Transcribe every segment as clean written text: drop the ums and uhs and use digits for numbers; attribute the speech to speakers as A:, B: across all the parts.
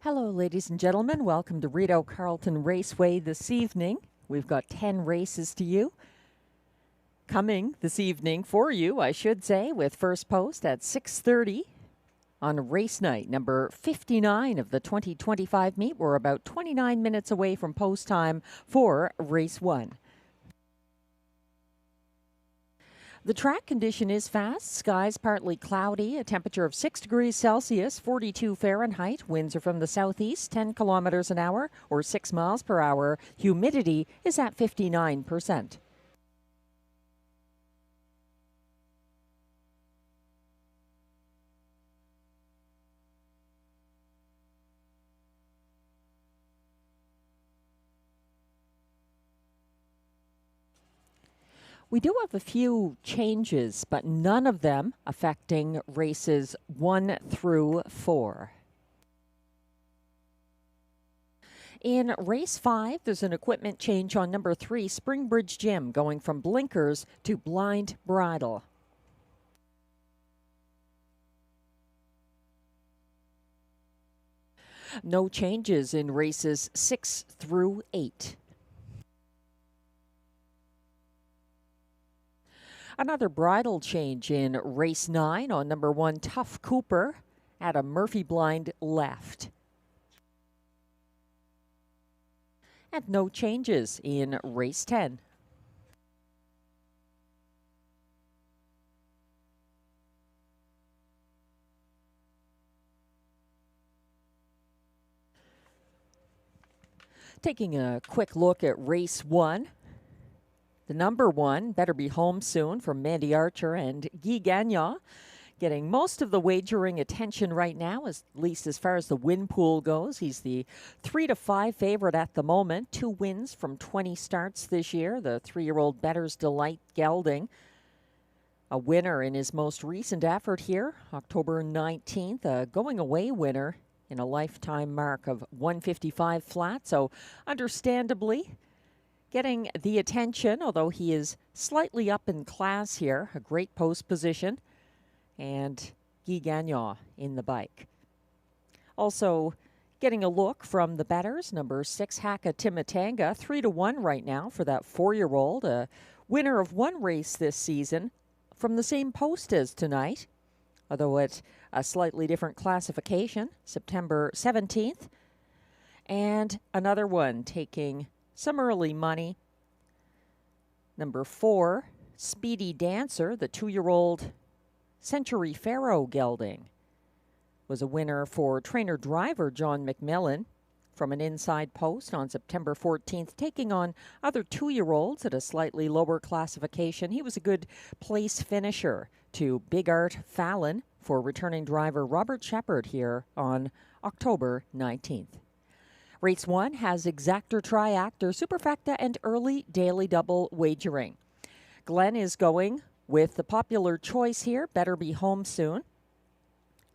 A: Hello, ladies and gentlemen. Welcome to Rideau Carleton Raceway this evening. We've got 10 races to you. Coming this evening for you, I should say, with first post at 6:30 on race night, number 59 of the 2025 meet. We're about 29 minutes away from post time for race 1. The track condition is fast. Skies partly cloudy, a temperature of 6 degrees Celsius, 42 Fahrenheit. Winds are from the southeast, 10 kilometers an hour or 6 miles per hour. Humidity is at 59%. We do have a few changes, but none of them affecting races 1 through 4. In race 5, there's an equipment change on number 3, Springbridge Gym, going from blinkers to blind bridle. No changes in races 6 through 8. Another bridle change in race 9 on number 1, Tough Cooper, at a Murphy blind left. And no changes in race 10. Taking a quick look at race 1. The number 1, Better Be Home Soon, from Mandy Archer and Guy Gagnon, getting most of the wagering attention right now, at least as far as the win pool goes. He's the 3-5 favorite at the moment. 2 wins from 20 starts this year. The 3-year-old Better's Delight gelding, a winner in his most recent effort here, October 19th, a going-away winner in a lifetime mark of 155 flat. So understandably getting the attention, although he is slightly up in class here. A great post position. And Guy Gagnon in the bike. Also getting a look from the bettors, number 6, Haka Timatanga, 3-1 right now for that 4-year-old. A winner of 1 race this season from the same post as tonight, although at a slightly different classification, September 17th. And another one taking some early money. Number 4, Speedy Dancer, the 2-year-old Century Pharaoh gelding, was a winner for trainer-driver John McMillan from an inside post on September 14th, taking on other 2-year-olds at a slightly lower classification. He was a good place finisher to Big Art Fallon for returning driver Robert Shepard here on October 19th. Race 1 has exactor, triactor, superfecta, and early daily double wagering. Glenn is going with the popular choice here, Better Be Home Soon.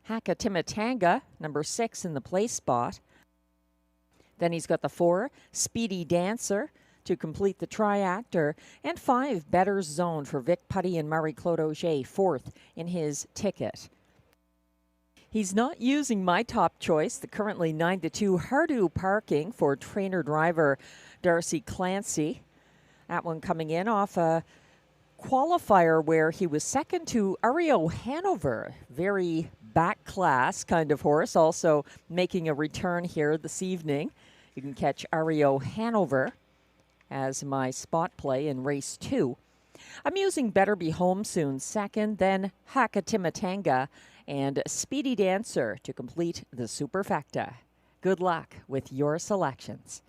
A: Haka Timatanga, number 6 in the place spot. Then he's got the 4, Speedy Dancer, to complete the triactor, and 5, Better's Zone for Vic Putty and Marie-Claude Auger, 4th in his ticket. He's not using my top choice, the currently 9-2 Rideau Parking for trainer-driver Darcy Clancy. That one coming in off a qualifier where he was second to Rideau Hanover. Very back class kind of horse, also making a return here this evening. You can catch Rideau Hanover as my spot play in race 2. I'm using Better Be Home Soon second, then Haka Timatanga and Speedy Dancer to complete the superfecta. Good luck with your selections.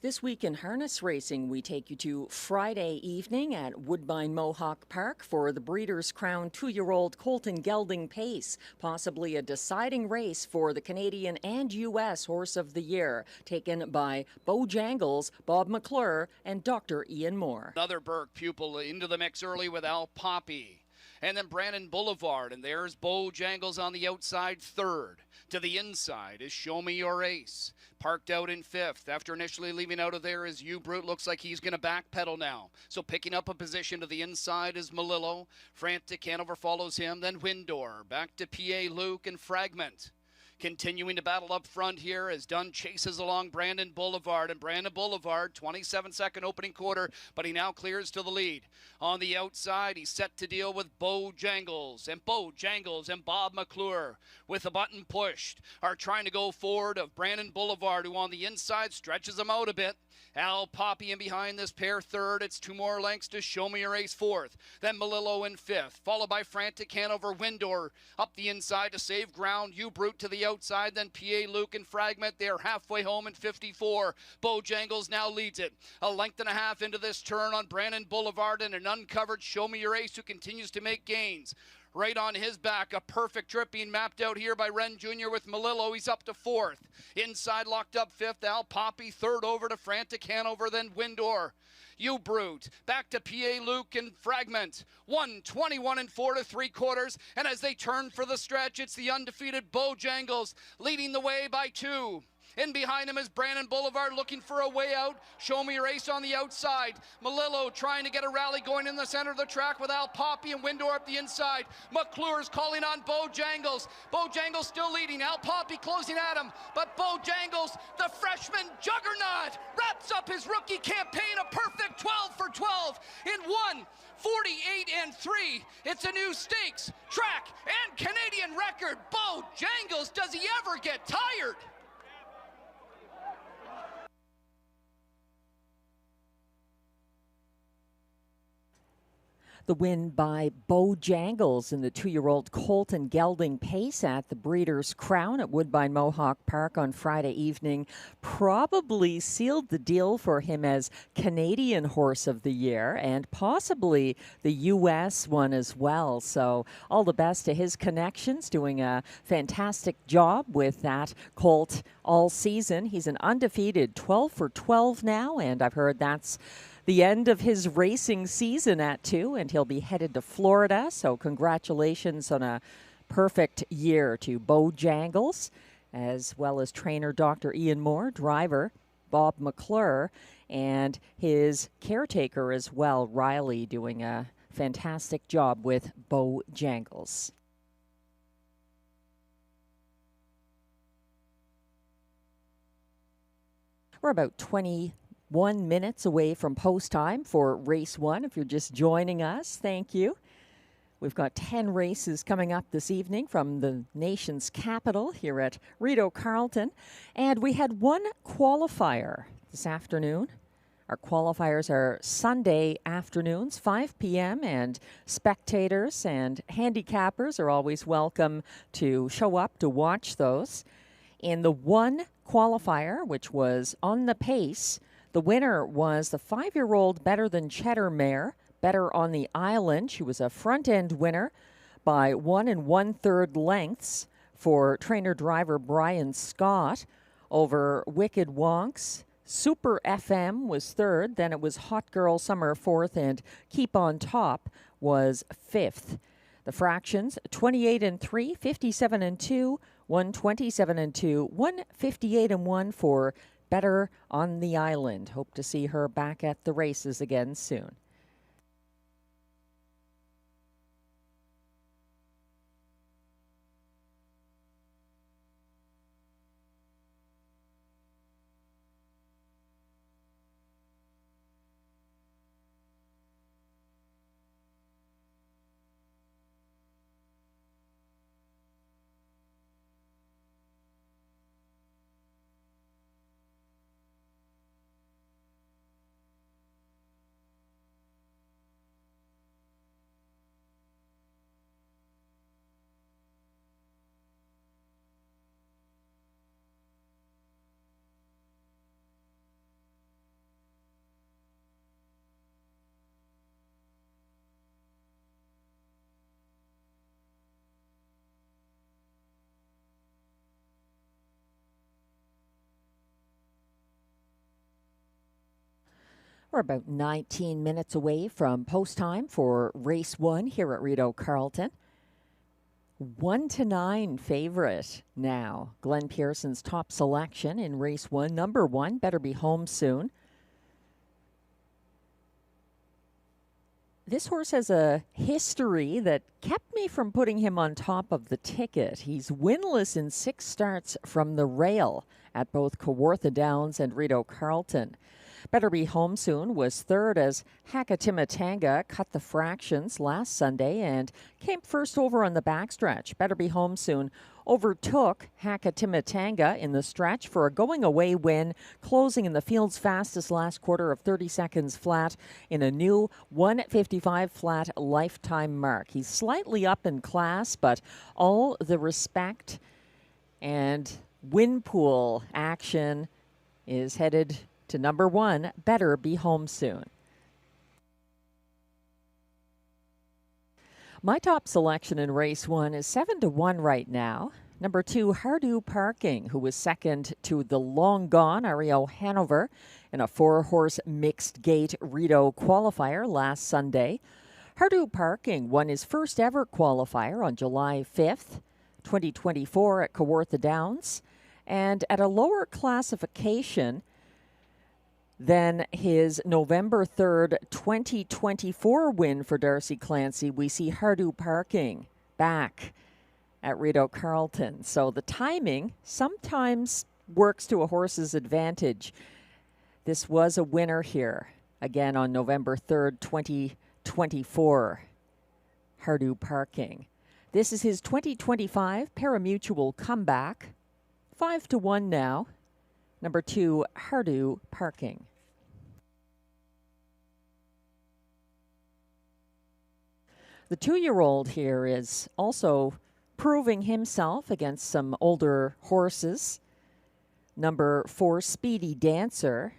A: This week in harness racing, we take you to Friday evening at Woodbine Mohawk Park for the Breeders' Crown 2-year-old Colton Gelding Pace, possibly a deciding race for the Canadian and U.S. Horse of the Year, taken by Bo Jangles, Bob McClure, and Dr. Ian Moore.
B: Another Burke pupil into the mix early with Al Poppy. and then Brandon Boulevard, and there's Bojangles on the outside, third. To the inside is Show Me Your Ace, parked out in fifth. After initially leaving out of there is U-Brute. Looks like he's going to backpedal now. So picking up a position to the inside is Malillo. Frantic Hanover follows him, then Windor. Back to PA Luke and Fragment. Continuing to battle up front here as Dunn chases along Brandon Boulevard. And Brandon Boulevard, 27-second opening quarter, but he now clears to the lead. On the outside, he's set to deal with Bojangles. And Bojangles and Bob McClure, with the button pushed, are trying to go forward of Brandon Boulevard, who on the inside stretches him out a bit. Al Poppy in behind this pair third. It's 2 more lengths to Show Me Your Ace fourth. Then Malillo in fifth, followed by Frantic Hanover. Windor up the inside to save ground. U-Brute to the outside, then PA Luke and Fragment. They're halfway home in 54. Bojangles now leads it. A length and a half into this turn on Brandon Boulevard, and an uncovered Show Me Your Ace who continues to make gains. Right on his back, a perfect trip being mapped out here by Wren Jr. with Malillo. He's up to fourth. Inside locked up fifth, Al Poppy. Third over to Frantic Hanover, then Windor. U-Brute, back to PA Luke and Fragment. 1:21 and 4 3/4. And as they turn for the stretch, it's the undefeated Bojangles leading the way by 2. In behind him is Brandon Boulevard looking for a way out. Show Me Your Ace on the outside. Malillo trying to get a rally going in the center of the track with Al Poppy and Windor up the inside. McClure's calling on Bojangles. Bojangles still leading. Al Poppy closing at him. But Bojangles, the freshman juggernaut, wraps up his rookie campaign. A perfect 12 for 12 in 1:48 and 3. It's a new stakes, track, and Canadian record. Bojangles, does he ever get tired?
A: The win by Bojangles in the 2-year-old Colton Gelding Pace at the Breeders' Crown at Woodbine Mohawk Park on Friday evening probably sealed the deal for him as Canadian Horse of the Year and possibly the U.S. one as well. So all the best to his connections, doing a fantastic job with that colt all season. He's an undefeated 12 for 12 now, and I've heard that's the end of his racing season at 2, and he'll be headed to Florida. So congratulations on a perfect year to Bojangles, as well as trainer Dr. Ian Moore, driver Bob McClure, and his caretaker as well, Riley, doing a fantastic job with Bojangles. We're about 21 minutes away from post time for race 1. If you're just joining us, thank you. We've got 10 races coming up this evening from the nation's capital here at Rideau Carleton. And we had one qualifier this afternoon. Our qualifiers are Sunday afternoons, 5 p.m., and spectators and handicappers are always welcome to show up to watch those. In the one qualifier, which was on the pace, the winner was the 5-year-old Better Than Cheddar mare, Better on the Island. She was a front-end winner by 1 1/3 lengths for trainer-driver Brian Scott over Wicked Wonks. Super FM was third, then it was Hot Girl Summer fourth, and Keep on Top was fifth. The fractions, 28 and 3, 57 and 2, 127 and 2, 158 and 1 for Better on the Island. Hope to see her back at the races again soon. We're about 19 minutes away from post time for race 1 here at Rideau Carleton. 1-9 favorite now. Glenn Pearson's top selection in race 1. Number 1, Better Be Home Soon. This horse has a history that kept me from putting him on top of the ticket. He's winless in 6 starts from the rail at both Kawartha Downs and Rideau Carleton. Better Be Home Soon was third as Hakatimatanga cut the fractions last Sunday and came first over on the backstretch. Better Be Home Soon overtook Hakatimatanga in the stretch for a going-away win, closing in the field's fastest last quarter of 30 seconds flat in a new 1:55 flat lifetime mark. He's slightly up in class, but all the respect and win pool action is headed to number 1, Better Be Home Soon. My top selection in race 1 is 7-1 right now. Number 2, Rideau Parking, who was second to the long-gone Ariel Hanover in a 4-horse mixed-gate Rideau qualifier last Sunday. Rideau Parking won his first ever qualifier on July 5th, 2024 at Kawartha Downs, and at a lower classification than his November 3rd, 2024 win for Darcy Clancy, we see Rideau Parking back at Rideau Carleton. So the timing sometimes works to a horse's advantage. This was a winner here, again on November 3rd, 2024, Rideau Parking. This is his 2025 parimutuel comeback, 5-1 now. Number 2, Rideau Parking. The 2-year-old here is also proving himself against some older horses. Number 4, Speedy Dancer,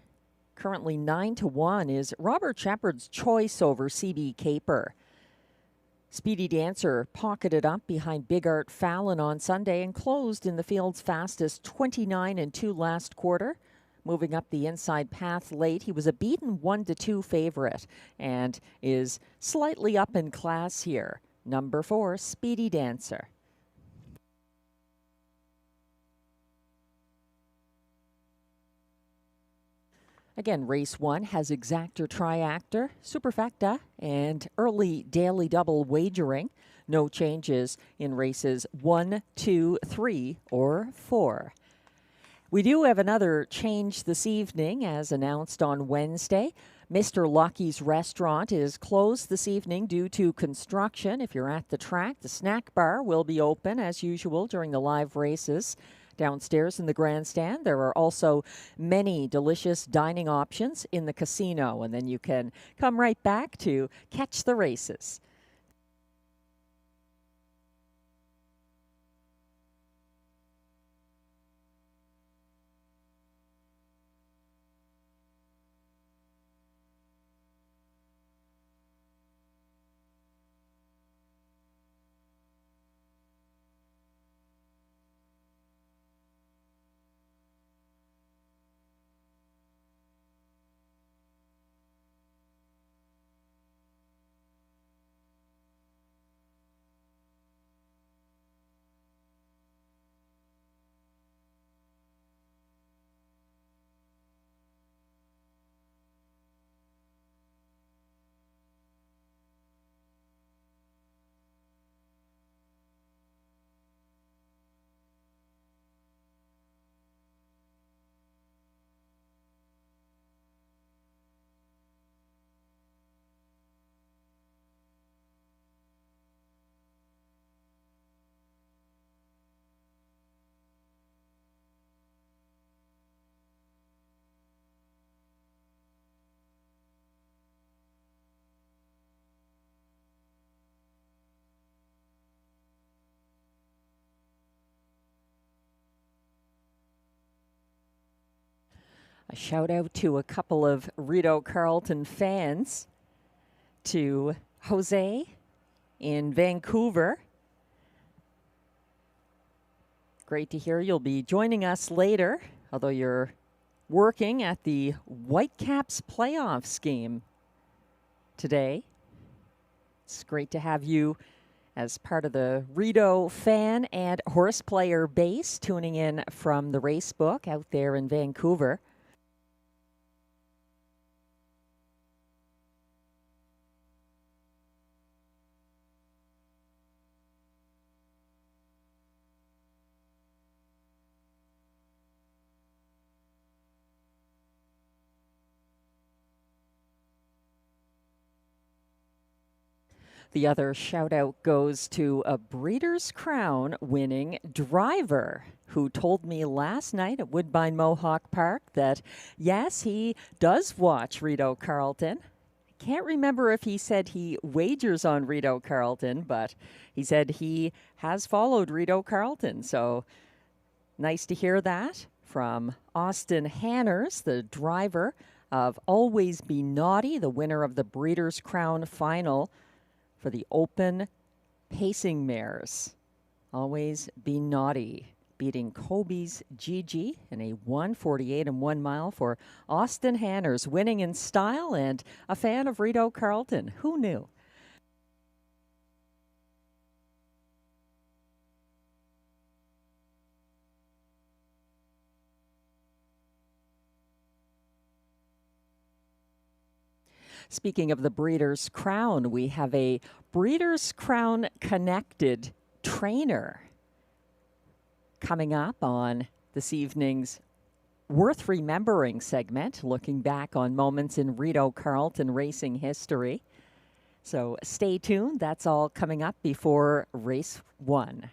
A: currently 9-1, is Robert Shepherd's choice over CB Caper. Speedy Dancer pocketed up behind Big Art Fallon on Sunday and closed in the field's fastest 29-2 last quarter. Moving up the inside path late, he was a beaten 1-2 favorite and is slightly up in class here. Number 4, Speedy Dancer. Again, race 1 has exactor, triactor, superfecta, and early daily double wagering. No changes in races 1, 2, 3, or 4. We do have another change this evening, as announced on Wednesday. Mr. Lucky's restaurant is closed this evening due to construction. If you're at the track, the snack bar will be open as usual during the live races. Downstairs in the grandstand, there are also many delicious dining options in the casino, and then you can come right back to catch the races. A shout out to a couple of Rideau Carleton fans, to Jose in Vancouver. Great to hear you'll be joining us later, although you're working at the Whitecaps playoffs game today. It's great to have you as part of the Rideau fan and horse player base tuning in from the Racebook out there in Vancouver. The other shout out goes to a Breeders' Crown winning driver who told me last night at Woodbine Mohawk Park that, yes, he does watch Rideau Carleton. I can't remember if he said he wagers on Rideau Carleton, but he said he has followed Rideau Carleton. So nice to hear that from Austin Hanners, the driver of Always Be Naughty, the winner of the Breeders' Crown final for the Open Pacing Mares. Always Be Naughty, beating Kobe's Gigi in a 1:48 and 1 mile for Austin Hanners, winning in style and a fan of Rideau Carleton. Who knew? Speaking of the Breeders' Crown, we have a Breeders' Crown connected trainer coming up on this evening's Worth Remembering segment, looking back on moments in Rideau Carleton racing history. So stay tuned. That's all coming up before race 1.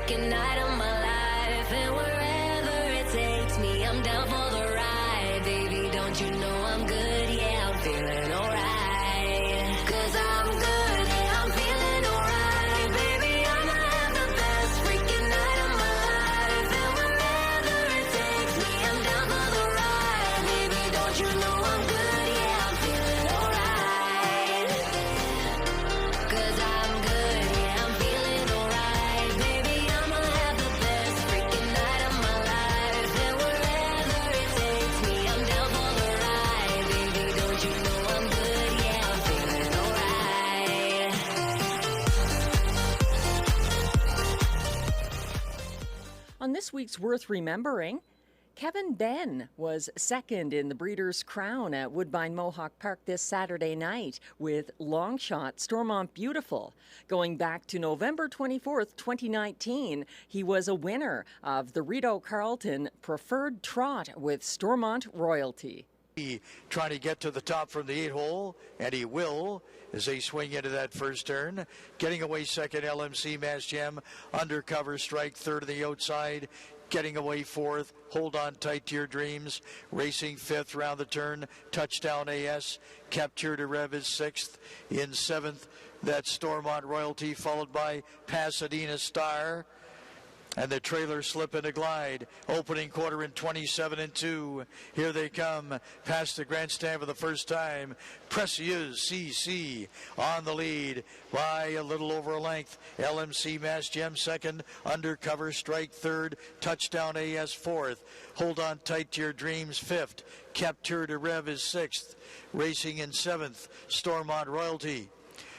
C: freaking night of my life. And wherever it takes me, I'm down for the ride. Baby, don't you know I'm good? Yeah, I'm feeling alright. 'Cause I'm good, yeah, I'm feeling alright. Baby, I'ma have the best freaking night of my life. And wherever it takes me, I'm down for the ride. Baby, don't you know I'm good? Yeah, I'm feeling alright. 'Cause I'm good, yeah, I'm feeling alright. Baby, I'ma have the best freaking night of my life. And wherever it takes me, I'm down for the ride. Baby, don't you know I'm good? Yeah, I'm feeling alright.
A: On this week's Worth Remembering, Kevin Ben was second in the Breeders' Crown at Woodbine Mohawk Park this Saturday night with Longshot Stormont Beautiful. Going back to November 24th, 2019, he was a winner of the Rideau Carleton Preferred Trot with Stormont Royalty.
D: Trying to get to the top from the 8-hole, and he will as they swing into that first turn. Getting away second, LMC Mass Gem. Undercover strike, third on the outside. Getting away fourth, hold on tight to your dreams. Racing fifth, round the turn. Touchdown AS. Capture to Rev is sixth. In seventh, that's Stormont Royalty, followed by Pasadena Star. And the trailer slip into glide. Opening quarter in 27-2. Here they come. Past the grandstand for the first time. Precious CC on the lead by a little over a length. LMC Mass Gem second. Undercover strike third. Touchdown AS fourth. Hold on tight to your dreams fifth. Capture to Rev is sixth. Racing in seventh. Stormont Royalty,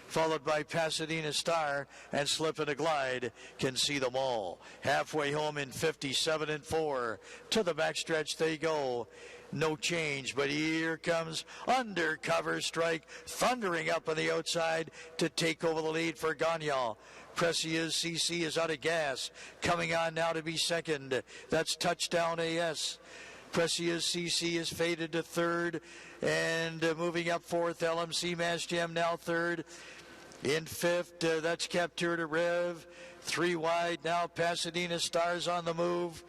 D: followed by Pasadena Star, and Slip and a Glide can see them all. Halfway home in 57-4. To the backstretch they go. No change, but here comes Undercover Strike, thundering up on the outside to take over the lead for Gagnon. Precious CC is out of gas, coming on now to be second. That's Touchdown AS. Precious CC is faded to third, and moving up fourth, LMC Mass Gem now third. In fifth, that's Capture to Rev. Three wide now, Pasadena Stars on the move.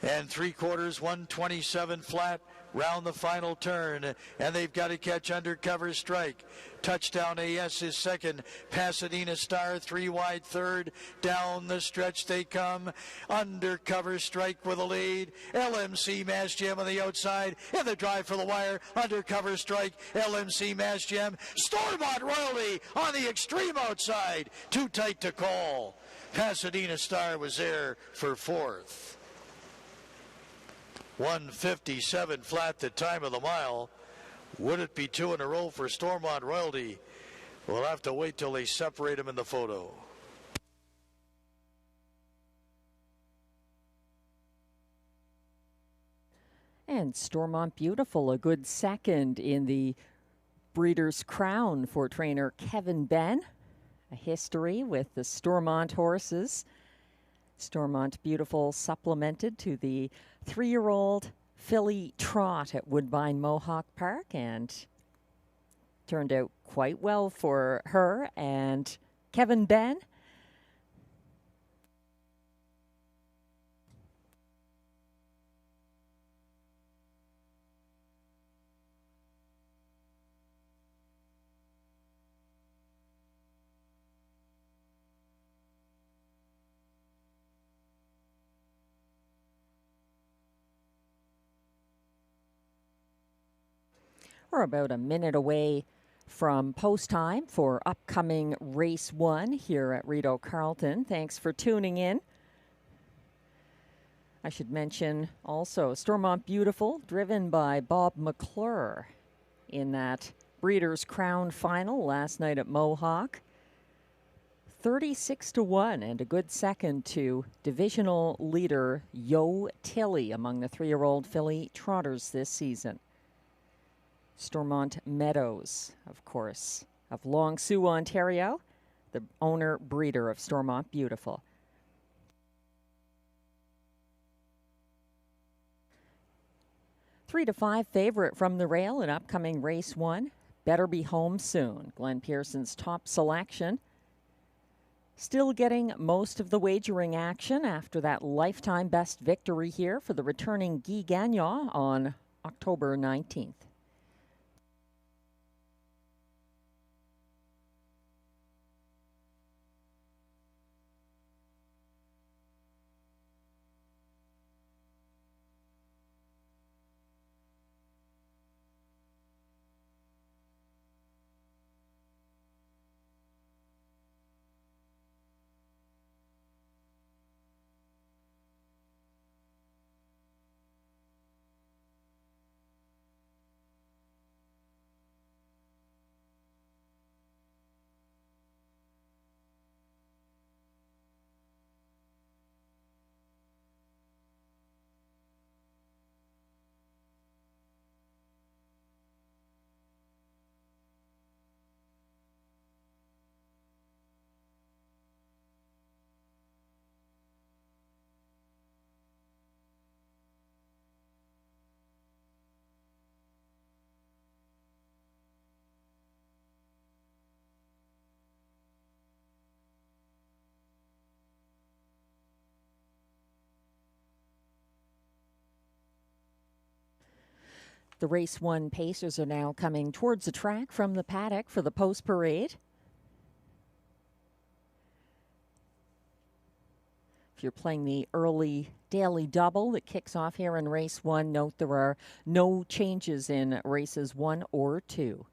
D: And three quarters, 127 flat, round the final turn. And they've got to catch Undercover Strike. Touchdown AS is second. Pasadena Star, three wide third. Down the stretch they come. Undercover Strike with a lead. LMC Mass Gem on the outside. In the drive for the wire. Undercover Strike. LMC Mass Gem. Stormont Royalty on the extreme outside. Too tight to call. Pasadena Star was there for fourth. 157 flat the time of the mile. Would it be two in a row for Stormont Royalty? We'll have to wait till they separate them in the photo.
A: And Stormont Beautiful, a good second in the Breeders' Crown for trainer Kevin Ben. A history with the Stormont horses. Stormont Beautiful supplemented to the 3-year-old filly trot at Woodbine Mohawk Park, and turned out quite well for her and Kevin Ben. We're about a minute away from post time for upcoming race 1 here at Rideau Carleton. Thanks for tuning in. I should mention also Stormont Beautiful, driven by Bob McClure in that Breeders' Crown final last night at Mohawk. 36-1, and a good second to divisional leader Yo Tilly among the 3-year-old filly trotters this season. Stormont Meadows, of course, of Long Sault, Ontario, the owner breeder of Stormont Beautiful. Three to 5 favorite from the rail in upcoming race 1. Better Be Home Soon, Glenn Pearson's top selection. Still getting most of the wagering action after that lifetime best victory here for the returning Guy Gagnon on October 19th. The race 1 pacers are now coming towards the track from the paddock for the post parade. If you're playing the early daily double that kicks off here in race 1, note there are no changes in races 1 or 2.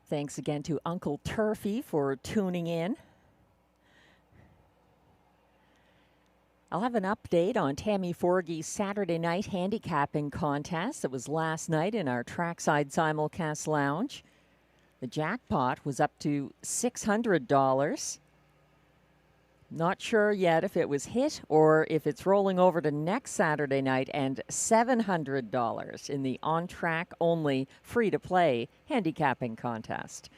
A: Thanks again to Uncle Turfy for tuning in. I'll have an update on Tammy Forgey's Saturday night handicapping contest that was last night in our trackside simulcast lounge. The jackpot was up to $600. Not sure yet if it was hit or if it's rolling over to next Saturday night, and $700 in the on-track only free-to-play handicapping contest.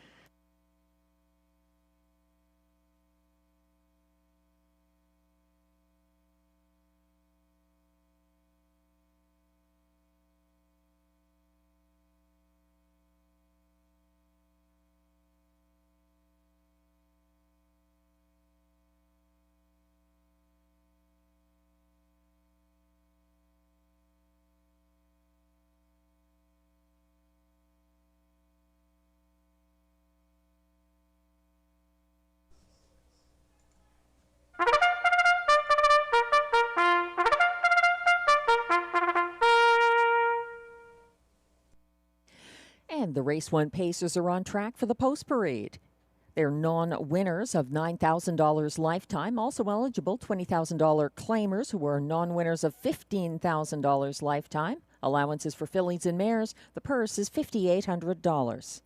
A: And the Race 1 Pacers are on track for the post parade. They're non-winners of $9,000 lifetime, also eligible $20,000 claimers who are non-winners of $15,000 lifetime. Allowances for fillies and mares. The purse is $5,800.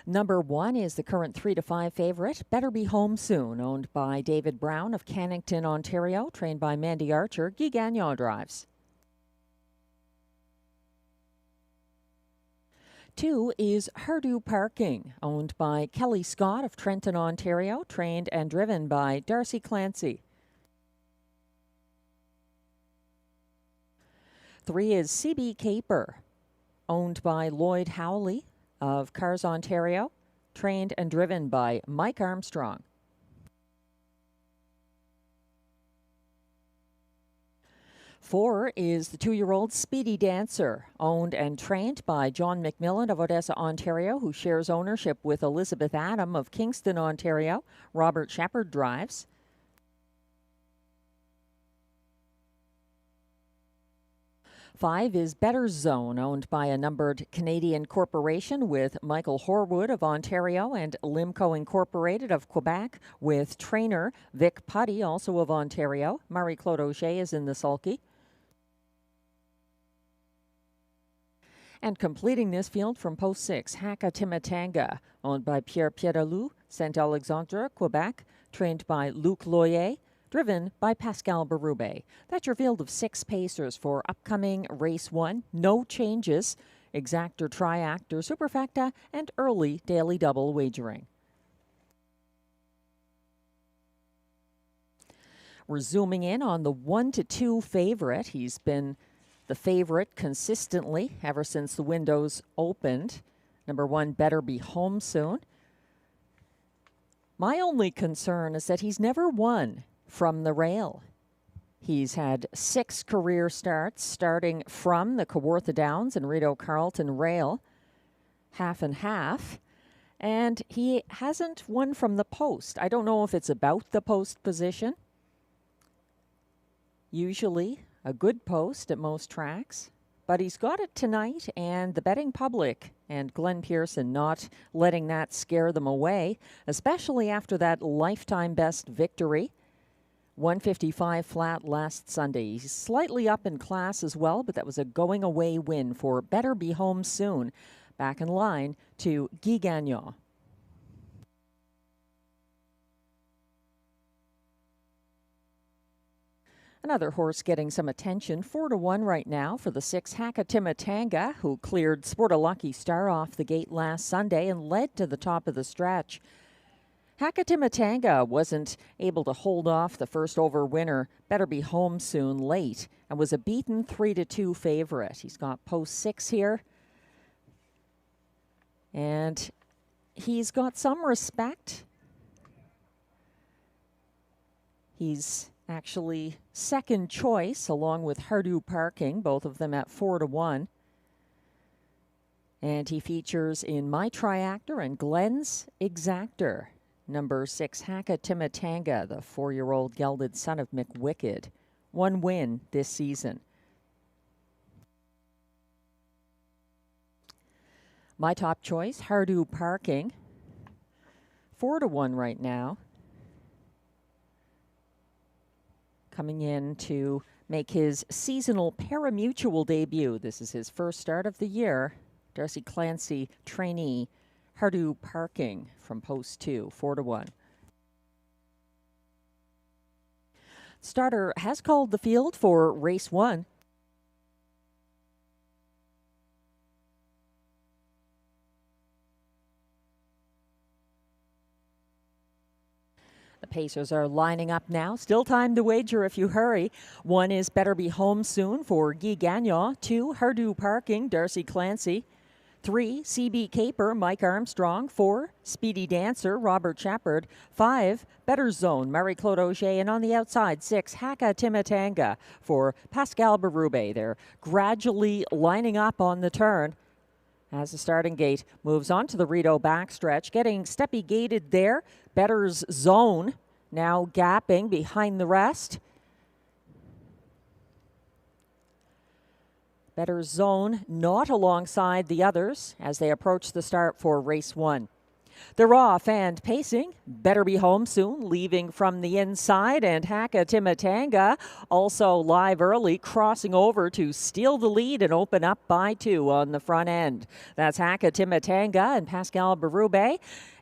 A: Number 1 is the current 3-5 favorite, Better Be Home Soon, owned by David Brown of Cannington, Ontario, trained by Mandy Archer. Guy Gagnon drives. 2 is Rideau Parking, owned by Kelly Scott of Trenton, Ontario, trained and driven by Darcy Clancy. 3 is CB Caper, owned by Lloyd Howley of Cars Ontario, trained and driven by Mike Armstrong. 4 is the 2-year-old Speedy Dancer, owned and trained by John McMillan of Odessa, Ontario, who shares ownership with Elizabeth Adam of Kingston, Ontario. Robert Shepard drives. 5 is Better Zone, owned by a numbered Canadian corporation with Michael Horwood of Ontario and Limco Incorporated of Quebec, with trainer Vic Putty, also of Ontario. Marie-Claude Auger is in the sulky. And completing this field from post 6, Hakatimatanga, owned by Pierre Pierrelou, Saint Alexandre, Quebec, trained by Luc Loyer, driven by Pascal Berube. That's your field of 6 pacers for upcoming race 1. No changes. Exactor, Triactor, Superfecta, and early daily double wagering. We're zooming in on the 1-2 favorite. He's been the favorite consistently ever since the windows opened. Number 1, Better Be Home Soon. My only concern is that he's never won from the rail. He's had 6 career starts, starting from the Kawartha Downs and Rideau Carleton Rail, half and half, and he hasn't won from the post. I don't know if it's about the post position. Usually a good post at most tracks, but he's got it tonight, and the betting public and Glenn Pearson not letting that scare them away, especially after that lifetime best victory. 155 flat last Sunday. He's slightly up in class as well, but that was a going away win for Better Be Home Soon. Back in line to Guy Gagnon. Another horse getting some attention, 4-1 right now for the 6, Hakatimatanga, who cleared Sport a Lucky Star off the gate last Sunday and led to the top of the stretch. Hakatimatanga wasn't able to hold off the first over winner, Better Be Home Soon, late, and was a beaten 3-2 favorite. He's got post 6 here, and he's got some respect. He's actually second choice along with Rideau Parking, both of them at 4-1. And he features in my Triactor and Glenn's Exactor. Number 6, Hakatimatanga, the 4-year-old gelded son of McWicked. 1 win this season. My top choice, Rideau Parking. 4-1 right now. Coming in to make his seasonal parimutuel debut. This is his first start of the year. Darcy Clancy, trainee. Rideau Parking from post 2, 4-1. Starter has called the field for race 1. The pacers are lining up now. Still time to wager if you hurry. 1 is Better Be Home Soon for Guy Gagnon. 2, Rideau Parking, Darcy Clancy. 3, CB Caper, Mike Armstrong. 4, Speedy Dancer, Robert Shepard. 5, Better Zone, Marie-Claude Auger. And on the outside, 6, Hakatimatanga for Pascal Berube. They're gradually lining up on the turn as the starting gate moves on to the Rideau backstretch. Getting steppy gated there. Better's Zone now gapping behind the rest. Better Zone not alongside the others as they approach the start for race 1. They're off and pacing. Better Be Home Soon, leaving from the inside, and Hakatimatanga also live early, crossing over to steal the lead and open up by 2 on the front end. That's Hakatimatanga and Pascal Berube.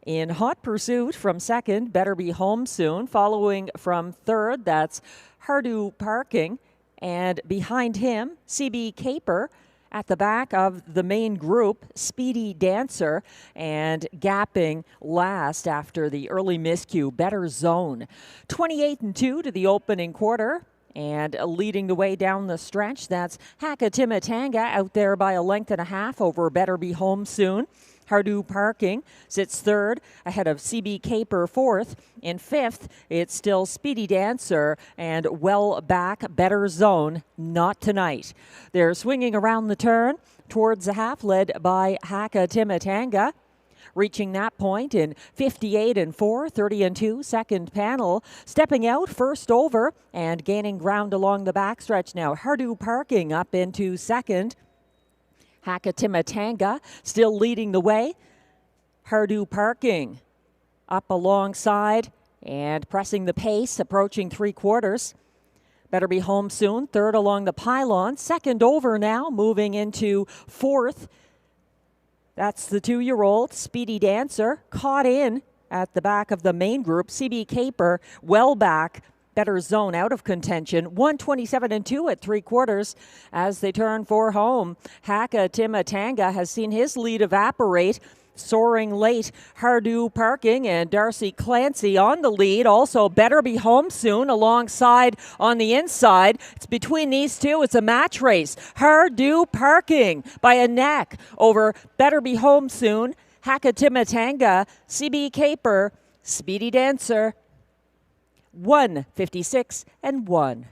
A: In hot pursuit from second, Better Be Home Soon. Following from third, that's Rideau Parking. And behind him, CB Caper. At the back of the main group, Speedy Dancer, and gapping last after the early miscue, Better Zone. 28-2 to the opening quarter. And leading the way down the stretch, that's Hakatimatanga out there by a length and a half over Better Be Home Soon. Rideau Parking sits third ahead of CB Caper fourth. In fifth, it's still Speedy Dancer and well back Better Zone, not tonight. They're swinging around the turn towards the half, led by Hakatimatanga. Reaching that point in 58-4, 30-2, second panel. Stepping out first over and gaining ground along the backstretch now. Rideau Parking up into second. Hakatimatanga still leading the way. Rideau Parking up alongside and pressing the pace, approaching 3/4. Better Be Home Soon, third along the pylon. Second over now, moving into fourth. That's the 2-year-old Speedy Dancer, caught in at the back of the main group. CB Caper well back. Better Zone out of contention. 127 and 2 at 3/4 as they turn for home. Haka-Timatanga has seen his lead evaporate. Soaring late, Rideau Parking and Darcy Clancy on the lead. Also, Better Be Home Soon alongside on the inside. It's between these two. It's a match race. Rideau Parking by a neck over Better Be Home Soon. Haka-Timatanga, CB Caper, Speedy Dancer. 156 and 1.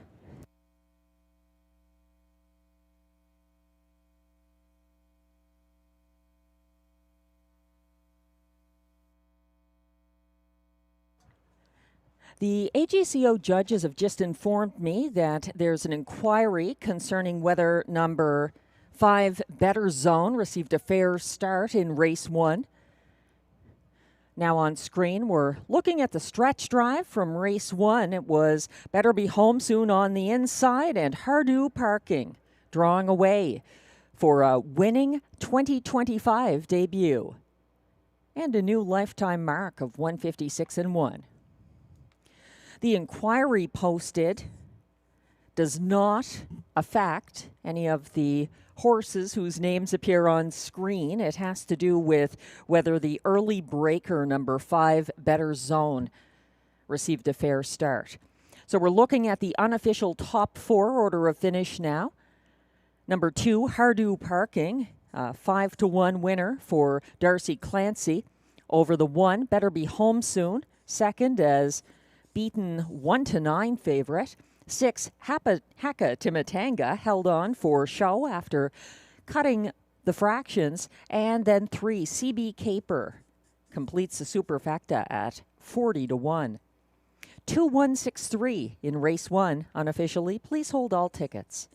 A: The AGCO judges have just informed me that there's an inquiry concerning whether number 5 Better Zone received a fair start in race 1. Now on screen, we're looking at the stretch drive from race 1. It was Better Be Home Soon on the inside and Rideau Parking drawing away for a winning 2025 debut and a new lifetime mark of 156 and 1. The inquiry posted does not affect any of the horses whose names appear on screen. It has to do with whether the early breaker number 5 Better Zone received a fair start. So we're looking at the unofficial top 4 order of finish now. Number 2, Rideau Parking, 5-1 winner for Darcy Clancy over the 1, Better Be Home Soon, second as beaten 1-9 favorite. 6, Haka-Timatanga held on for show after cutting the fractions. And then 3, CB Caper completes the superfecta at 40-1. 2-1-6-3 in race 1 unofficially. Please hold all tickets.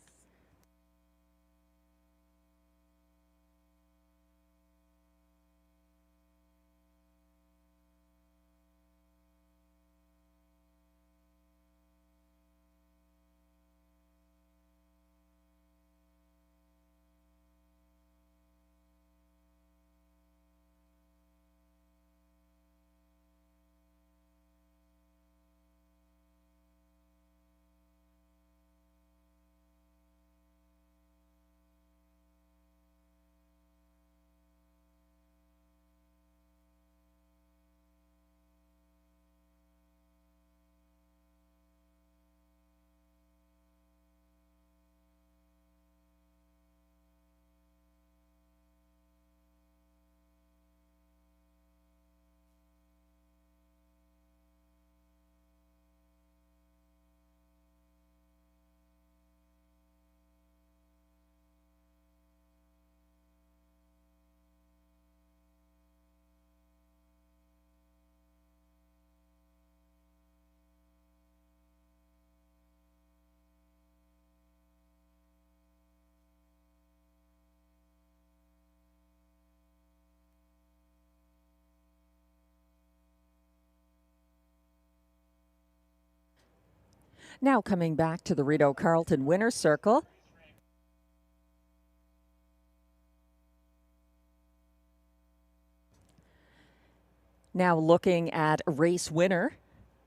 A: Now coming back to the Rideau Carleton Winner's Circle. Now looking at race winner.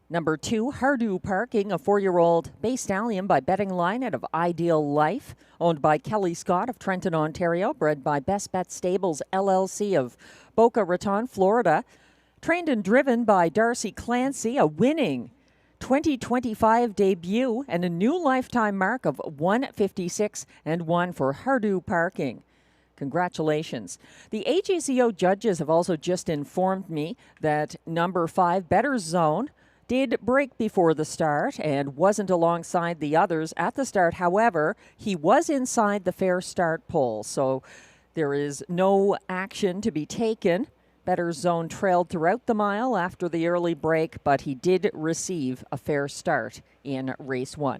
A: Number 2, Rideau Parking, a 4-year-old Bay Stallion by betting line out of Ideal Life, owned by Kelly Scott of Trenton, Ontario, bred by Best Bet Stables LLC of Boca Raton, Florida. Trained and driven by Darcy Clancy, a winning 2025 debut and a new lifetime mark of 156 and 1 for Rideau Parking. Congratulations. The AGCO judges have also just informed me that number 5 Better Zone did break before the start and wasn't alongside the others at the start. However, he was inside the fair start pole, so there is no action to be taken. Better Zone trailed throughout the mile after the early break, but he did receive a fair start in race 1.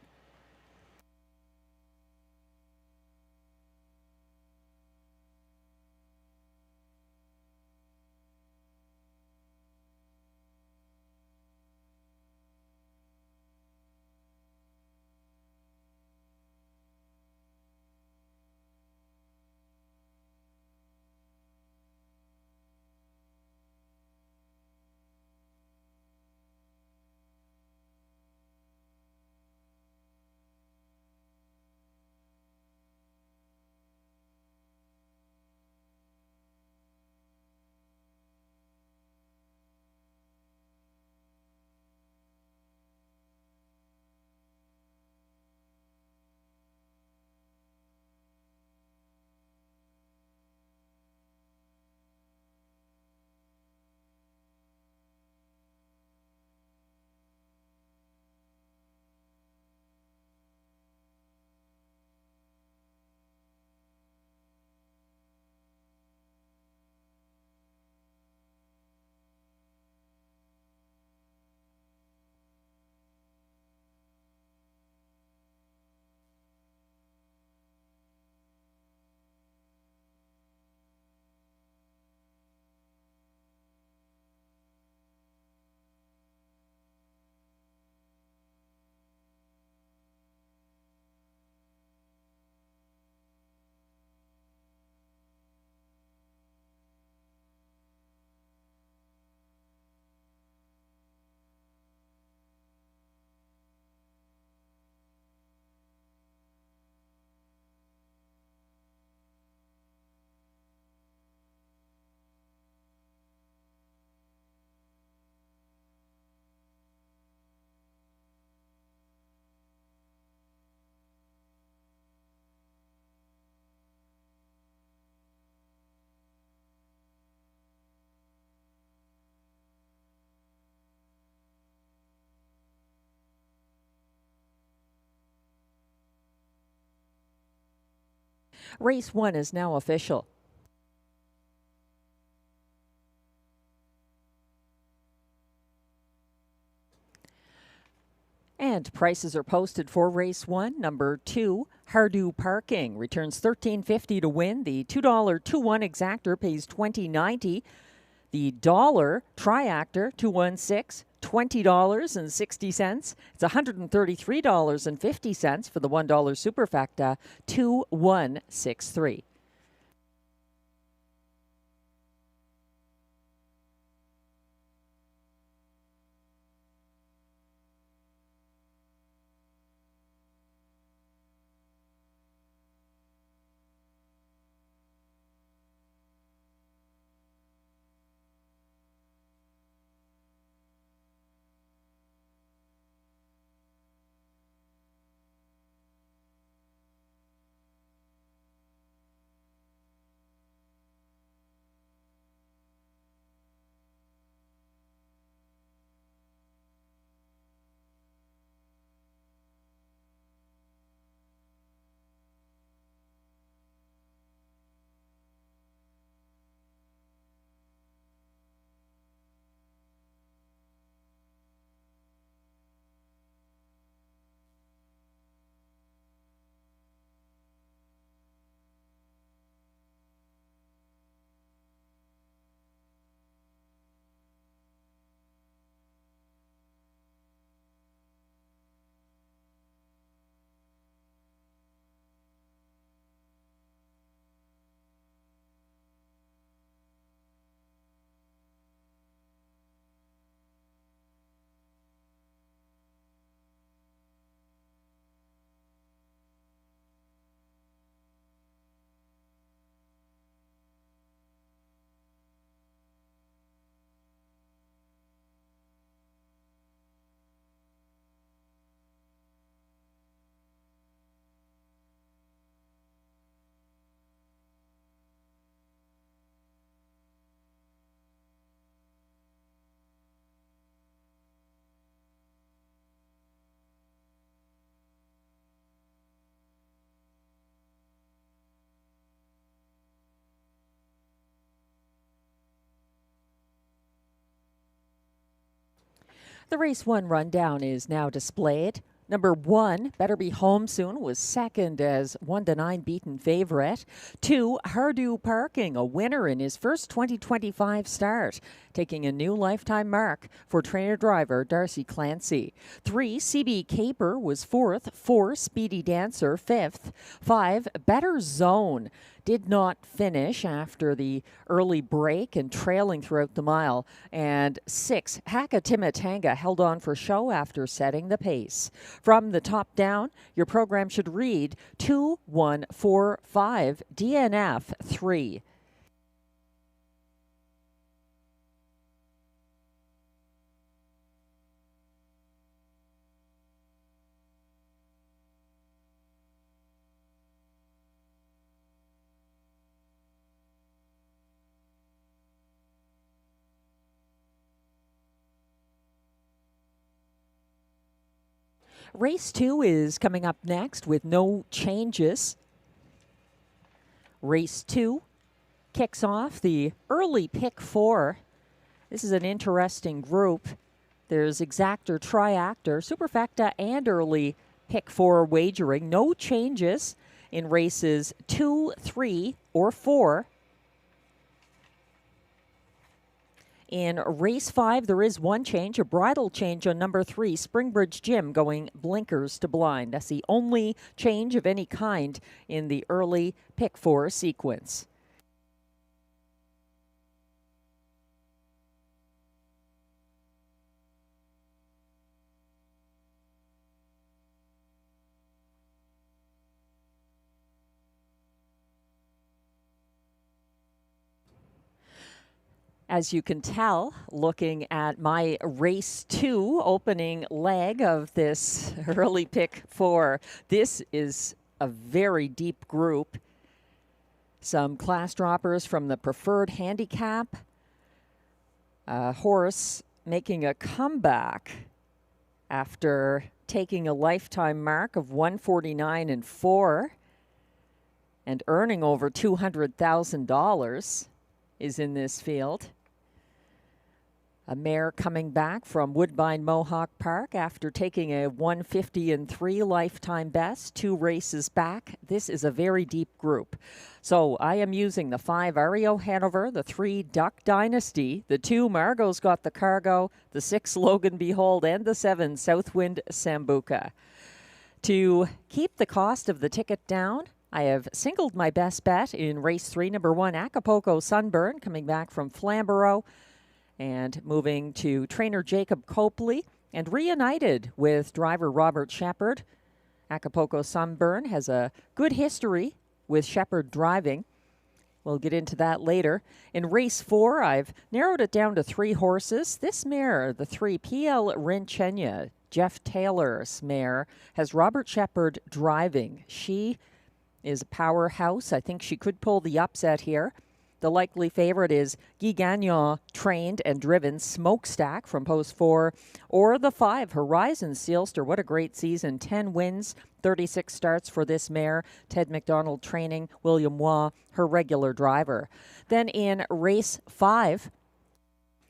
A: Race 1 is now official. And prices are posted for race 1. Number 2, Rideau Parking returns $13.50 to win. The $2 2-1 exactor pays $20.90. The dollar triactor 216 $20.60. It's $133.50 for the $1 superfecta 2163. The race 1 rundown is now displayed. Number 1, Better Be Home Soon, was second as 1-9 beaten favorite. 2, Rideau Parking, a winner in his first 2025 start, taking a new lifetime mark for trainer-driver Darcy Clancy. 3, CB Caper was fourth. 4, Speedy Dancer, fifth. 5, Better Zone did not finish after the early break and trailing throughout the mile. And 6, Hakatimatanga held on for show after setting the pace. From the top down, your program should read 2, 1, 4, 5, DNF 3. Race 2 is coming up next with no changes. Race 2 kicks off the early pick 4. This is an interesting group. There's exactor, triactor, superfecta, and early pick 4 wagering. No changes in races 2, 3, or 4. In race 5, there is one change, a bridle change on number 3, Springbridge Gym, going blinkers to blind. That's the only change of any kind in the early pick 4 sequence. As you can tell, looking at my race 2 opening leg of this early pick 4, this is a very deep group. Some class droppers from the preferred handicap. A horse making a comeback after taking a lifetime mark of 149 and 4. and earning over $200,000 is in this field. A mare coming back from Woodbine Mohawk Park after taking a 150-3 lifetime best, 2 races back. This is a very deep group. So I am using the 5 Ario Hanover, the 3 Duck Dynasty, the 2 Margot's Got the Cargo, the 6 Logan Behold, and the 7 Southwind Sambuca. To keep the cost of the ticket down, I have singled my best bet in race 3, number 1, Acapulco Sunburn, coming back from Flamborough, and moving to trainer Jacob Copley, and reunited with driver Robert Shepard. Acapulco Sunburn has a good history with Shepard driving. We'll get into that later. In race 4, I've narrowed it down to 3 horses. This mare, the 3 PL Rinchenya, Jeff Taylor's mare, has Robert Shepard driving. She is a powerhouse. I think she could pull the upset here. The likely favorite is Guy Gagnon, trained and driven Smokestack from post 4, or the 5 Horizon Sealster. What a great season. 10 wins, 36 starts for this mare. Ted McDonald training, William Waugh, her regular driver. Then in race 5,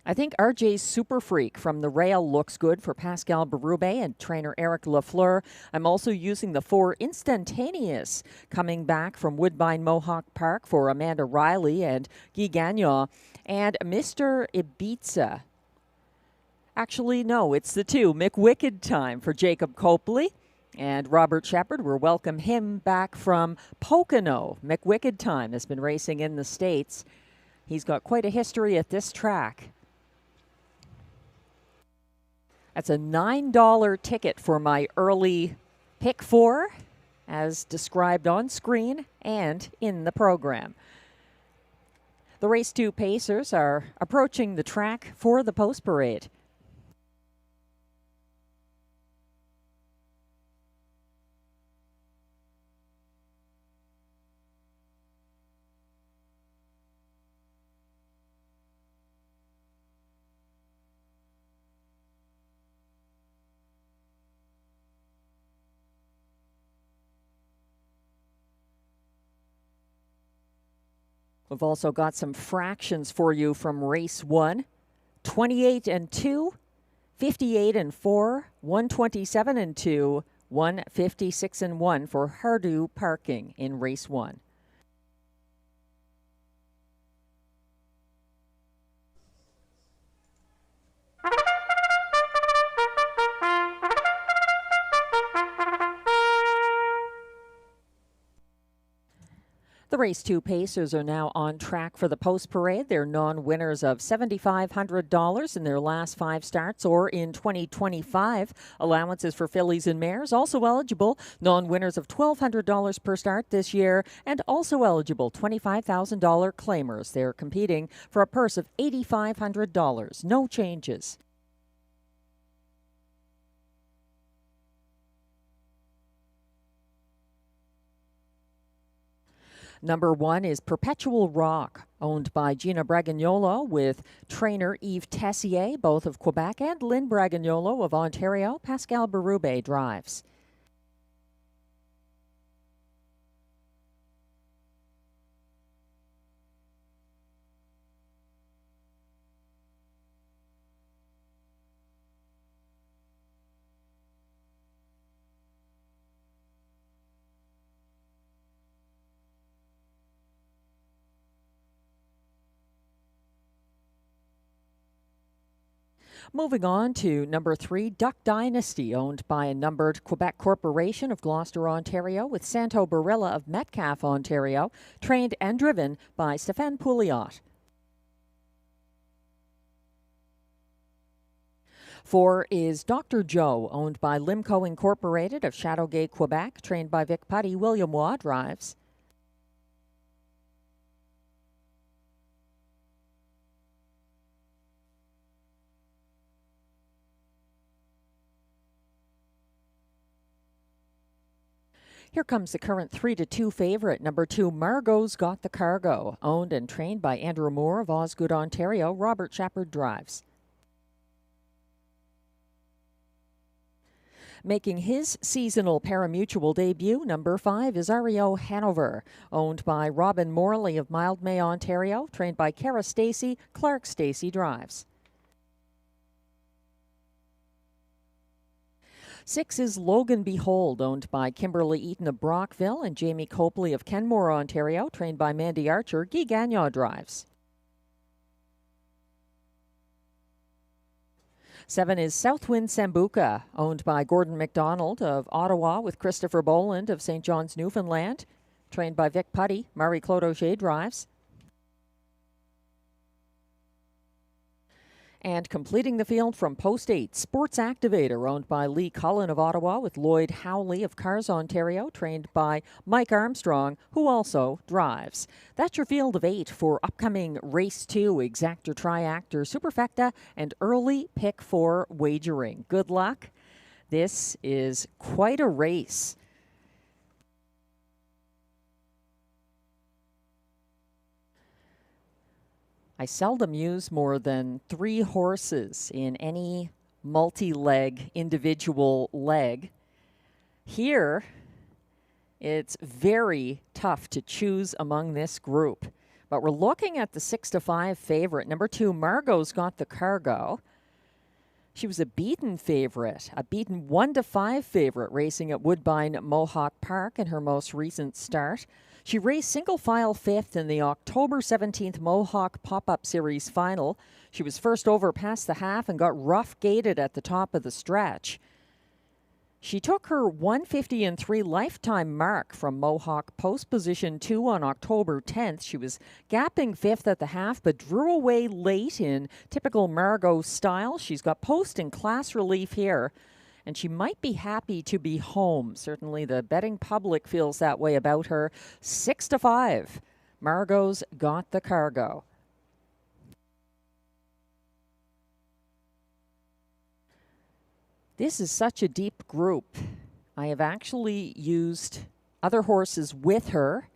A: I think RJ's Super Freak from the rail looks good for Pascal Berube and trainer Eric Lafleur. I'm also using the 4 Instantaneous coming back from Woodbine Mohawk Park for Amanda Riley and Guy Gagnon. And Mr. Ibiza. Actually, no, it's the 2 McWicked Time for Jacob Copley. And Robert Shepard, we'll welcome him back from Pocono. McWicked Time has been racing in the States. He's got quite a history at this track. That's a $9 ticket for my early pick 4, as described on screen and in the program. The race 2 pacers are approaching the track for the post parade. We've also got some fractions for you from race 1. 28-2, 58-4, 127-2, 156-1 for Rideau Parking in race 1. The race 2 pacers are now on track for the post parade. They're non-winners of $7,500 in their last 5 starts or in 2025. Allowances for fillies and mares also eligible. Non-winners of $1,200 per start this year and also eligible $25,000 claimers. They're competing for a purse of $8,500. No changes. Number 1 is Perpetual Rock, owned by Gina Bragagnolo with trainer Yves Tessier, both of Quebec, and Lynn Bragagnolo of Ontario. Pascal Berube drives. Moving on to number 3, Duck Dynasty, owned by a numbered Quebec Corporation of Gloucester, Ontario, with Santo Barilla of Metcalfe, Ontario, trained and driven by Stéphane Pouliot. 4 is Dr. Joe, owned by Limco Incorporated of Châteauguay, Quebec, trained by Vic Putty. William Waugh drives. Here comes the current 3-2 favorite, number 2, Margot's Got the Cargo, owned and trained by Andrew Moore of Osgood, Ontario. Robert Shepard drives. Making his seasonal parimutuel debut, number 5 is Rideau Hanover, owned by Robin Morley of Mildmay, Ontario, trained by Cara Stacey. Clark Stacey drives. 6 is Logan Behold, owned by Kimberly Eaton of Brockville and Jamie Copley of Kenmore, Ontario, trained by Mandy Archer. Guy Gagnon drives. 7 is Southwind Sambuca, owned by Gordon McDonald of Ottawa with Christopher Boland of St. John's, Newfoundland, trained by Vic Putty. Marie-Claude Auger drives. And completing the field from post 8, Sports Activator, owned by Lee Cullen of Ottawa with Lloyd Howley of Cars, Ontario, trained by Mike Armstrong, who also drives. That's your field of 8 for upcoming Race 2, Exactor, Triactor, Superfecta, and early Pick 4 wagering. Good luck. This is quite a race. I seldom use more than 3 horses in any multi-leg individual leg. Here, it's very tough to choose among this group. But we're looking at the 6-5 favorite. Number 2, Margot's Got the Cargo. She was a beaten favorite, a beaten 1-5 favorite, racing at Woodbine Mohawk Park in her most recent start. She raced single file 5th in the October 17th Mohawk Pop-Up Series final. She was first over past the half and got rough gated at the top of the stretch. She took her 150-3 lifetime mark from Mohawk post position 2 on October 10th. She was gapping 5th at the half, but drew away late in typical Margot style. She's got post and class relief here, and she might be happy to be home. Certainly the betting public feels that way about her. 6-5. Margot's Got the Cargo. This is such a deep group. I have actually used other horses with her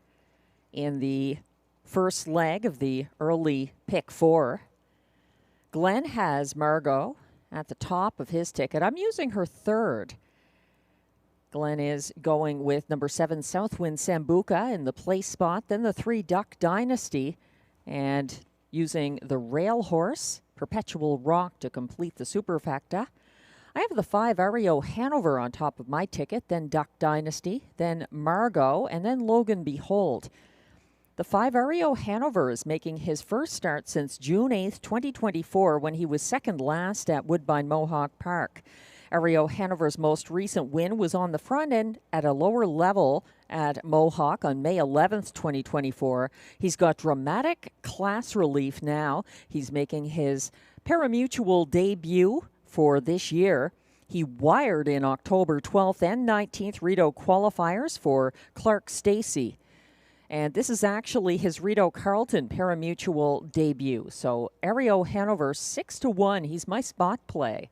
A: in the first leg of the early pick 4. Glenn has Margot at the top of his ticket. I'm using her third. Glenn is going with number 7, Southwind Sambuca in the place spot. Then the 3, Duck Dynasty. And using the rail horse, Perpetual Rock, to complete the superfecta. I have the 5, Rideau Hanover on top of my ticket, then Duck Dynasty, then Margot, and then Logan Behold. The 5, Rideau Hanover, is making his first start since June 8th, 2024, when he was second last at Woodbine Mohawk Park. Rideau Hanover's most recent win was on the front end at a lower level at Mohawk on May 11th, 2024. He's got dramatic class relief now. He's making his parimutuel debut for this year. He wired in October 12th and 19th Rideau qualifiers for Clark Stacey. And this is actually his Rideau Carleton parimutuel debut. So Rideau Hanover 6-1. He's my spot play.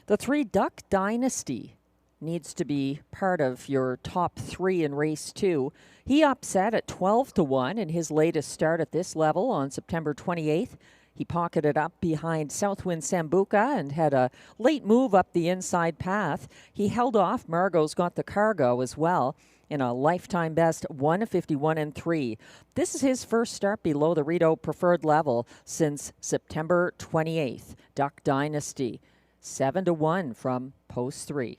A: The 3, Duck Dynasty, needs to be part of your top 3 in race 2. He upset at 12-1 in his latest start at this level on September 28th. He pocketed up behind Southwind Sambuca and had a late move up the inside path. He held off Margot's Got the Cargo as well in a lifetime best 1:51.3. This is his first start below the Rideau preferred level since September 28th. Duck Dynasty, 7-1 from post 3.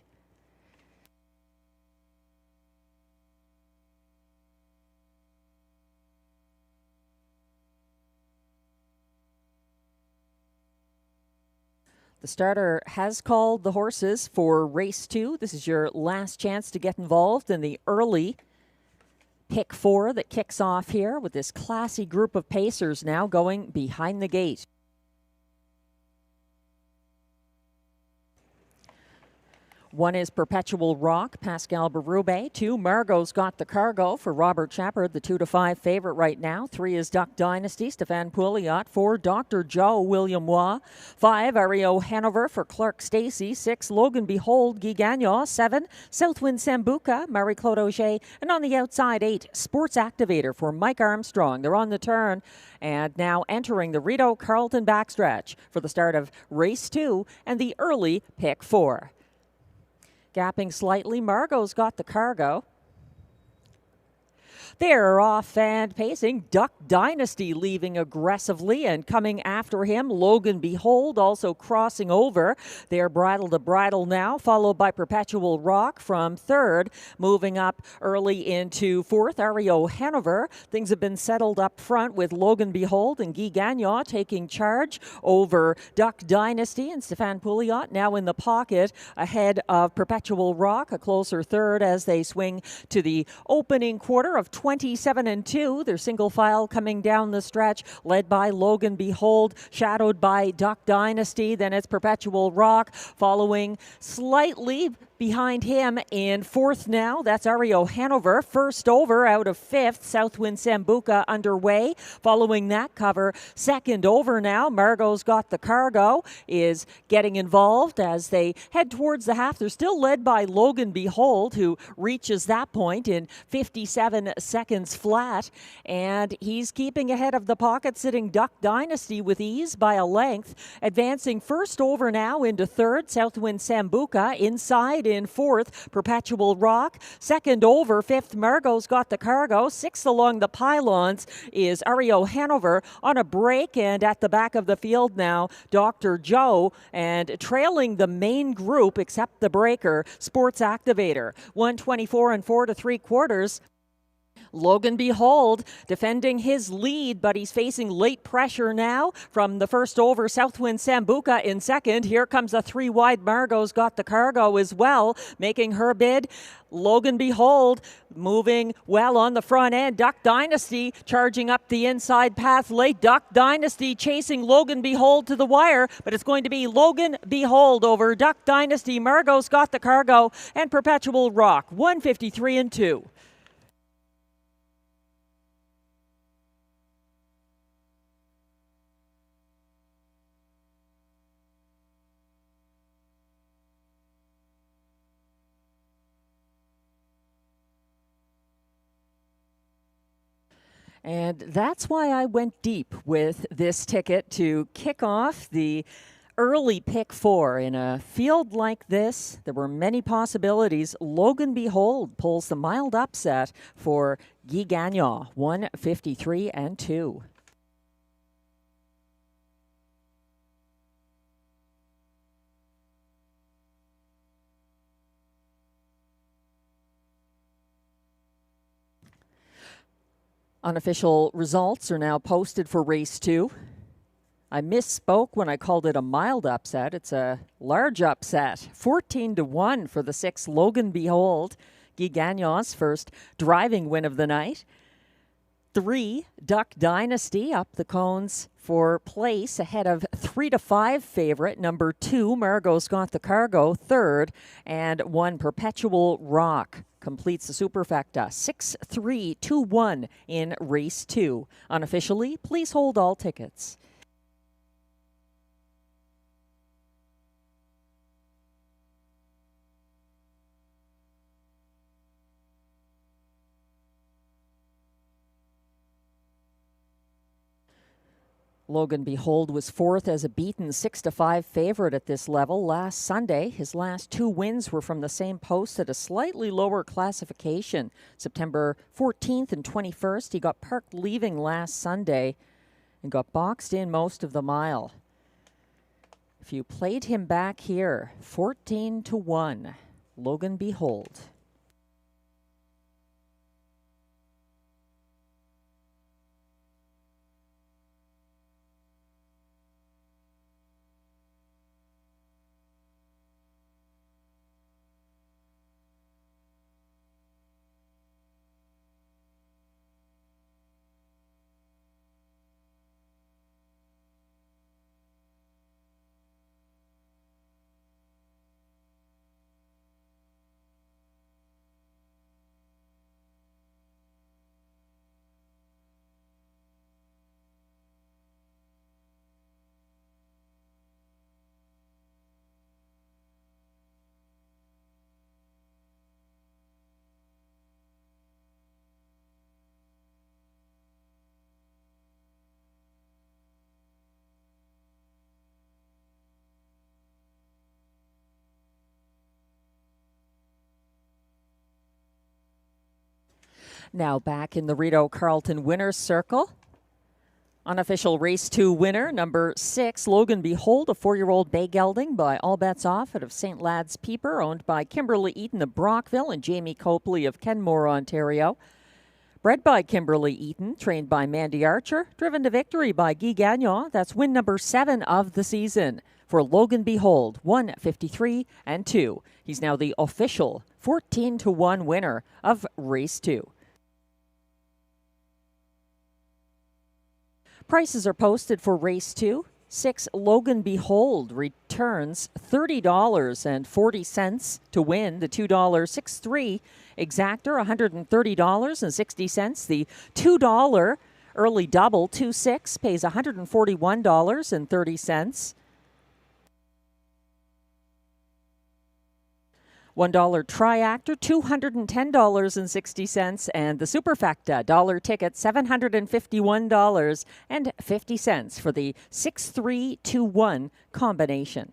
A: The starter has called the horses for race 2. This is your last chance to get involved in the early pick 4 that kicks off here with this classy group of pacers now going behind the gate. One is Perpetual Rock, Pascal Berube. 2, Margot's Got the Cargo for Robert Shepard, the 2-5 favorite right now. 3 is Duck Dynasty, Stéphane Pouliot. 4, Dr. Joe, William Waugh. 5, Rideau Hanover for Clark Stacey. 6, Logan Behold, Guy Gagnon. 7, Southwind Sambuca, Marie-Claude Auger. And on the outside, 8, Sports Activator for Mike Armstrong. They're on the turn and now entering the Rideau Carleton backstretch for the start of race 2 and the early pick 4. Gapping slightly, Margot's got the cargo. They're off and pacing. Duck Dynasty leaving aggressively and coming after him. Logan Behold also crossing over. They're bridle to bridle now, followed by Perpetual Rock from third. Moving up early into fourth, Ario Hanover. Things have been settled up front with Logan Behold and Guy Gagnon taking charge over Duck Dynasty, and Stéphane Pouliot now in the pocket ahead of Perpetual Rock, a closer third as they swing to the opening quarter of 27-2. They're single file coming down the stretch, led by Logan Behold, shadowed by Duck Dynasty. Then it's Perpetual Rock following slightly behind him in fourth now. That's Ario Hanover. First over out of fifth. Southwind Sambuca underway. Following that cover, second over now. Margot's got the cargo, is getting involved as they head towards the half. They're still led by Logan Behold, who reaches that point in 57 seconds flat. And he's keeping ahead of the pocket, sitting Duck Dynasty with ease by a length. Advancing first over now into third. Southwind Sambuca inside in fourth, Perpetual Rock. Second over, fifth, Margot's got the cargo. Sixth along the pylons is Ario Hanover on a break, and at the back of the field now, Dr. Joe, and trailing the main group except the breaker, Sports Activator. 124 and 4 3/4. Logan Behold defending his lead, but he's facing late pressure now from the first over. Southwind Sambuca in second. Here comes a three wide. Margot's got the cargo as well, making her bid. Logan Behold moving well on the front end. Duck Dynasty charging up the inside path late. Duck Dynasty chasing Logan Behold to the wire, but it's going to be Logan Behold over Duck Dynasty. Margot's got the cargo, and Perpetual Rock 153-2. And that's why I went deep with this ticket to kick off the early pick four. In a field like this, there were many possibilities. Logan Behold pulls the mild upset for Guy Gagnon, 153-2. Unofficial results are now posted for race 2. I misspoke when I called it a mild upset. It's a large upset. 14-1 for the 6 Logan Behold. Guy Gagnon's first driving win of the night. 3 Duck Dynasty up the cones for place ahead of 3-5 favorite number 2 Margot's got the cargo third, and 1 Perpetual Rock completes the superfecta. 6-3-2-1 in race 2. Unofficially, please hold all tickets. Logan Behold was fourth as a beaten 6-5 favorite at this level last Sunday. His last 2 wins were from the same post at a slightly lower classification. September 14th and 21st, he got parked leaving last Sunday and got boxed in most of the mile. If you played him back here, 14-1, Logan Behold. Now back in the Rideau Carleton winner's circle. Unofficial race 2 winner, number 6, Logan Behold, a 4-year-old bay gelding by All Bets Off out of St. Lad's Peeper, owned by Kimberly Eaton of Brockville and Jamie Copley of Kenmore, Ontario. Bred by Kimberly Eaton, trained by Mandy Archer, driven to victory by Guy Gagnon. That's win number 7 of the season for Logan Behold, 153 and 2. He's now the official 14-1 winner of race 2. Prices are posted for race 2. 6 Logan Behold returns $30.40 to win. The $2 6-3 exactor $130.60. The $2 early double 2-6 pays $141.30. $1 triactor, $210.60, and the superfecta dollar ticket, $751.50 for the 6-3-2-1 combination.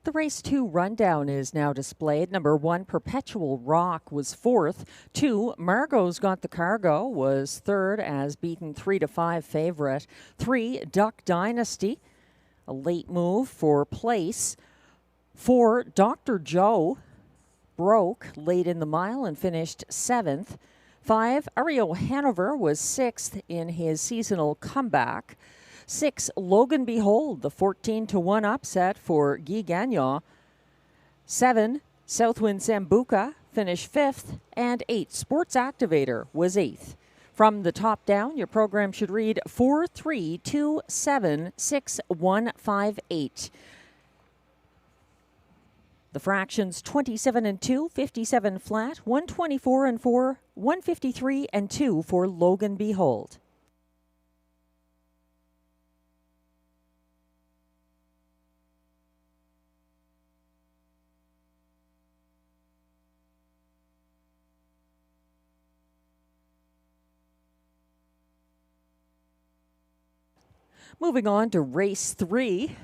A: The race 2 rundown is now displayed. Number 1, Perpetual Rock, was 4th. 2, Margot's Got the Cargo, was 3rd as beaten 3-5 favorite. 3, Duck Dynasty, a late move for place. 4, Dr. Joe, broke late in the mile and finished 7th. 5, Ario Hanover was 6th in his seasonal comeback. 6, Logan Behold, the 14-1 upset for Guy Gagnon. 7, Southwind Sambuca finished 5th. And 8, Sports Activator was 8th. From the top down, your program should read 4-3-2-7-6-1-5-8. The fractions 27 and 2, 57 flat, 124 and 4, 153 and 2 for Logan Behold. Moving on to race 3,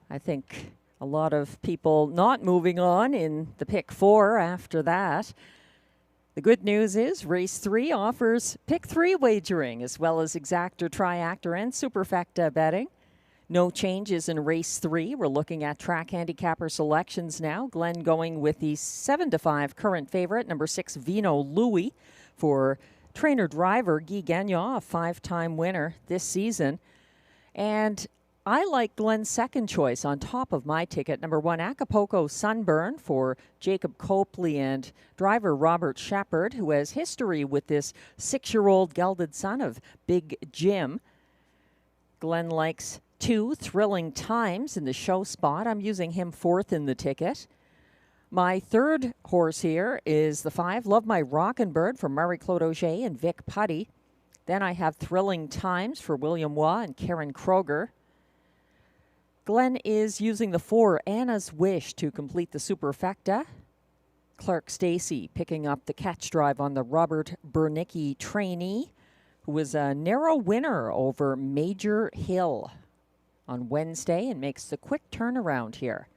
A: I think a lot of people not moving on in the pick 4 after that. The good news is race 3 offers pick 3 wagering as well as exactor, triactor, and superfecta betting. No changes in race 3. We're looking at track handicapper selections now. Glenn going with the 7-5 current favorite, number 6, Vino Louis, for trainer-driver Guy Gagnon, a 5-time winner this season. And I like Glenn's second choice on top of my ticket. Number 1, Acapulco Sunburn for Jacob Copley and driver Robert Shepard, who has history with this 6-year-old gelded son of Big Jim. Glenn likes 2, Thrilling Times in the show spot. I'm using him 4th in the ticket. My third horse here is the 5, Love My Rockin' Bird for Marie-Claude Auger and Vic Putty. Then I have Thrilling Times for William Waugh and Karen Kroger. Glenn is using the 4, Anna's Wish, to complete the superfecta. Clark Stacey picking up the catch drive on the Robert Bernicki trainee, who was a narrow winner over Major Hill on Wednesday and makes the quick turnaround here.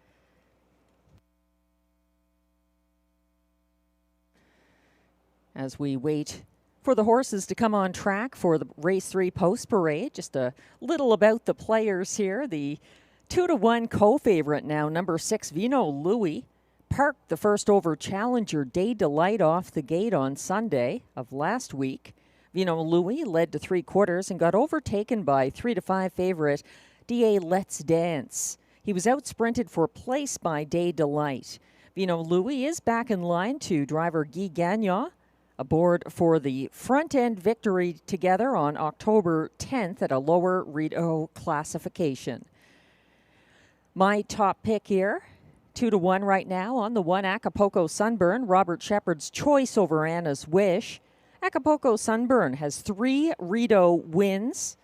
A: As we wait for the horses to come on track for the Race 3 post parade, just a little about the players here. The 2-1 co-favorite now, number 6, Vino Louis, parked the first over challenger Day Delight off the gate on Sunday of last week. Vino Louis led to 3/4 and got overtaken by 3-5 favorite DA Let's Dance. He was out-sprinted for place by Day Delight. Vino Louis is back in line to driver Guy Gagnon, aboard for the front-end victory together on October 10th at a lower Rideau classification. My top pick here, 2-1 right now on the 1, Acapulco Sunburn, Robert Shepard's choice over Anna's Wish. Acapulco Sunburn has 3 Rideau wins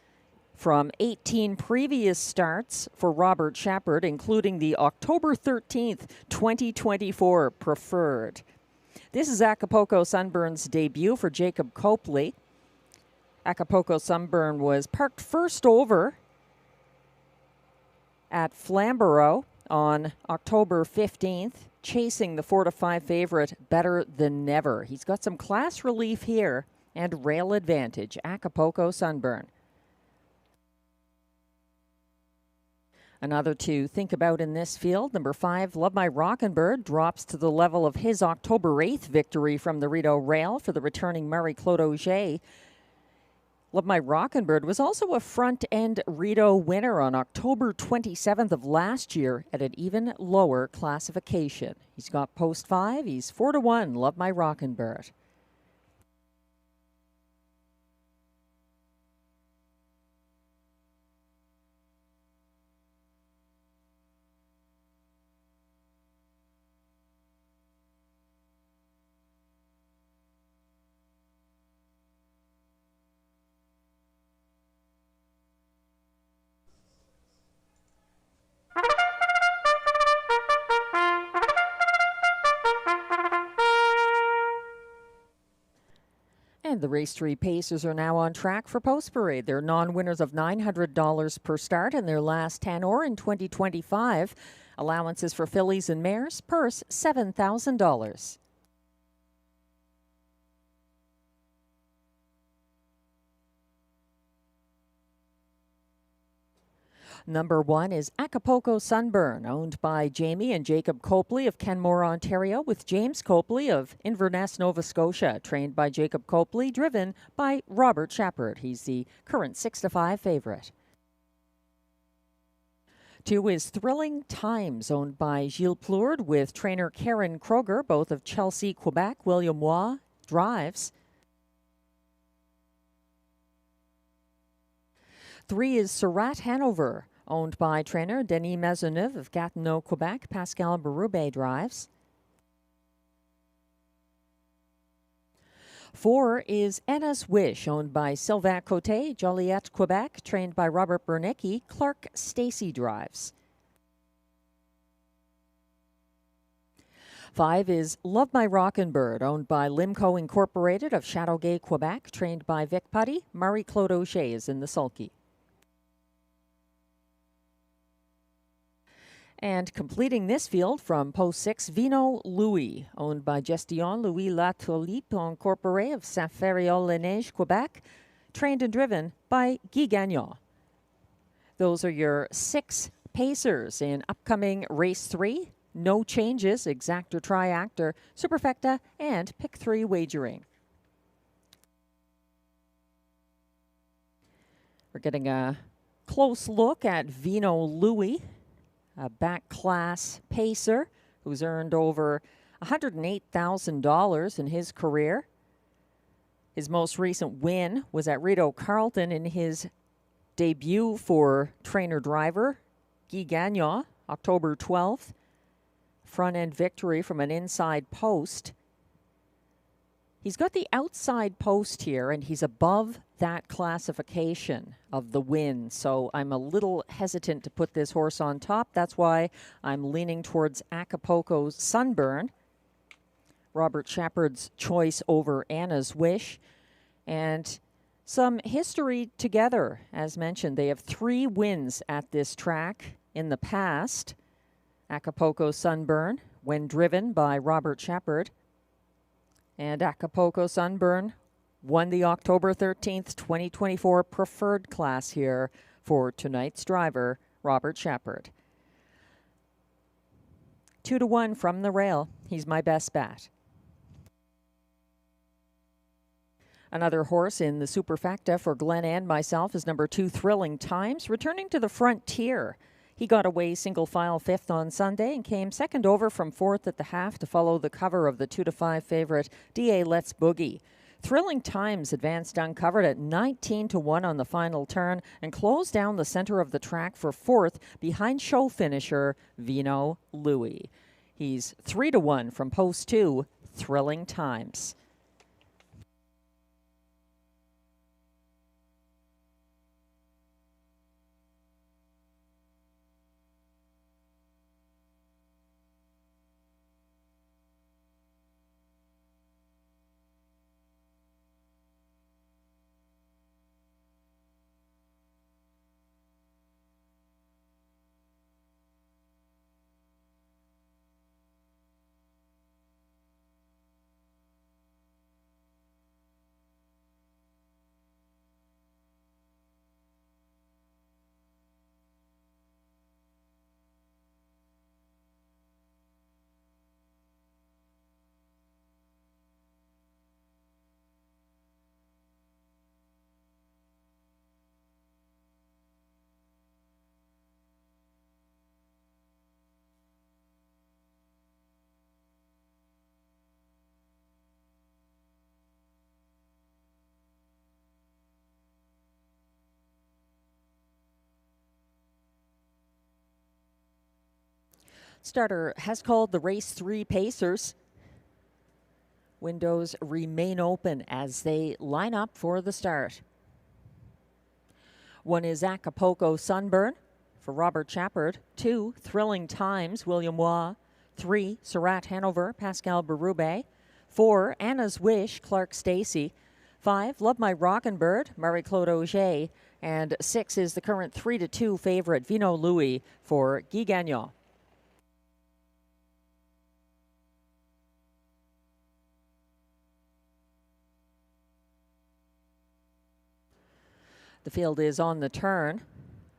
A: from 18 previous starts for Robert Shepard, including the October 13th, 2024 preferred. This is Acapulco Sunburn's debut for Jacob Copley. Acapulco Sunburn was parked first over at Flamborough on October 15th, chasing the 4-5 favorite Better Than Never. He's got some class relief here and rail advantage. Acapulco Sunburn. Another to think about in this field, number 5, Love My Rockin' Bird, drops to the level of his October 8th victory from the Rideau rail for the returning Marie-Claude Auger. Love My Rockin' Bird was also a front-end Rideau winner on October 27th of last year at an even lower classification. He's got post 5. He's 4-1, Love My Rockin' Bird. And the Race 3 Pacers are now on track for post parade. They're non-winners of $900 per start in their last 10 or in 2025. Allowances for fillies and mares, purse $7,000. Number 1 is Acapulco Sunburn, owned by Jamie and Jacob Copley of Kenmore, Ontario, with James Copley of Inverness, Nova Scotia, trained by Jacob Copley, driven by Robert Shepard. He's the current 6-5 favorite. 2 is Thrilling Times, owned by Gilles Plourde, with trainer Karen Kroger, both of Chelsea, Quebec. William Waugh drives. 3 is Surratt Hanover, owned by trainer Denis Maisonneuve of Gatineau, Quebec. Pascal Berube drives. 4 is Anna's Wish, owned by Sylvain Côté, Joliette, Quebec, trained by Robert Bernicki. Clark Stacey drives. 5 is Love My Rockin' Bird, owned by Limco Incorporated of Châteauguay, Quebec, trained by Vic Putty. Marie-Claude Auger is in the sulky. And completing this field from post 6, Vino Louis, owned by Gestion Louis Latulippe Incorporé of Saint-Ferréol-les-Neiges, Quebec, trained and driven by Guy Gagnon. Those are your 6 pacers in upcoming Race 3. No changes, exactor, triactor, superfecta, and pick 3 wagering. We're getting a close look at Vino Louis, a back class pacer who's earned over $108,000 in his career. His most recent win was at Rideau Carleton in his debut for trainer-driver Guy Gagnon, October 12th. Front-end victory from an inside post. He's got the outside post here, and he's above that classification of the win. So I'm a little hesitant to put this horse on top. That's why I'm leaning towards Acapulco's Sunburn. Robert Shepard's choice over Anna's Wish. And some history together. As mentioned, they have 3 wins at this track in the past. Acapulco Sunburn, when driven by Robert Shepard. And Acapulco Sunburn won the October 13th, 2024 preferred class here for tonight's driver, Robert Shepard. 2-1 from the rail. He's my best bet. Another horse in the superfecta for Glenn and myself is number 2, Thrilling Times, returning to the Frontier. He got away single file 5th on Sunday and came second over from 4th at the half to follow the cover of the 2-5 favorite DA Let's Boogie. Thrilling Times advanced uncovered at 19-1 on the final turn and closed down the center of the track for 4th behind show finisher Vino Louis. He's 3-1 from post 2, Thrilling Times. Starter has called the race 3 pacers. Windows remain open as they line up for the start. 1 is Acapulco Sunburn for Robert Shepard. 2, Thrilling Times, William Waugh. 3, Surratt Hanover, Pascal Berube. 4, Anna's Wish, Clark Stacey. 5, Love My Rockin' Bird, Marie-Claude Auger. And 6 is the current 3-2 favorite, Vino Louis, for Guy Gagnon. The field is on the turn.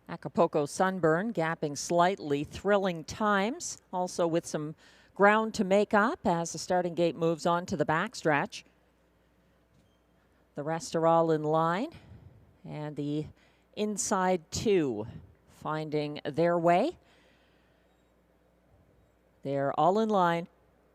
A: Acapulco Sunburn gapping slightly. Thrilling Times also with some ground to make up as the starting gate moves on to the backstretch. The rest are all in line, and the inside 2 finding their way. They're all in line.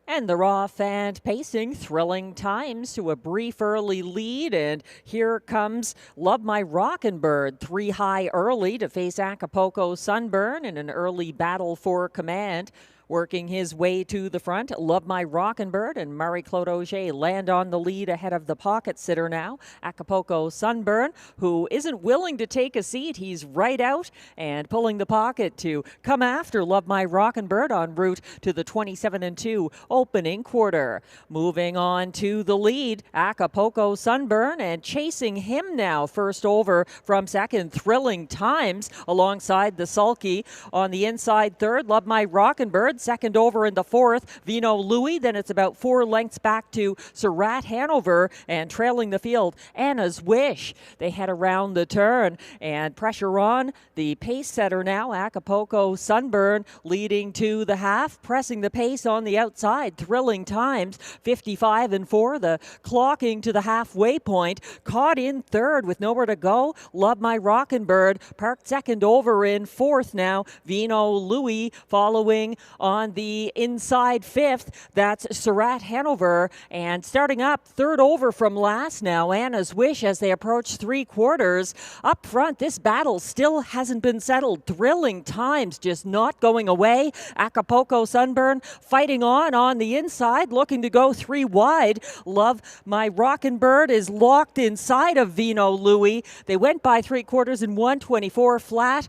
A: And they're off and pacing. Thrilling Times to a brief early lead. And here comes Love My Rockin' Bird, 3 high early to face Acapulco Sunburn in an early battle for command. Working his way to the front, Love My Rockin' Bird and Marie-Claude Auger land on the lead ahead of the pocket sitter now. Acapulco Sunburn, who isn't willing to take a seat. He's right out and pulling the pocket to come after Love My Rockin' Bird en route to the 27-2 opening quarter. Moving on to the lead, Acapulco Sunburn, and chasing him now first over from second, Thrilling Times alongside the sulky. On the inside third, Love My Rockin' Bird. third. Second over in the fourth, Vino Louis. Then it's about 4 lengths back to Surratt Hanover, and trailing the field, Anna's Wish. They head around the turn, and pressure on the pace setter now, Acapulco Sunburn, leading to the half, pressing the pace on the outside. Thrilling Times, 55 and 4, the clocking to the halfway point. Caught in third with nowhere to go, Love My Rockin' Bird. Parked second over in fourth now, Vino Louis following on the inside fifth. That's Surratt Hanover. And starting up third over from last now, Anna's Wish, as they approach 3/4. Up front, this battle still hasn't been settled. Thrilling Times just not going away. Acapulco Sunburn fighting on the inside, looking to go 3 wide. Love My Rockin' Bird is locked inside of Vino Louis. They went by 3/4 in 1:24 flat.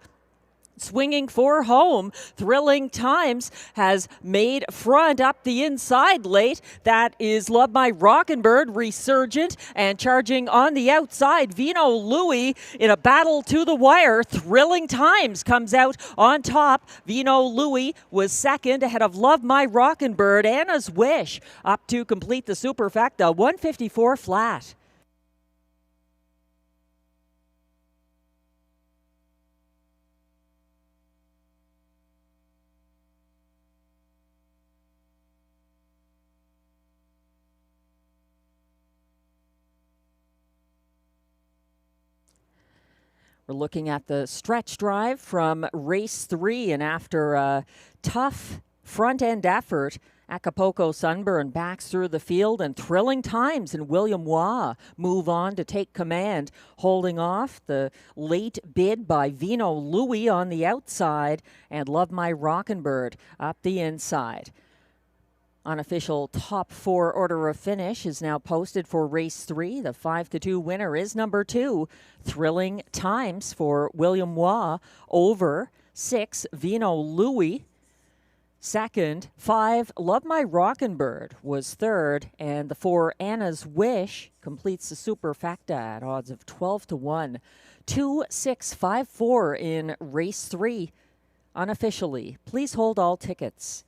A: Swinging for home, Thrilling Times has made front up the inside late. That is Love My Rockin' Bird, resurgent, and charging on the outside. Vino Louis in a battle to the wire. Thrilling Times comes out on top. Vino Louis was second ahead of Love My Rockin' Bird. Anna's Wish up to complete the superfecta, 154 flat. We're looking at the stretch drive from race 3, and after a tough front-end effort, Acapulco Sunburn backs through the field, and Thrilling Times and William Waugh move on to take command, holding off the late bid by Vino Louis on the outside and Love My Rockin' Bird up the inside. Unofficial top 4 order of finish is now posted for race 3. The 5-2 winner is number 2, Thrilling Times for William Waugh, over 6, Vino Louis. Second, 5, Love My Rockin' Bird was third, and the 4, Anna's Wish, completes the superfecta at odds of 12-1. 2-6-5-4 in race 3 unofficially. Please hold all tickets.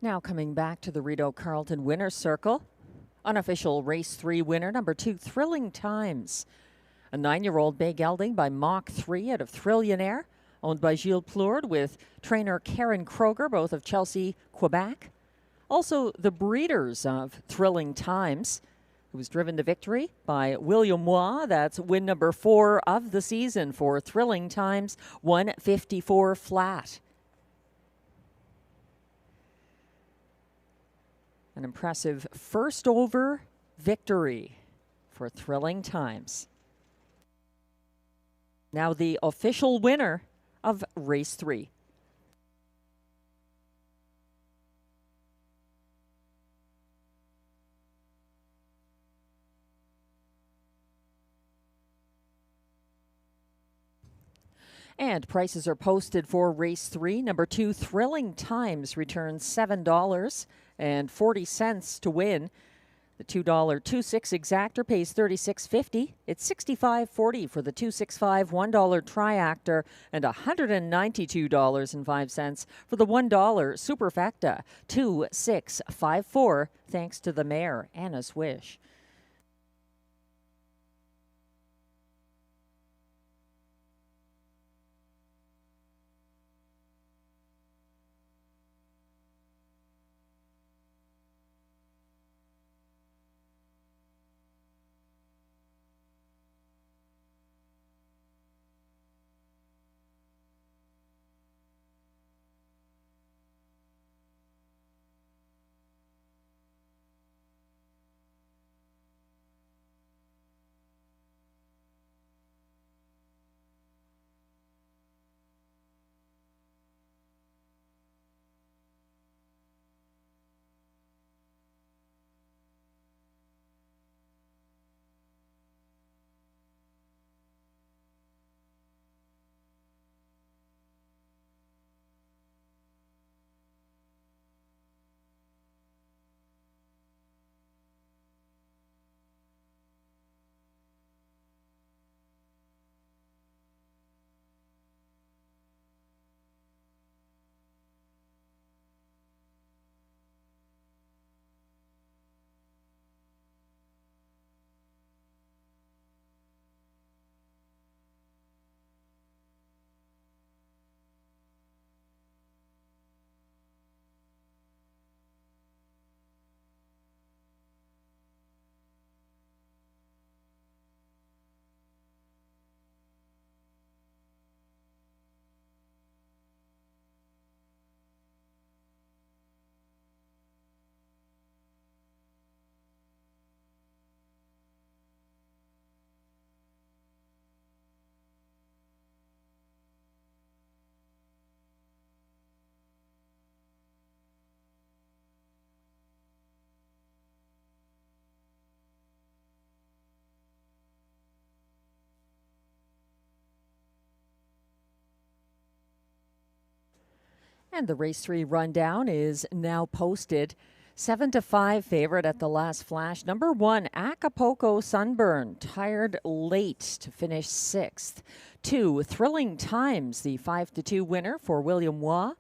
A: Now coming back to the Rideau Carleton winner's circle. Unofficial race 3 winner, number 2, Thrilling Times. A 9-year-old bay gelding by Mach 3 out of Thrillionaire, owned by Gilles Plourde with trainer Karen Kroger, both of Chelsea, Quebec. Also the breeders of Thrilling Times, who was driven to victory by William Waugh. That's win number 4 of the season for Thrilling Times, 154 flat. An impressive first over victory for Thrilling Times. Now the official winner of race 3. And prices are posted for race 3. Number 2, Thrilling Times, returns $7.40 to win. The $2 2.6 exactor pays $36.50. It's $65.40 for the 2.65 $1 triactor, and $192.05 for the $1 superfecta. 2.654, thanks to the mare Anna's Wish. And the race 3 rundown is now posted. 7-5 favorite at the last flash. Number 1, Acapulco Sunburn, tired late to finish 6th. 2, Thrilling Times, the 5-2 winner for William Waugh.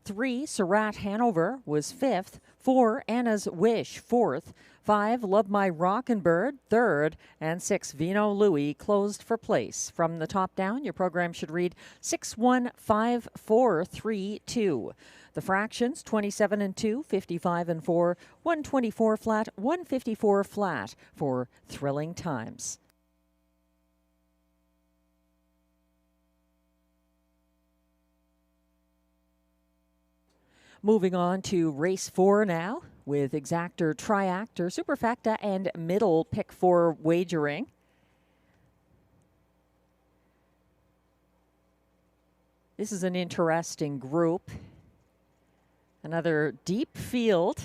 A: 3, Surratt Hanover was 5th. 4, Anna's Wish, 4th. 5, Love My Rockin' Bird, 3rd. And 6, Vino Louis closed for place. From the top down, your program should read 6-1-5-4-3-2. The fractions, 27-2, 55-4, 124 flat, 154 flat for Thrilling Times. Moving on to race 4 now with exactor, triactor, superfecta, and middle pick 4 wagering. This is an interesting group. Another deep field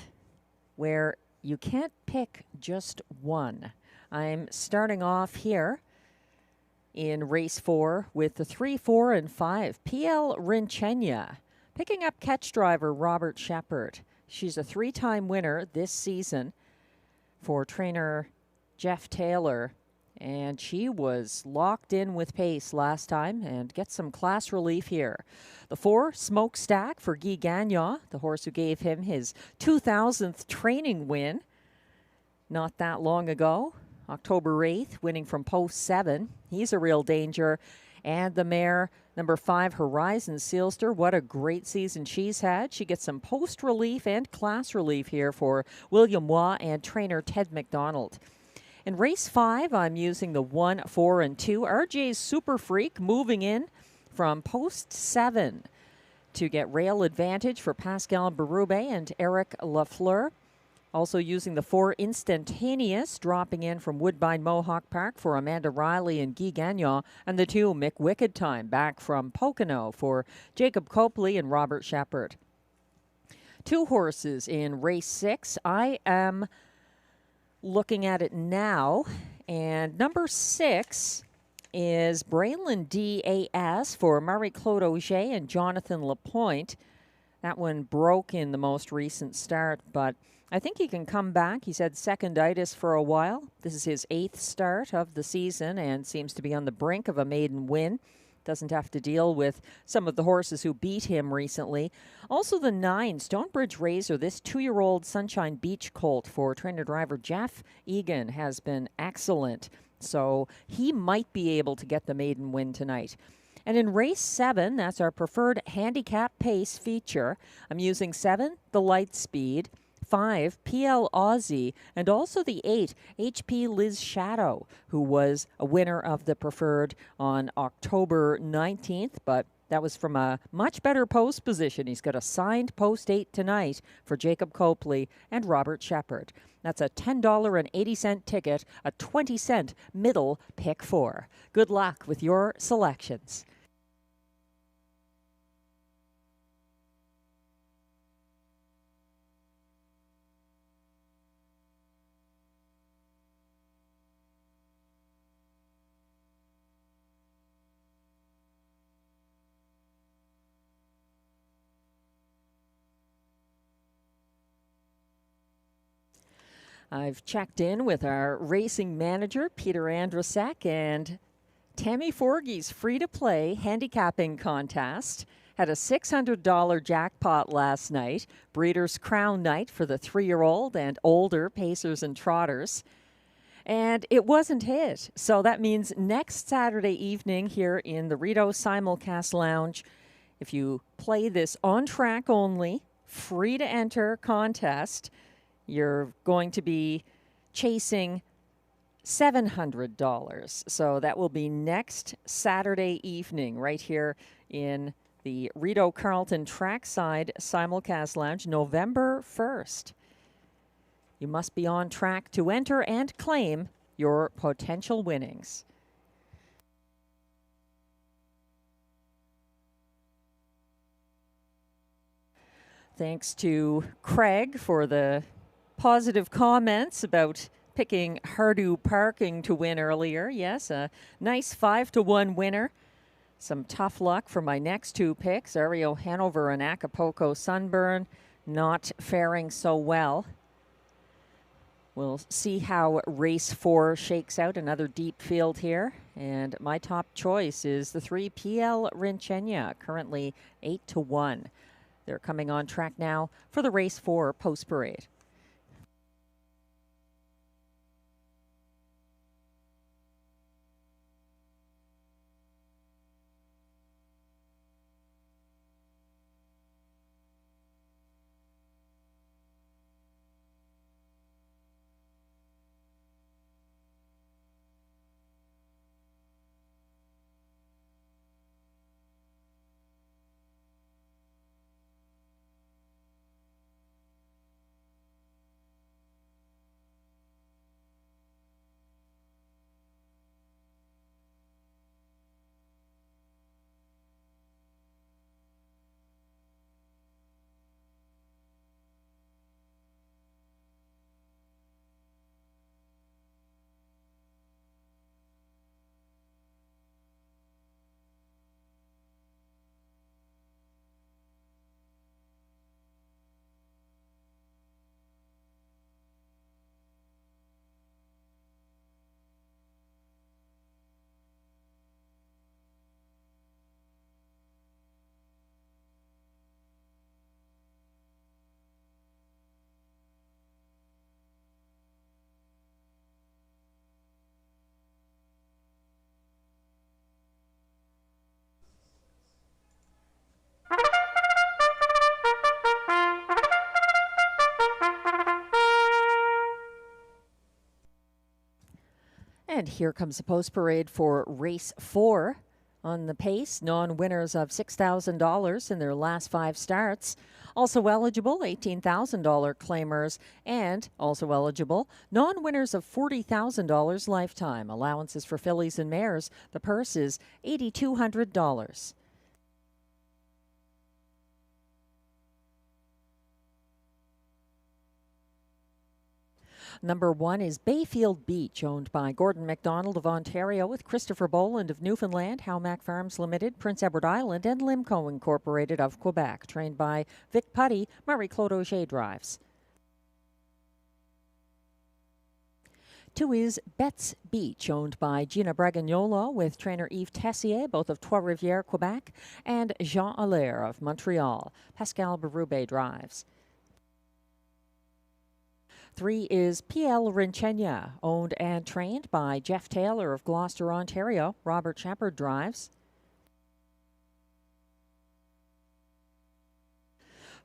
A: where you can't pick just one. I'm starting off here in race 4 with the 3, 4, and 5. PL Rinchenia picking up catch driver Robert Shepard. She's a 3-time winner this season for trainer Jeff Taylor. And she was locked in with pace last time and gets some class relief here. The 4, Smokestack for Guy Gagnon, the horse who gave him his 2000th training win not that long ago, October 8th, winning from post 7. He's a real danger. And the mare, number 5, Horizon Sealster, what a great season she's had. She gets some post relief and class relief here for William Waugh and trainer Ted McDonald. In race 5, I'm using the 1, 4, and 2. RJ's Super Freak moving in from post 7 to get rail advantage for Pascal Berube and Eric Lafleur. Also using the 4, Instantaneous, dropping in from Woodbine Mohawk Park for Amanda Riley and Guy Gagnon. And the 2, Mick Wicked Time, back from Pocono for Jacob Copley and Robert Shepard. 2 horses in race 6. I am looking at it now, and number 6 is Braylon DAS for Marie-Claude Auger and Jonathan Lapointe. That one broke in the most recent start, but I think he can come back. He's had seconditis for a while. This is his 8th start of the season and seems to be on the brink of a maiden win. Doesn't have to deal with some of the horses who beat him recently. Also the 9, Stonebridge Razor, this 2-year-old Sunshine Beach colt for trainer driver Jeff Egan has been excellent. So he might be able to get the maiden win tonight. And in race 7, that's our preferred handicap pace feature. I'm using 7, the Light Speed, 5, PL Aussie, and also the 8, HP Liz Shadow, who was a winner of the preferred on October 19th, but that was from a much better post position. He's got a signed post 8 tonight for Jacob Copley and Robert Shepard. That's a $10.80 ticket, a 20-cent middle pick 4. Good luck with your selections. I've checked in with our racing manager, Peter Andrasek, and Tammy Forgey's free-to-play handicapping contest had a $600 jackpot last night, Breeders' Crown Night for the 3-year-old and older pacers and trotters. And it wasn't hit. So that means next Saturday evening here in the Rideau Simulcast Lounge, if you play this on-track only, free-to-enter contest, you're going to be chasing $700. So that will be next Saturday evening right here in the Rideau Carleton Trackside Simulcast Lounge, November 1st. You must be on track to enter and claim your potential winnings. Thanks to Craig for the positive comments about picking Hardew Parking to win earlier. Yes, a nice 5-1 winner. Some tough luck for my next two picks. Ario Hanover and Acapulco Sunburn not faring so well. We'll see how race 4 shakes out. Another deep field here. And my top choice is the 3 PL Rinchenia, currently 8-1. They're coming on track now for the race 4 post parade. And here comes the post parade for race 4 on the pace. Non-winners of $6,000 in their last 5 starts. Also eligible, $18,000 claimers, and also eligible, non-winners of $40,000 lifetime. Allowances for fillies and mares. The purse is $8,200. Number 1 is Bayfield Beach, owned by Gordon MacDonald of Ontario with Christopher Boland of Newfoundland, Howmac Farms Limited, Prince Edward Island, and Limco Incorporated of Quebec. Trained by Vic Putty, Marie-Claude Auger drives. 2 is Betts Beach, owned by Gina Bragagnolo with trainer Yves Tessier, both of Trois-Rivières, Quebec, and Jean Allaire of Montreal. Pascal Berube drives. 3 is PL Rinchenia, owned and trained by Jeff Taylor of Gloucester, Ontario. Robert Shepard drives.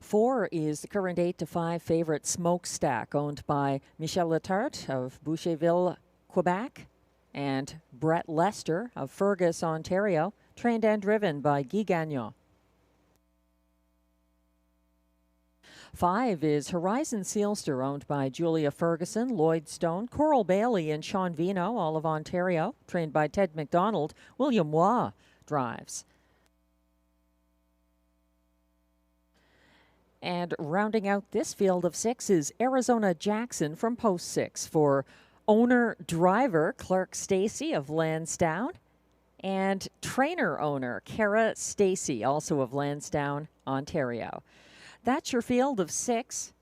A: 4 is the current 8-5 favorite Smokestack, owned by Michel Letarte of Boucherville, Quebec, and Brett Lester of Fergus, Ontario, trained and driven by Guy Gagnon. 5 is Horizon Sealster, owned by Julia Ferguson, Lloyd Stone, Coral Bailey, and Sean Vino, all of Ontario, trained by Ted McDonald. William Waugh drives. And rounding out this field of 6 is Arizona Jackson from Post 6 for owner-driver Clark Stacy of Lansdowne and trainer-owner Kara Stacy, also of Lansdowne, Ontario. That's your field of 6.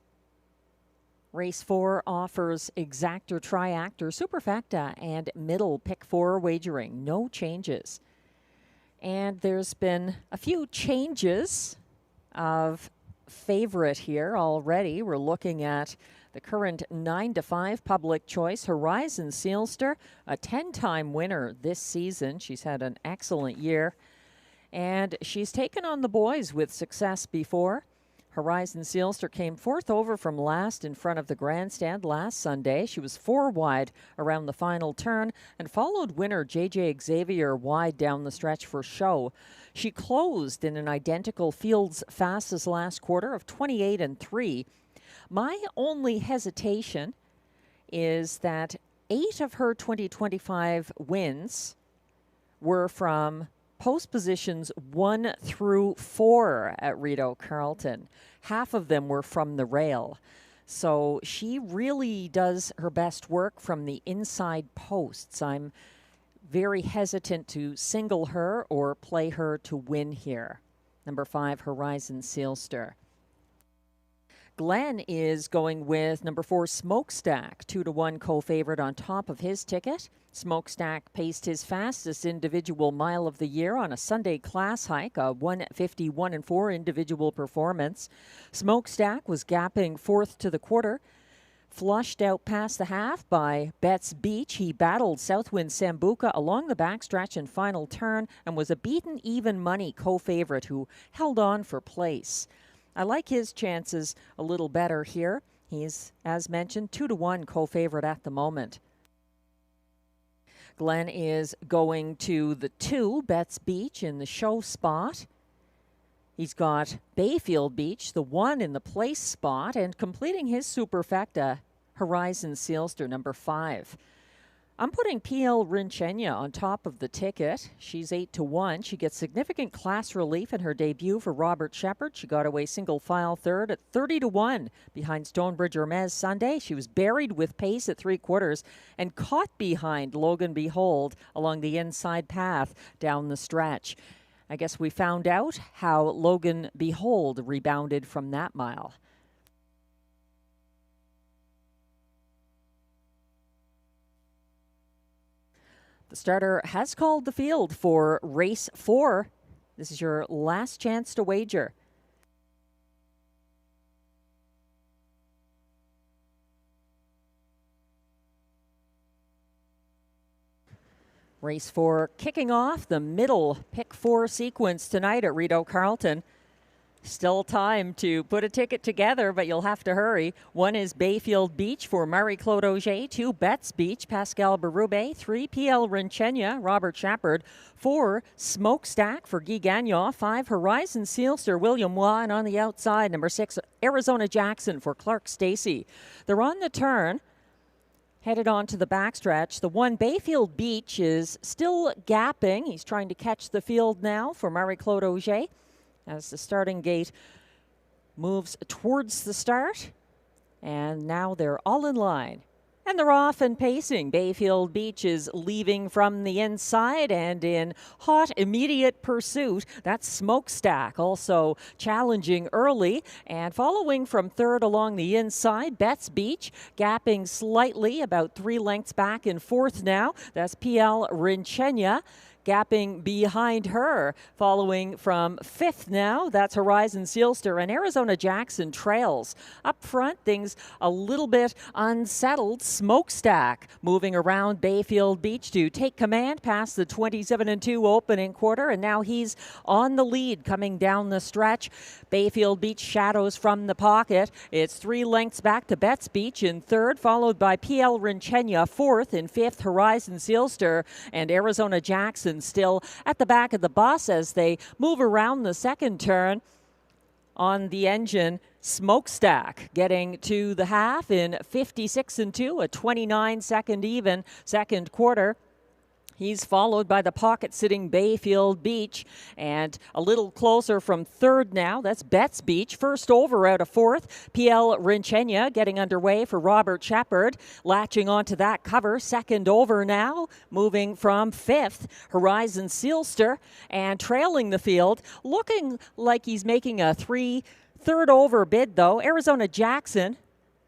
A: Race 4 offers exactor, triactor, superfecta, and middle pick 4 wagering. No changes. And there's been a few changes of favorite here already. We're looking at the current 9-5 public choice, Horizon Sealster, a 10-time winner this season. She's had an excellent year, and she's taken on the boys with success before. Horizon Sealster came 4th over from last in front of the grandstand last Sunday. She was 4 wide around the final turn and followed winner JJ Xavier wide down the stretch for show. She closed in an identical field's fastest last quarter of 28-3. My only hesitation is that 8 of her 2025 wins were from post positions 1 through 4 at Rideau Carleton. Half of them were from the rail. So she really does her best work from the inside posts. I'm very hesitant to single her or play her to win here. Number 5, Horizon Sealster. Glenn is going with number 4, Smokestack, 2-1 co-favorite on top of his ticket. Smokestack paced his fastest individual mile of the year on a Sunday class hike, a 1:51.4 individual performance. Smokestack was gapping fourth to the quarter. Flushed out past the half by Betts Beach. He battled Southwind Sambuca along the backstretch and final turn and was a beaten even money co-favorite who held on for place. I like his chances a little better here. He's, as mentioned, 2-1 co-favorite at the moment. Glenn is going to the 2, Betts Beach, in the show spot. He's got Bayfield Beach, the 1 in the place spot, and completing his superfecta, Horizon Sealster, number 5. I'm putting PL Rinchenia on top of the ticket. She's 8-1. She gets significant class relief in her debut for Robert Shepard. She got away single file third at 30-1 behind Stonebridge Hermes Sunday. She was buried with pace at 3/4 and caught behind Logan Behold along the inside path down the stretch. I guess we found out how Logan Behold rebounded from that mile. The starter has called the field for race 4. This is your last chance to wager. Race 4 kicking off the middle pick 4 sequence tonight at Rideau Carleton. Still time to put a ticket together, but you'll have to hurry. 1 is Bayfield Beach for Marie-Claude Auger. 2, Betts Beach, Pascal Berube. 3, PL Rinchenia, Robert Shepard. 4, Smokestack for Guy Gagnon. 5, Horizon Sealster, William Waugh. And on the outside, number 6, Arizona Jackson for Clark Stacey. They're on the turn, headed on to the backstretch. The 1, Bayfield Beach, is still gapping. He's trying to catch the field now for Marie-Claude Auger as the starting gate moves towards the start. And now they're all in line. And they're off and pacing. Bayfield Beach is leaving from the inside and in hot, immediate pursuit. That's Smokestack, also challenging early. And following from third along the inside, Betts Beach, gapping slightly, about 3 lengths back in fourth now. That's PL Rinchenia, gapping behind her. Following from fifth now, that's Horizon Sealster, and Arizona Jackson trails. Up front, things a little bit unsettled. Smokestack moving around Bayfield Beach to take command past the 27-2 opening quarter, and now he's on the lead coming down the stretch. Bayfield Beach shadows from the pocket. It's 3 lengths back to Betts Beach in third, followed by PL Rinchenia fourth. In fifth, Horizon Sealster, and Arizona Jackson still at the back of the bus as they move around the second turn. On the engine, Smokestack getting to the half in 56-2, a 29-second even second quarter. He's followed by the pocket-sitting Bayfield Beach, and a little closer from third now. That's Betts Beach. First over out of fourth. PL Rinchenia getting underway for Robert Shepard, latching onto that cover. Second over now, moving from fifth. Horizon Sealster, and trailing the field, looking like he's making a third over bid, though. Arizona Jackson.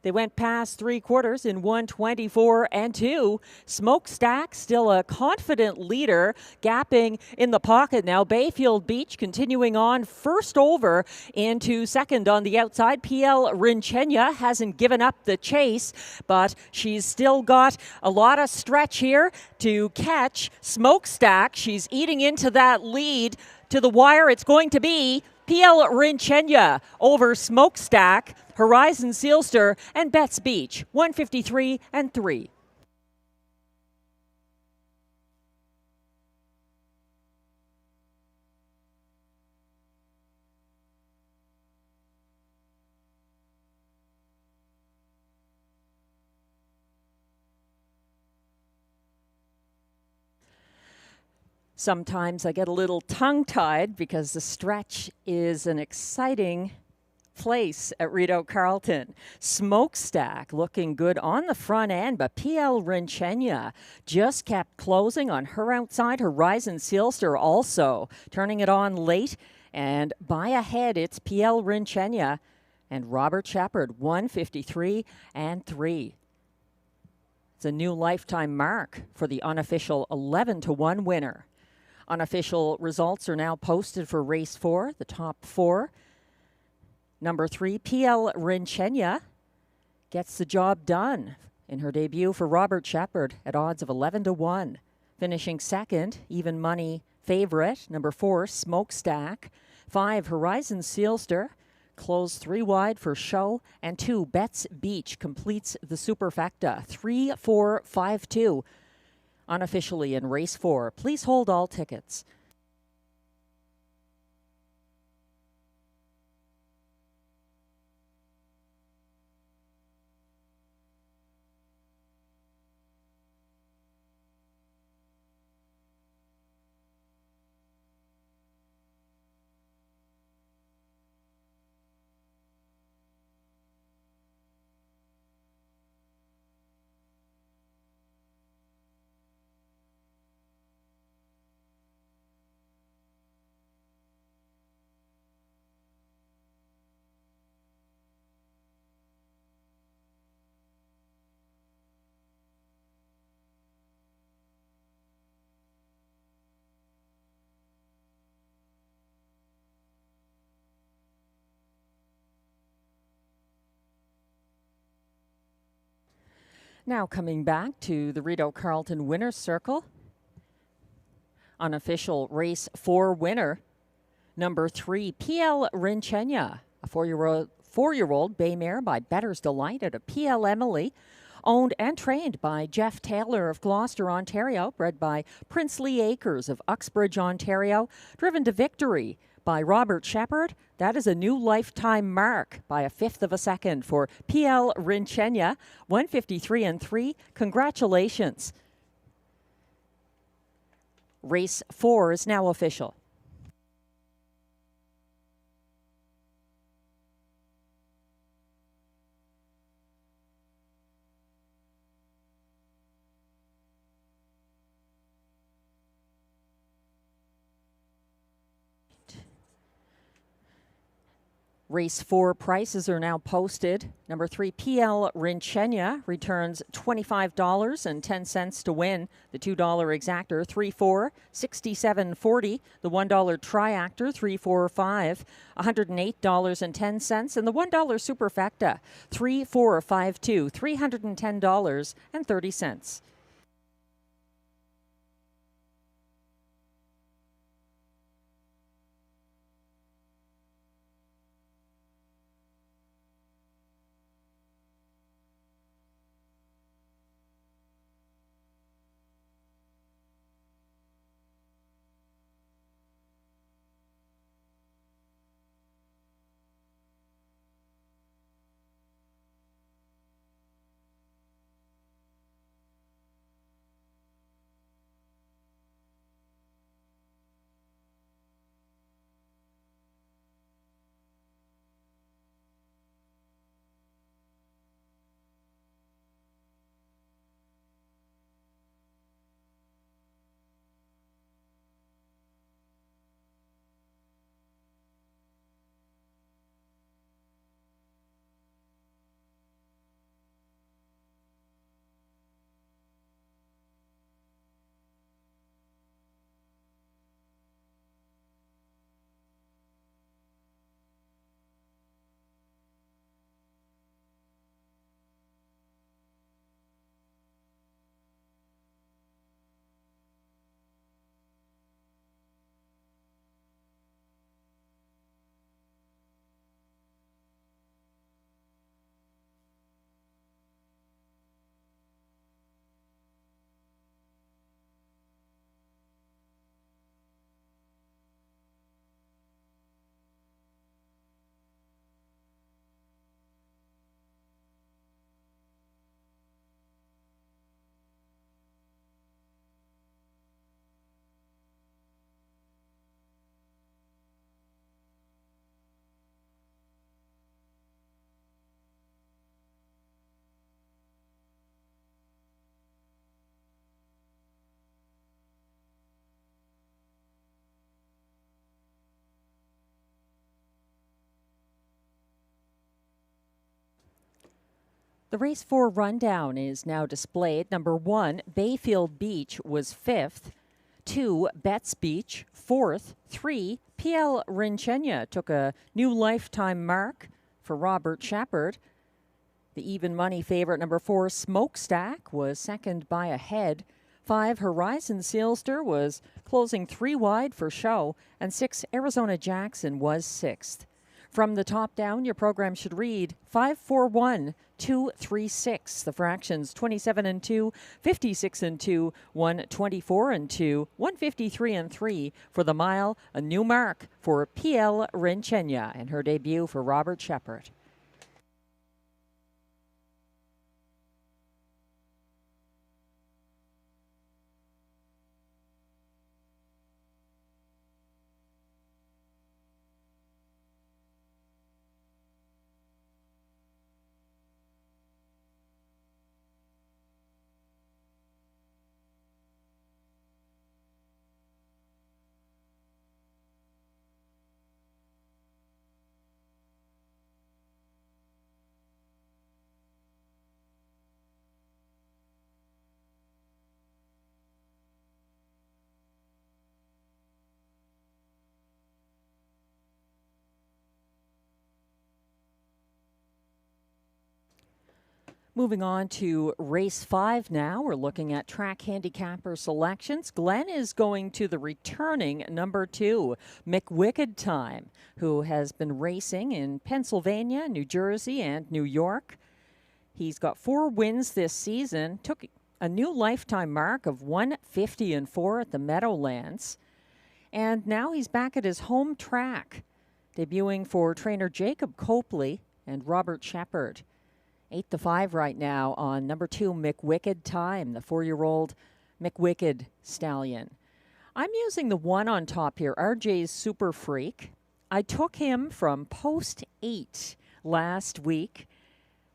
A: They went past 3/4 in 1:24.2. Smokestack still a confident leader, gapping in the pocket now. Bayfield Beach continuing on first over into second on the outside. PL Rinchenia hasn't given up the chase, but she's still got a lot of stretch here to catch Smokestack. She's eating into that lead to the wire. It's going to be PL Rinchenia over Smokestack, Horizon Sealster, and Betts Beach, 153-3. Sometimes I get a little tongue-tied because the stretch is an exciting place at Rideau Carleton. Smokestack looking good on the front end, but PL Rinchenia just kept closing on her outside. Horizon Sealster also turning it on late, and by ahead it's PL Rinchenia and Robert Shepard, 153 and 3. It's a new lifetime mark for the unofficial 11-1 winner. Unofficial results are now posted for race 4, the top 4. Number 3, PL Rinchenia gets the job done in her debut for Robert Shepard at odds of 11-1. Finishing second, even money favorite, number 4, Smokestack. 5, Horizon Sealster. Closed 3 wide for Show, and 2, Betts Beach completes the superfecta. 3-4-5-2 unofficially in race 4. Please hold all tickets. Now coming back to the Rideau Carleton Winner's Circle. Unofficial race 4 winner, number 3, PL Rinchenia, a 4-year-old bay mare by Better's Delight at a PL Emily, owned and trained by Jeff Taylor of Gloucester, Ontario, bred by Princely Acres of Uxbridge, Ontario, driven to victory by Robert Shepard. That is a new lifetime mark by a 1/5 of a second for PL Rinchenia, 153 and 3. Congratulations. Race 4 is now official. Race 4 prices are now posted. Number 3, PL Rinchenia returns $25.10 to win. The $2 exactor, 3-4, $67.40. The $1 triactor, 3-4-5, $108.10. And the $1 superfecta, 3-4-5-2, $310.30. The race 4 rundown is now displayed. Number 1, Bayfield Beach was 5th. 2, Betts Beach, 4th. 3, PL Rinchenia took a new lifetime mark for Robert Shepard. The even money favorite, number 4, Smokestack, was second by a head. 5, Horizon Sealster was closing 3 wide for show. And 6, Arizona Jackson was 6th. From the top down, your program should read 5-4-1, 2-3-6. The fractions 27 and 2, 56 and 2, 124 and 2, 153 and 3 for the mile. A new mark for PL Rinchenia in her debut for Robert Shepard. Moving on to race 5 now. We're looking at track handicapper selections. Glenn is going to the returning number 2, McWicked Time, who has been racing in Pennsylvania, New Jersey, and New York. He's got 4 wins this season, took a new lifetime mark of 150 and 4 at the Meadowlands. And now he's back at his home track, debuting for trainer Jacob Copley and Robert Shepard. 8-5 right now on number 2, McWicked Time, the 4-year-old McWicked stallion. I'm using the 1 on top here, RJ's Super Freak. I took him from post 8 last week.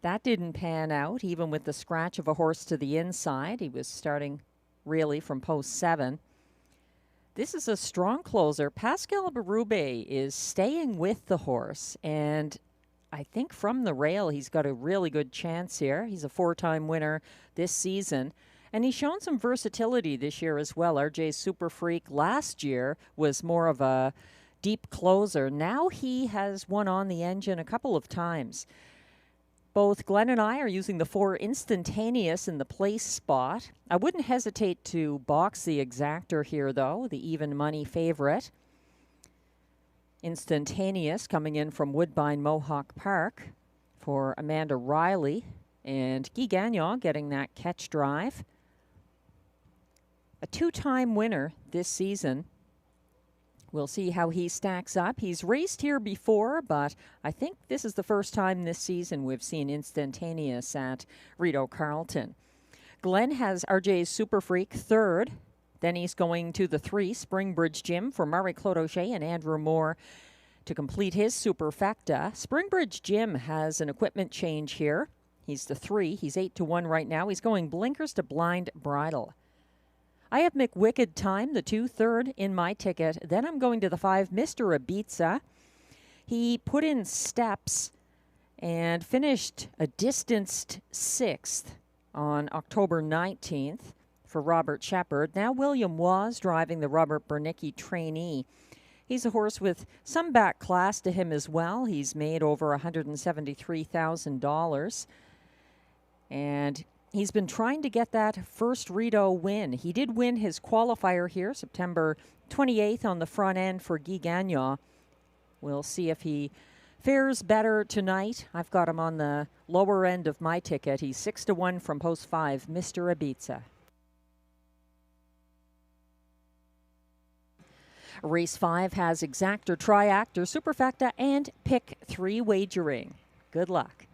A: That didn't pan out, even with the scratch of a horse to the inside. He was starting really from post 7. This is a strong closer. Pascal Berube is staying with the horse, and I think from the rail, he's got a really good chance here. He's a 4-time winner this season, and he's shown some versatility this year as well. RJ's Super Freak last year was more of a deep closer. Now he has won on the engine a couple of times. Both Glenn and I are using the 4 Instantaneous in the place spot. I wouldn't hesitate to box the exactor here, though, the even money favorite. Instantaneous coming in from Woodbine Mohawk Park for Amanda Riley, and Guy Gagnon getting that catch drive. A 2-time winner this season. We'll see how he stacks up. He's raced here before, but I think this is the first time this season we've seen Instantaneous at Rideau Carleton. Glenn has RJ's Super Freak 3rd. Then he's going to the 3, Springbridge Gym for Marie-Claude Auger and Andrew Moore to complete his Superfecta. Springbridge Gym has an equipment change here. He's the 3. He's 8-1 right now. He's going blinkers to blind bridle. I have McWicked Time, the 2, 3rd in my ticket. Then I'm going to the 5, Mr. Ibiza. He put in steps and finished a distanced 6th on October 19th. For Robert Shepard. Now William Was driving the Robert Bernicki trainee. He's a horse with some back class to him as well. He's made over $173,000. And he's been trying to get that first Rideau win. He did win his qualifier here, September 28th on the front end for Guy Gagnon. We'll see if he fares better tonight. I've got him on the lower end of my ticket. He's 6-1 from post 5, Mr. Ibiza. Race 5 has exactor, triactor, superfecta, and pick 3 wagering. Good luck.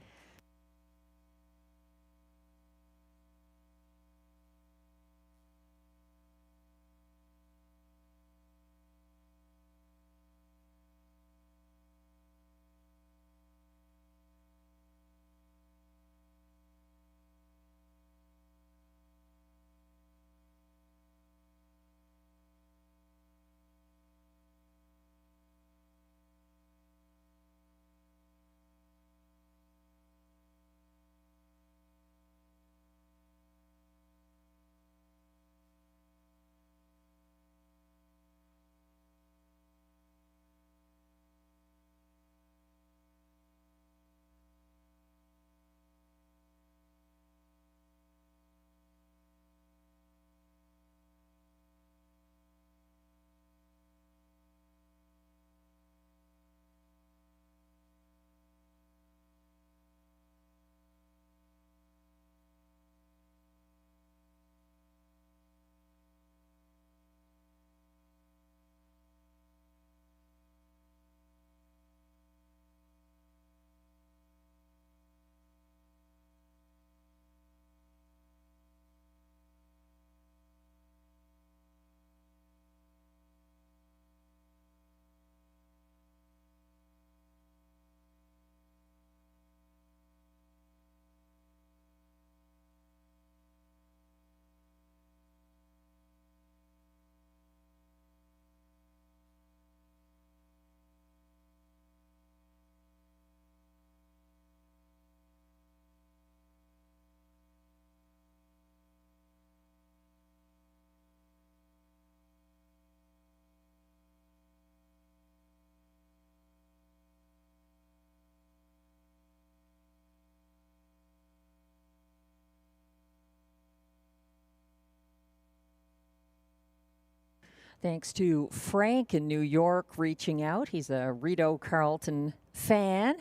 A: Thanks to Frank in New York reaching out. He's a Rideau Carleton fan,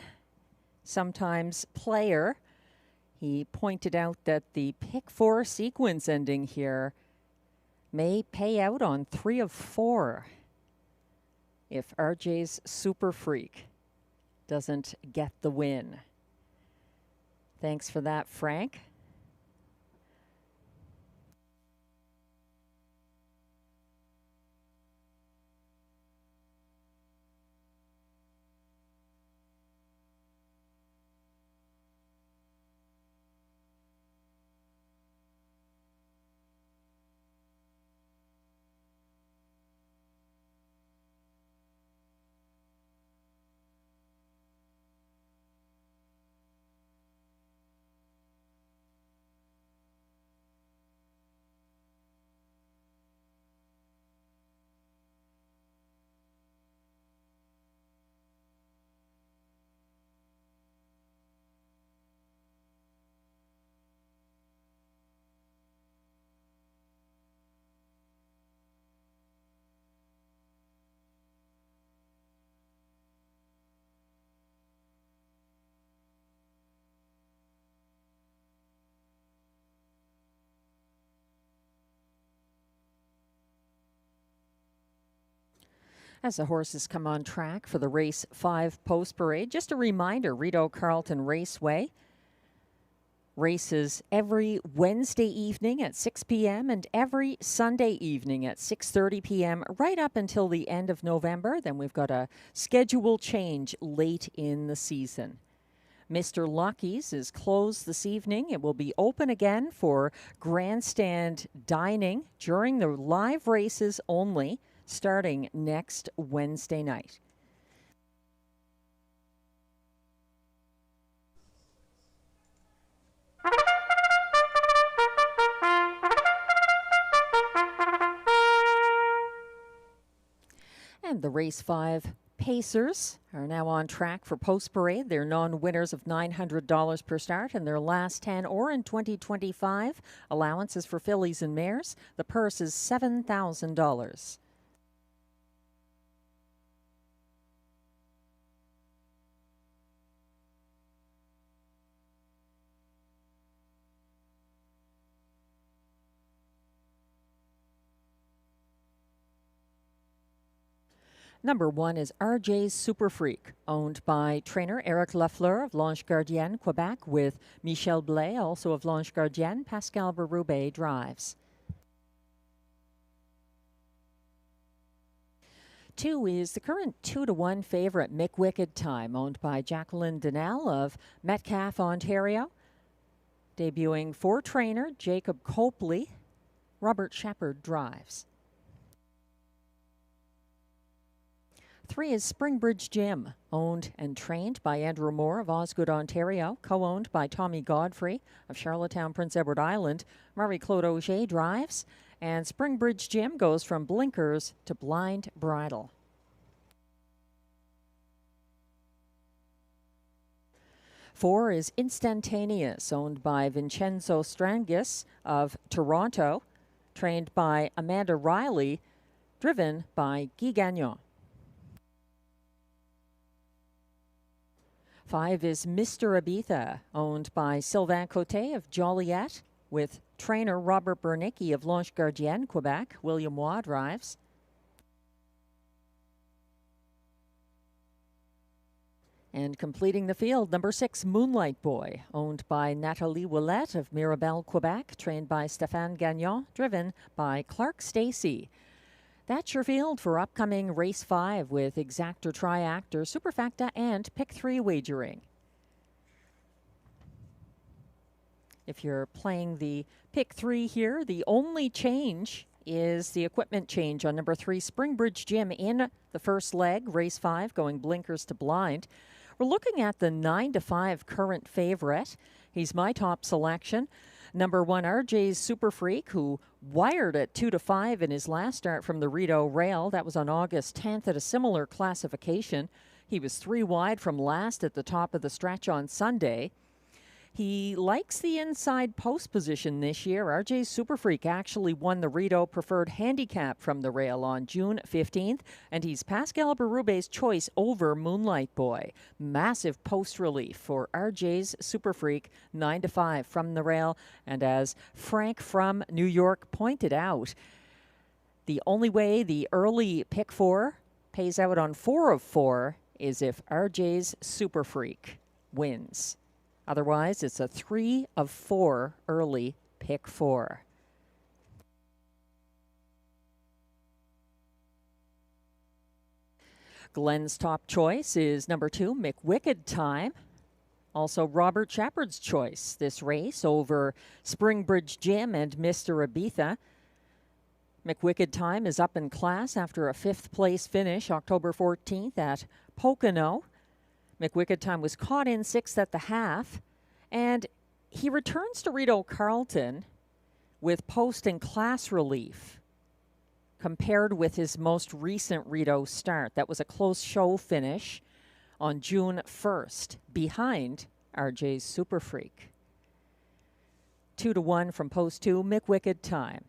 A: sometimes player. He pointed out that the pick 4 sequence ending here may pay out on 3 of 4 if RJ's Super Freak doesn't get the win. Thanks for that, Frank. As the horses come on track for the Race 5 Post Parade, just a reminder, Rideau Carleton Raceway races every Wednesday evening at 6 p.m. and every Sunday evening at 6:30 p.m. right up until the end of November. Then we've got a schedule change late in the season. Mr. Lucky's is closed this evening. It will be open again for grandstand dining during the live races only, starting next Wednesday night. And the Race 5 Pacers are now on track for Post Parade. They're non-winners of $900 per start in their last 10 or in 2025. Allowances for fillies and mares. The purse is $7,000. Number 1 is RJ's Super Freak, owned by trainer Eric Lafleur of L'Ange Gardienne, Quebec, with Michel Blais, also of L'Ange Gardienne. Pascal Berube drives. 2 is the current 2-1 favorite, Mick Wicked Time, owned by Jacqueline Donnell of Metcalfe, Ontario. Debuting for trainer Jacob Copley, Robert Shepard drives. 3 is Springbridge Gym, owned and trained by Andrew Moore of Osgood, Ontario, co-owned by Tommy Godfrey of Charlottetown, Prince Edward Island. Marie-Claude Auger drives, and Springbridge Gym goes from blinkers to blind bridle. 4 is Instantaneous, owned by Vincenzo Strangis of Toronto, trained by Amanda Riley, driven by Guy Gagnon. 5 is Mr. Ibiza, owned by Sylvain Cote of Joliet, with trainer Robert Bernicki of L'Ange Gardienne, Quebec. William Waugh drives. And completing the field, number 6, Moonlight Boy, owned by Nathalie Ouellette of Mirabel, Quebec, trained by Stéphane Gagnon, driven by Clark Stacey. That's your field for upcoming Race 5 with Exactor, Triactor, Superfecta, and Pick 3 wagering. If you're playing the Pick 3 here, the only change is the equipment change on number 3, Springbridge Gym, in the first leg, Race 5, going blinkers to blind. We're looking at the 9-5 current favorite. He's my top selection. Number 1, RJ's Super Freak, who wired at 2-5 in his last start from the Rideau Rail. That was on August 10th at a similar classification. He was 3 wide from last at the top of the stretch on Sunday. He likes the inside post position this year. RJ's Super Freak actually won the Rideau Preferred Handicap from the rail on June 15th, and he's Pascal Berube's choice over Moonlight Boy. Massive post relief for RJ's Super Freak, 9-5 from the rail. And as Frank from New York pointed out, the only way the early pick 4 pays out on 4 of 4 is if RJ's Super Freak wins. Otherwise, it's a 3 of 4 early pick 4. Glenn's top choice is number 2, McWicked Time. Also Robert Shepard's choice this race over Springbridge Jim and Mr. Ibiza. McWicked Time is up in class after a 5th place finish October 14th at Pocono. McWicked Time was caught in 6th at the half, and he returns to Rideau Carleton with post and class relief compared with his most recent Rideau start. That was a close show finish on June 1st behind RJ's Super Freak. 2-1 from post 2, McWicked Time.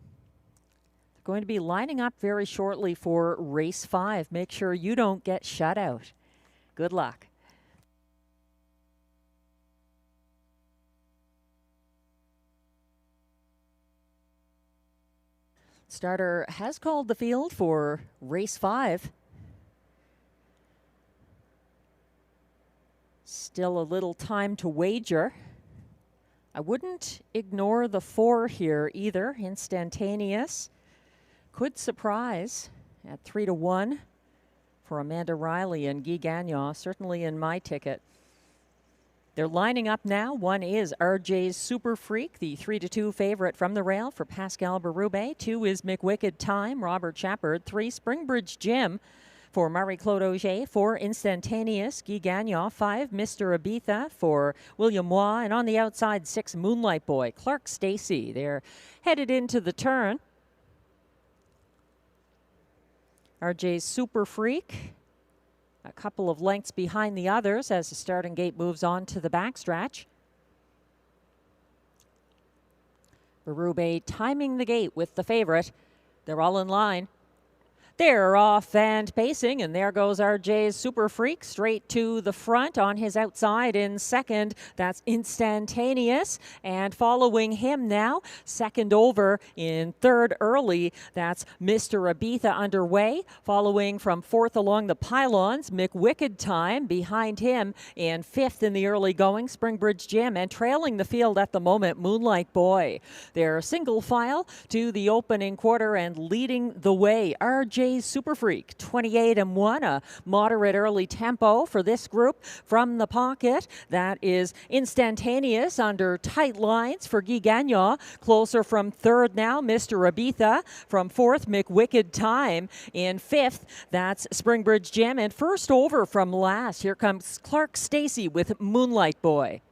A: They're going to be lining up very shortly for race 5. Make sure you don't get shut out. Good luck. Starter has called the field for race 5. Still a little time to wager. I wouldn't ignore the 4 here either. Instantaneous could surprise at 3-1 for Amanda Riley and Guy Gagnon, certainly in my ticket. They're lining up now. 1 is RJ's Super Freak, the 3-2 favorite from the rail for Pascal Berube. 2 is McWicked Time, Robert Shepard. 3, Springbridge Jim for Marie-Claude Auger. 4, Instantaneous, Guy Gagnon. 5, Mr. Ibiza for William Waugh. And on the outside, 6, Moonlight Boy, Clark Stacey. They're headed into the turn. RJ's Super Freak, a couple of lengths behind the others as the starting gate moves on to the backstretch. Berube timing the gate with the favorite. They're all in line. They're off and pacing, and there goes RJ's Super Freak straight to the front on his outside in second. That's Instantaneous, and following him now, second over in third early. That's Mr. Ibiza underway. Following from fourth along the pylons, McWicked Time behind him in fifth in the early going, Springbridge Jim, and trailing the field at the moment, Moonlight Boy. They're single file to the opening quarter and leading the way. RJ's Super Freak, 28-1, a moderate early tempo for this group from the pocket. That is Instantaneous under tight lines for Guy Gagnon. Closer from third now, Mr. Ibiza. From fourth, McWicked Time. In fifth, that's Springbridge Jim. And first over from last, here comes Clark Stacey with Moonlight Boy.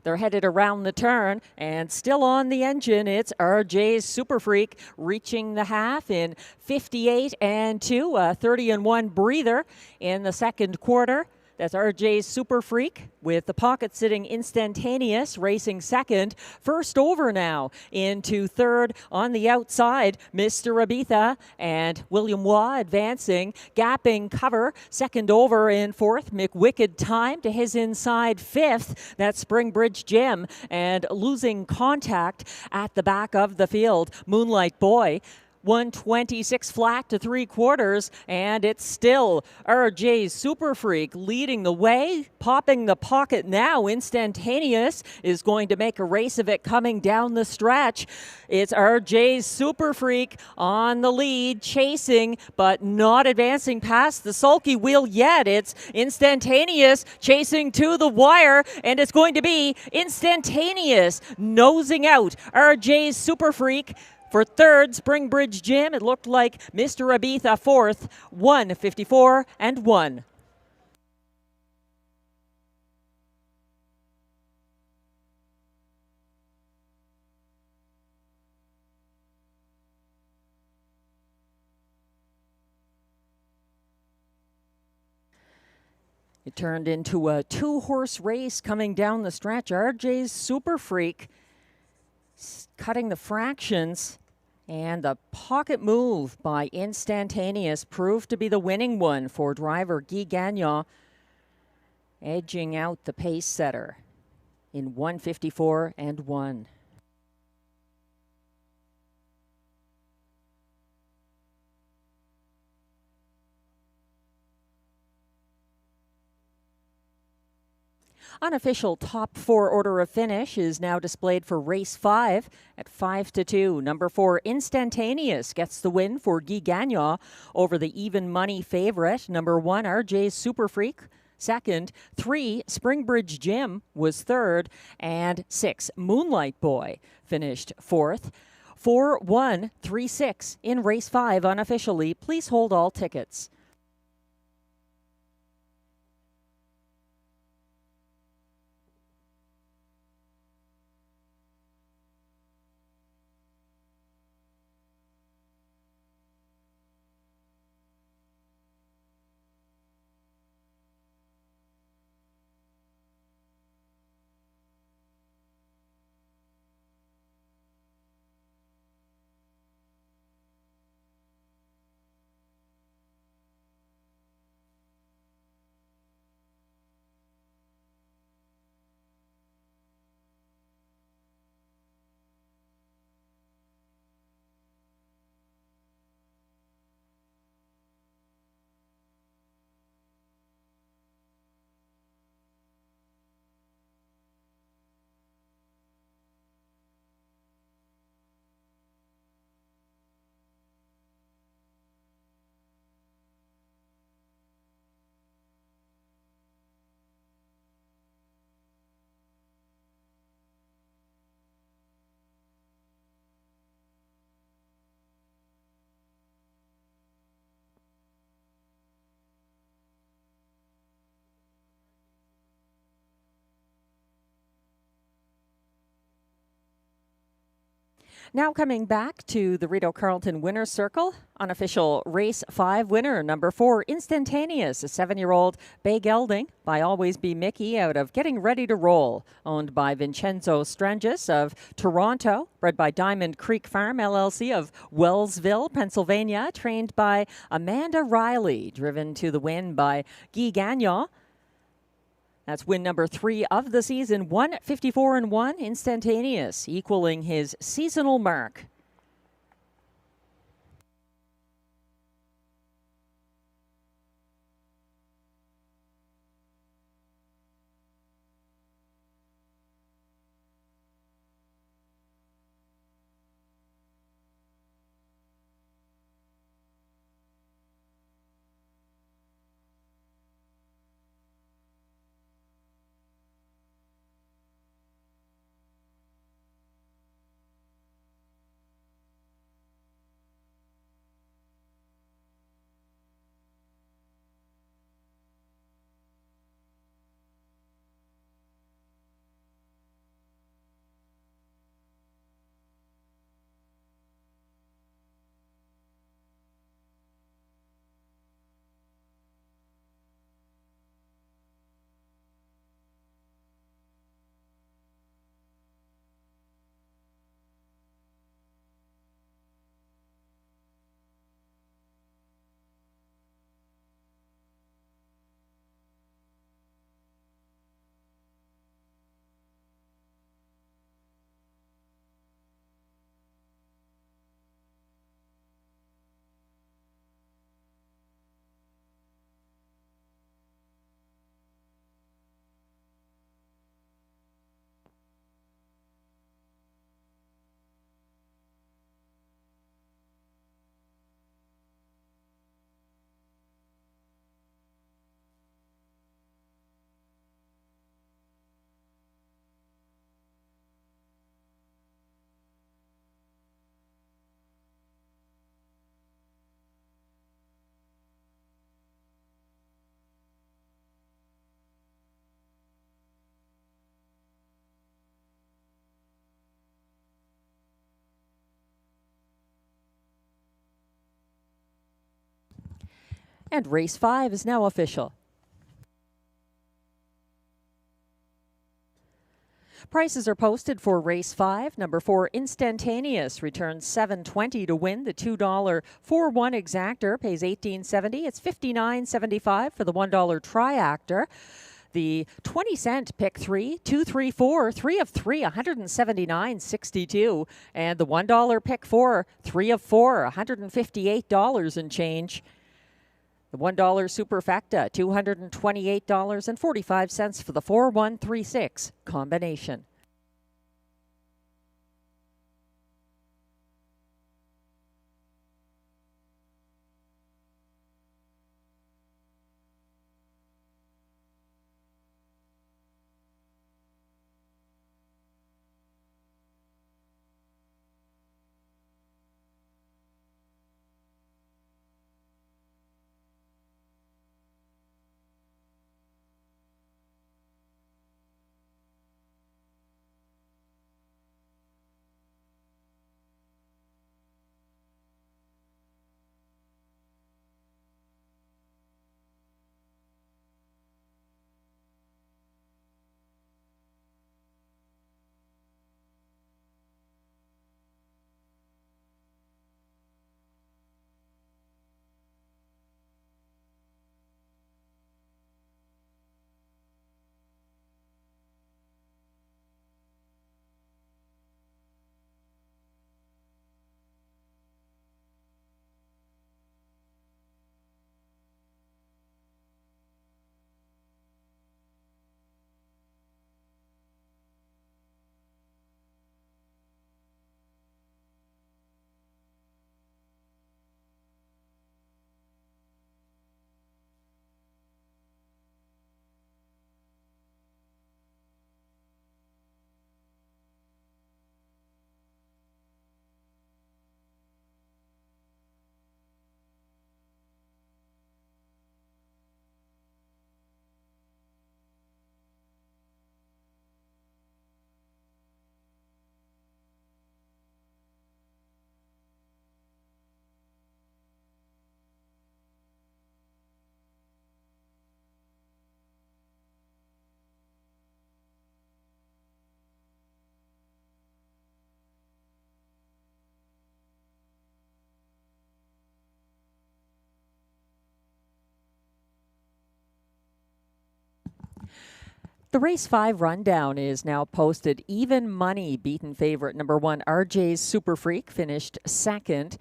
A: They're headed around the turn, and still on the engine, it's RJ's Super Freak reaching the half in 58-2, a 30-1 breather in the second quarter. That's RJ's Super Freak with the pocket sitting Instantaneous racing second. First over now into third on the outside, Mr. Ibiza and William Waugh advancing, gapping cover. Second over in fourth, McWicked Time to his inside fifth. That's Springbridge Jim, and losing contact at the back of the field, Moonlight Boy. 126 flat to 3/4, and it's still RJ's Super Freak leading the way, popping the pocket now. Instantaneous is going to make a race of it coming down the stretch. It's RJ's Super Freak on the lead, chasing, but not advancing past the sulky wheel yet. It's Instantaneous chasing to the wire, and it's going to be Instantaneous nosing out RJ's Super Freak. For third, Springbridge Jim, it looked like Mr. Ibiza fourth, 1:54-1. It turned into a 2-horse race coming down the stretch. RJ's Super Freak cutting the fractions, and the pocket move by Instantaneous proved to be the winning one for driver Guy Gagnon, edging out the pace setter in 1:54 and 1. Unofficial top 4 order of finish is now displayed for race 5 at 5-2. Number 4, Instantaneous, gets the win for Guy Gagnon over the even money favorite. Number 1, RJ's Super Freak, second. 3, Springbridge Jim was third. And 6, Moonlight Boy finished fourth. 4-1-3-6 in race 5 unofficially. Please hold all tickets. Now coming back to the Rideau Carleton Winner's Circle, unofficial race 5 winner, number 4, Instantaneous, a 7-year-old bay gelding by Always Be Mickey out of Getting Ready to Roll, owned by Vincenzo Strangis of Toronto, bred by Diamond Creek Farm LLC of Wellsville, Pennsylvania, trained by Amanda Riley, driven to the win by Guy Gagnon. That's win number 3 of the season, 1:54 and 1, Instantaneous, equaling his seasonal mark. And race 5 is now official. Prices are posted for race 5. Number 4, Instantaneous, returns $7.20 to win. The $2 4-1 exactor pays $18.70. It's $59.75 for the $1 triactor. The 20-cent pick 3, 2, 3, 4, 3 of 3, $179.62. And the $1 pick 4, 3 of 4, $158 and change. The $1 superfecta, $228.45 for the 4-1-3-6 combination. The race 5 rundown is now posted. Even Money, beaten favorite number 1, RJ's Super Freak, finished second.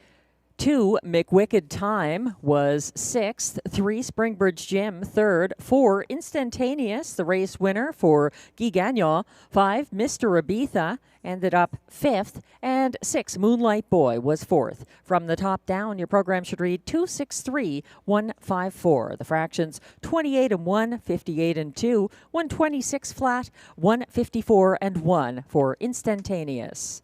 A: 2, McWicked Time was 6th. 3, Springbridge Gym, 3rd. 4, Instantaneous, the race winner for Guy Gagnon. 5, Mr. Ibiza ended up 5th. And 6, Moonlight Boy was 4th. From the top down, your program should read 263-154. The fractions 28 and 1, 58 and 2, 126 flat, 154 and 1 for Instantaneous.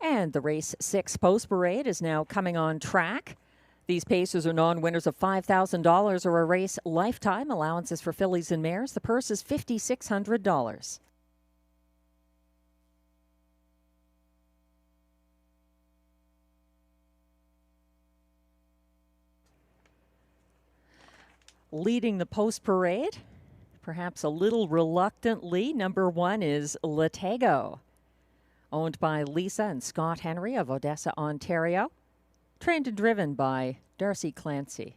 A: And the race 6 post parade is now coming on track. These paces are non-winners of $5,000 or a race lifetime. Allowances for fillies and mares. The purse is $5,600. Leading the post parade, perhaps a little reluctantly, number 1 is Latago, owned by Lisa and Scott Henry of Odessa, Ontario, trained and driven by Darcy Clancy.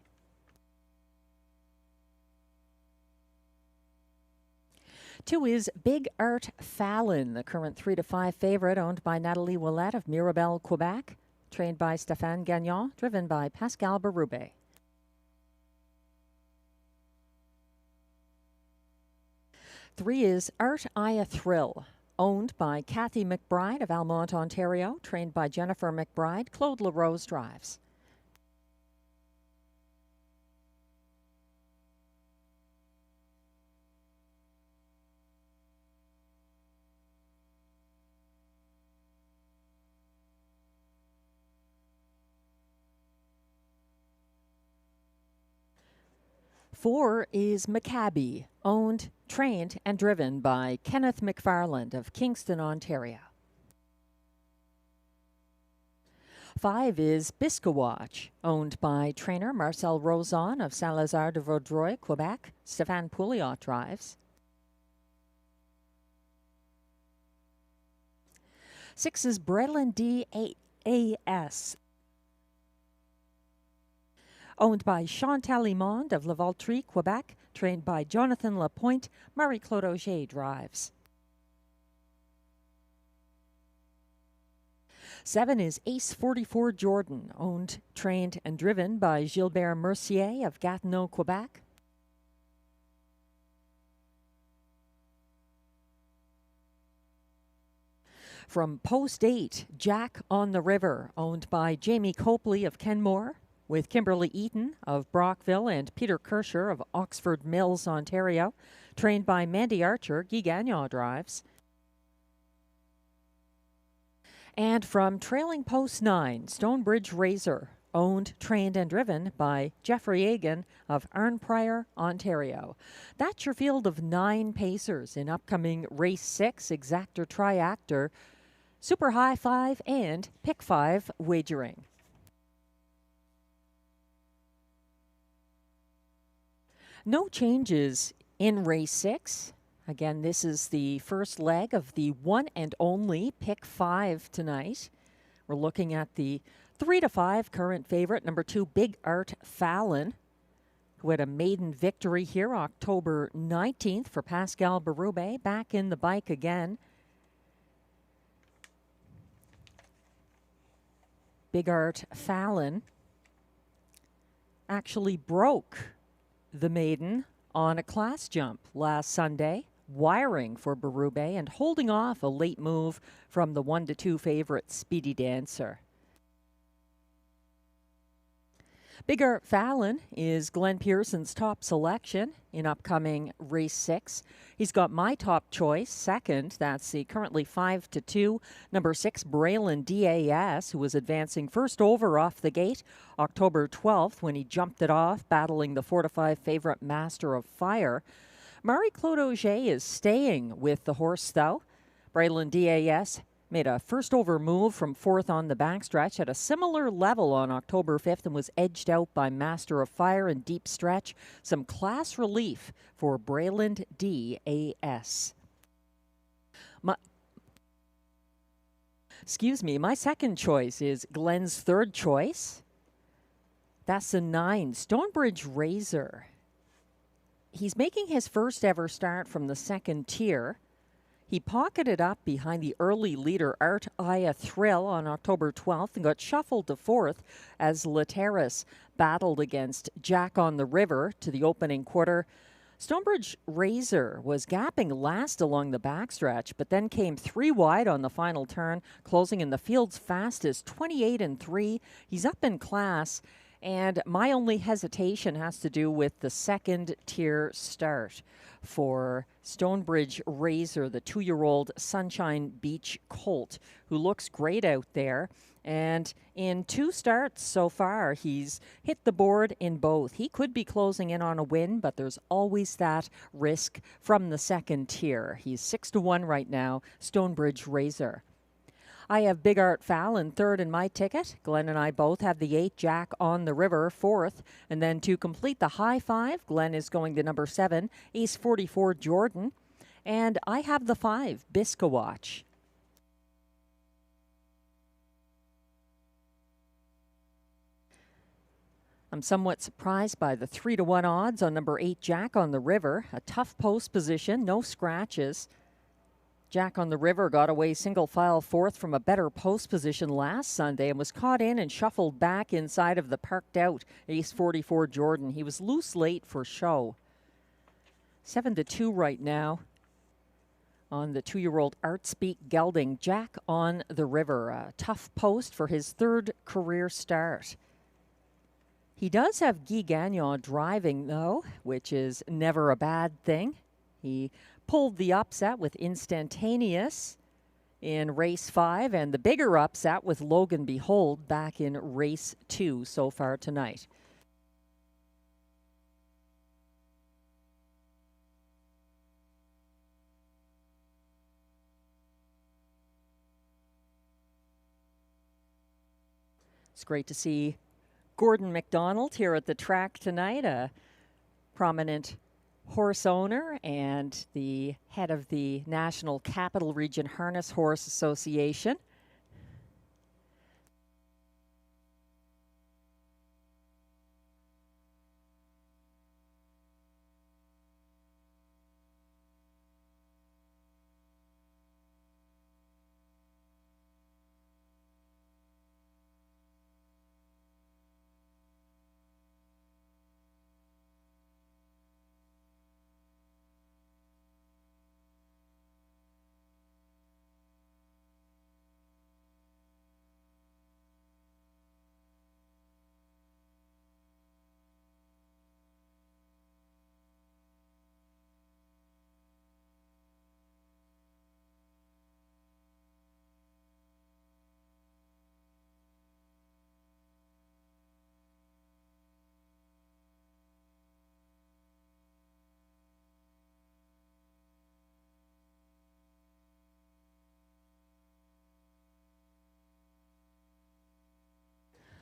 A: Two is Big Art Fallon, the current 3-5 favorite, owned by Natalie Ouellette of Mirabel, Quebec, trained by Stéphane Gagnon, driven by Pascal Berube. Three is Art Aya Thrill, owned by Kathy McBride of Almont, Ontario, trained by Jennifer McBride. Claude LaRose drives. Four is Maccabi, owned, trained, and driven by Kenneth McFarland of Kingston, Ontario. 5 is Biscawatch, owned by trainer Marcel Rozon of Saint-Lazare de Vaudreuil, Quebec. Stéphane Pouliot drives. 6 is Breland DAS, owned by Chantal Imond of Lavaltrie, Quebec, trained by Jonathan Lapointe. Marie-Claude Auger drives. 7 is Ace 44 Jordan, owned, trained, and driven by Gilbert Mercier of Gatineau, Quebec. 'From Post 8, Jack on the River, owned by Jamie Copley of Kenmore, with Kimberly Eaton of Brockville and Peter Kirscher of Oxford Mills, Ontario, trained by Mandy Archer. Guy Gagnon drives. And from Trailing Post 9, Stonebridge Razor, owned, trained, and driven by Jeffrey Egan of Arnprior, Ontario. That's your field of 9 pacers in upcoming Race 6, Exactor Triactor, Super High 5, and Pick 5 wagering. No changes in Race 6. Again, this is the first leg of the one and only Pick 5 tonight. We're looking at the 3-5 current favorite, number 2, Big Art Fallon, who had a maiden victory here October 19th for Pascal Berube, back in the bike again. Big Art Fallon actually broke the maiden on a class jump last Sunday, wiring for Berube and holding off a late move from the 1-2 favorite Speedy Dancer. Big Art Fallon is Glenn Pearson's top selection in upcoming Race 6. He's got my top choice, second. That's the currently 5-2, number 6, Braylon DAS, who was advancing first over off the gate October 12th when he jumped it off, battling the 4-5 favorite Master of Fire. Marie-Claude Auger is staying with the horse, though. Braylon DAS made a first over move from 4th on the backstretch at a similar level on October 5th and was edged out by Master of Fire in deep stretch. Some class relief for Braylon DAS. My second choice is Glenn's third choice. That's the 9, Stonebridge Razor. He's making his first ever start from the second tier. He pocketed up behind the early leader Art Aya Thrill on October 12th and got shuffled to 4th as Lateris battled against Jack on the River to the opening quarter. Stonebridge Razor was gapping last along the backstretch, but then came 3 wide on the final turn, closing in the field's fastest, 28-3. He's up in class, And my only hesitation has to do with the second tier start for Stonebridge Razor, the 2-year-old Sunshine Beach Colt, who looks great out there. And in 2 starts so far, he's hit the board in both. He could be closing in on a win, but there's always that risk from the second tier. He's 6-1 right now, Stonebridge Razor. I have Big Art Fallon third in my ticket. Glenn and I both have the 8 Jack on the River fourth. And then to complete the high 5, Glenn is going to number 7, Ace 44 Jordan. And I have the 5, Biscawatch. I'm somewhat surprised by the 3-1 odds on number 8 Jack on the River. A tough post position, no scratches. Jack on the River got away single file fourth from a better post position last Sunday and was caught in and shuffled back inside of the parked out Ace 44 Jordan. He was loose late for show. 7-2 right now on the 2-year-old Artspeak Gelding. Jack on the River, a tough post for his 3rd career start. He does have Guy Gagnon driving, though, which is never a bad thing. He pulled the upset with Instantaneous in race 5 and the bigger upset with Logan Behold back in race 2 so far tonight. It's great to see Gordon McDonald here at the track tonight, a prominent horse owner and the head of the National Capital Region Harness Horse Association.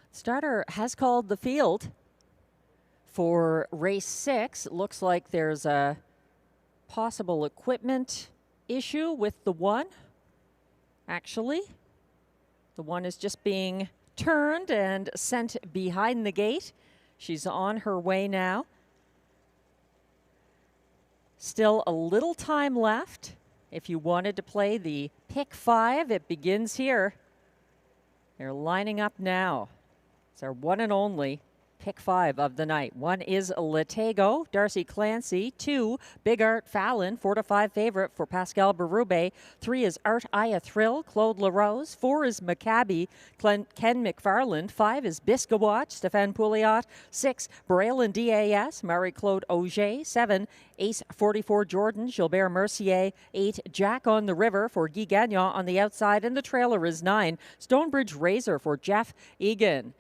A: Starter has called the field for race 6. It looks like there's a possible equipment issue with the 1. Actually, the 1 is just being turned and sent behind the gate. She's on her way now. Still a little time left. If you wanted to play the pick 5, it begins here. They're lining up now. It's our one and only pick 5 of the night. 1 is Latago, Darcy Clancy. 2, Big Art Fallon, 4-5 favorite for Pascal Berube. 3 is Art Aya Thrill, Claude LaRose. 4 is Maccabi, Ken McFarland. 5 is Biscawatch, Stéphane Pouliot. 6, Braylon DAS, Marie-Claude Auger. 7, Ace 44 Jordan, Gilbert Mercier. 8, Jack on the River for Guy Gagnon on the outside. And the trailer is 9, Stonebridge Razor for Jeff Egan.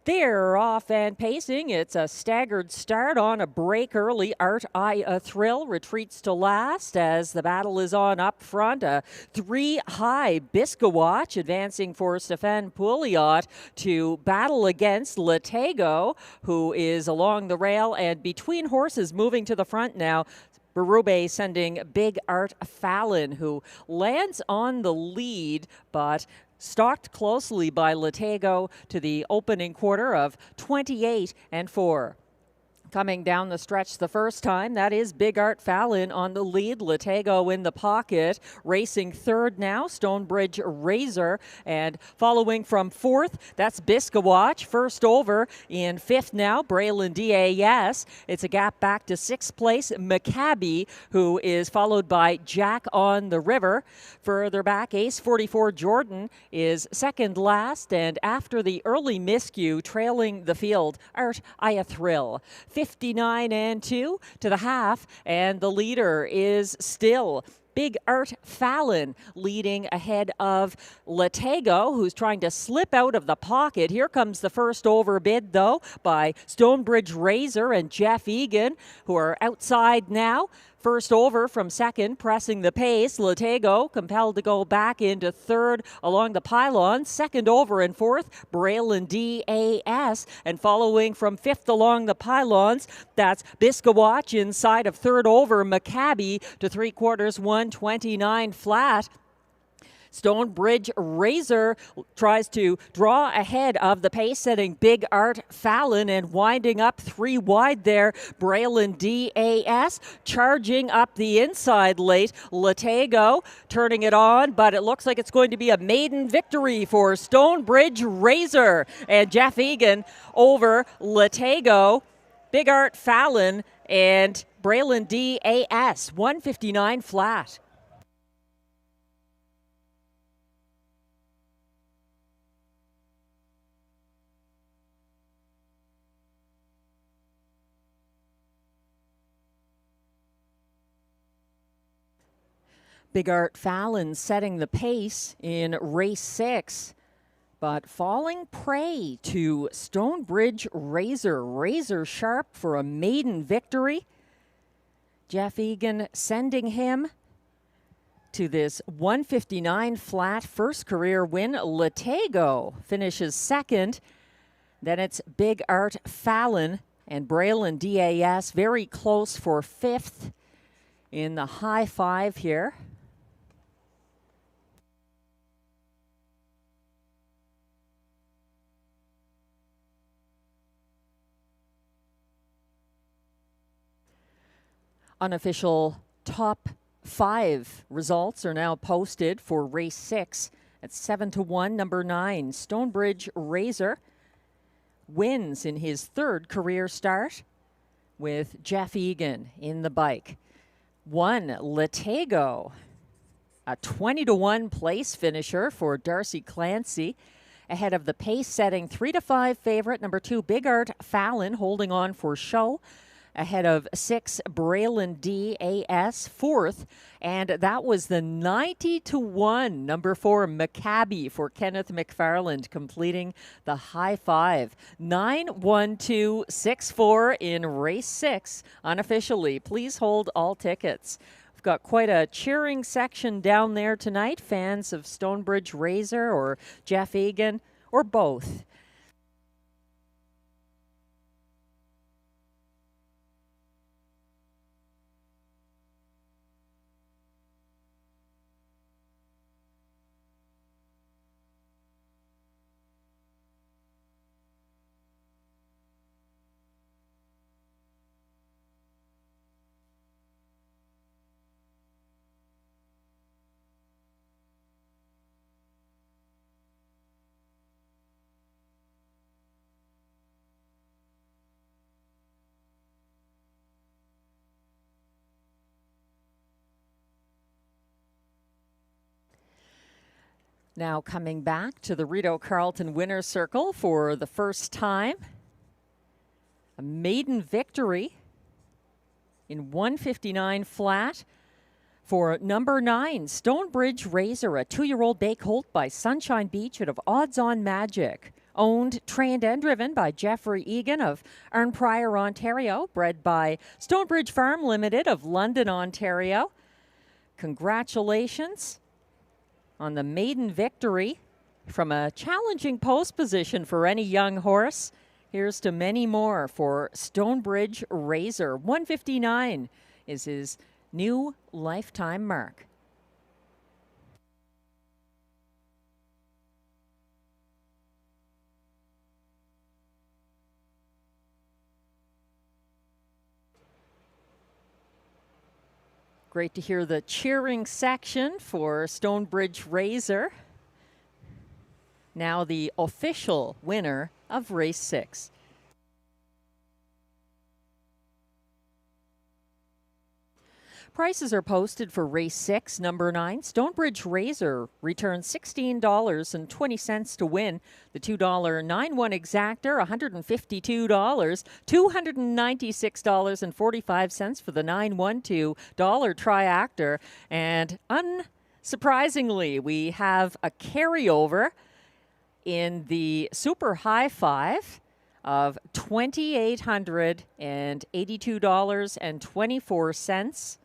A: They're off and pacing. It's a staggered start on a break early. Art Eye Thrill retreats to last as the battle is on up front. A 3 high Biscawatch advancing for Stéphane Pouliot to battle against Latago, who is along the rail and between horses moving to the front now. Berube sending Big Art Fallon, who lands on the lead, but stalked closely by Latago to the opening quarter of 28-4. Coming down the stretch the first time, that is Big Art Fallon on the lead. Latego in the pocket. Racing third now, Stonebridge Razor. And following from fourth, that's Biskawatch. First over in fifth now, Braylon DAS. It's a gap back to sixth place, Maccabi, who is followed by Jack on the River. Further back, Ace 44 Jordan is second last. And after the early miscue, trailing the field, Art Aya Thrill. 59 and 2 to the half, and the leader is still Big Art Fallon leading ahead of Latego, who's trying to slip out of the pocket. Here comes the first overbid, though, by Stonebridge Razor and Jeff Egan, who are outside now. First over from second, pressing the pace. Latego compelled to go back into third along the pylon. Second over and fourth, Braylon DAS. And following from fifth along the pylons, that's Biskawatch inside of third over, Maccabi to 3/4, 129 flat. Stonebridge Razor tries to draw ahead of the pace-setting Big Art Fallon and winding up three wide there. Braylon DAS charging up the inside late. Latego turning it on, but it looks like it's going to be a maiden victory for Stonebridge Razor. And Jeff Egan over Latego, Big Art Fallon, and Braylon DAS, 159 flat. Big Art Fallon setting the pace in race 6, but falling prey to Stonebridge Razor. Razor sharp for a maiden victory. Jeff Egan sending him to this 159 flat first career win. Latego finishes second. Then it's Big Art Fallon and Braylon DAS very close for fifth in the high five here. Unofficial top 5 results are now posted for race 6. At 7-1, number 9, Stonebridge Razor wins in his third career start with Jeff Egan in the bike. 1, Latego, a 20-1 place finisher for Darcy Clancy, ahead of the pace-setting 3-5 favorite, number 2, Big Art Fallon, holding on for show. Ahead of 6, Braylon DAS, fourth. And that was the 90-1, number 4, Maccabi for Kenneth McFarland, completing the high five. 9-1-2-6-4 in race 6, unofficially. Please hold all tickets. We've got quite a cheering section down there tonight. Fans of Stonebridge Razor or Jeff Egan or both. Now coming back to the Rideau Carleton winner's circle for the first time. A maiden victory in 159 flat for number 9, Stonebridge Razor, a 2-year-old bay colt by Sunshine Beach out of Odds On Magic. Owned, trained, and driven by Jeffrey Egan of Arnprior, Ontario. Bred by Stonebridge Farm Limited of London, Ontario. Congratulations on the maiden victory from a challenging post position for any young horse. Here's to many more for Stonebridge Razor. 159 is his new lifetime mark. Great to hear the cheering section for Stonebridge Razor. Now the official winner of race 6. Prices are posted for race 6, number 9. Stonebridge Razor returns $16.20 to win. The $2 9-1 exactor, $152. $296.45 for the 9-1 $2 triactor. And unsurprisingly, we have a carryover in the super high five of $2,882.24.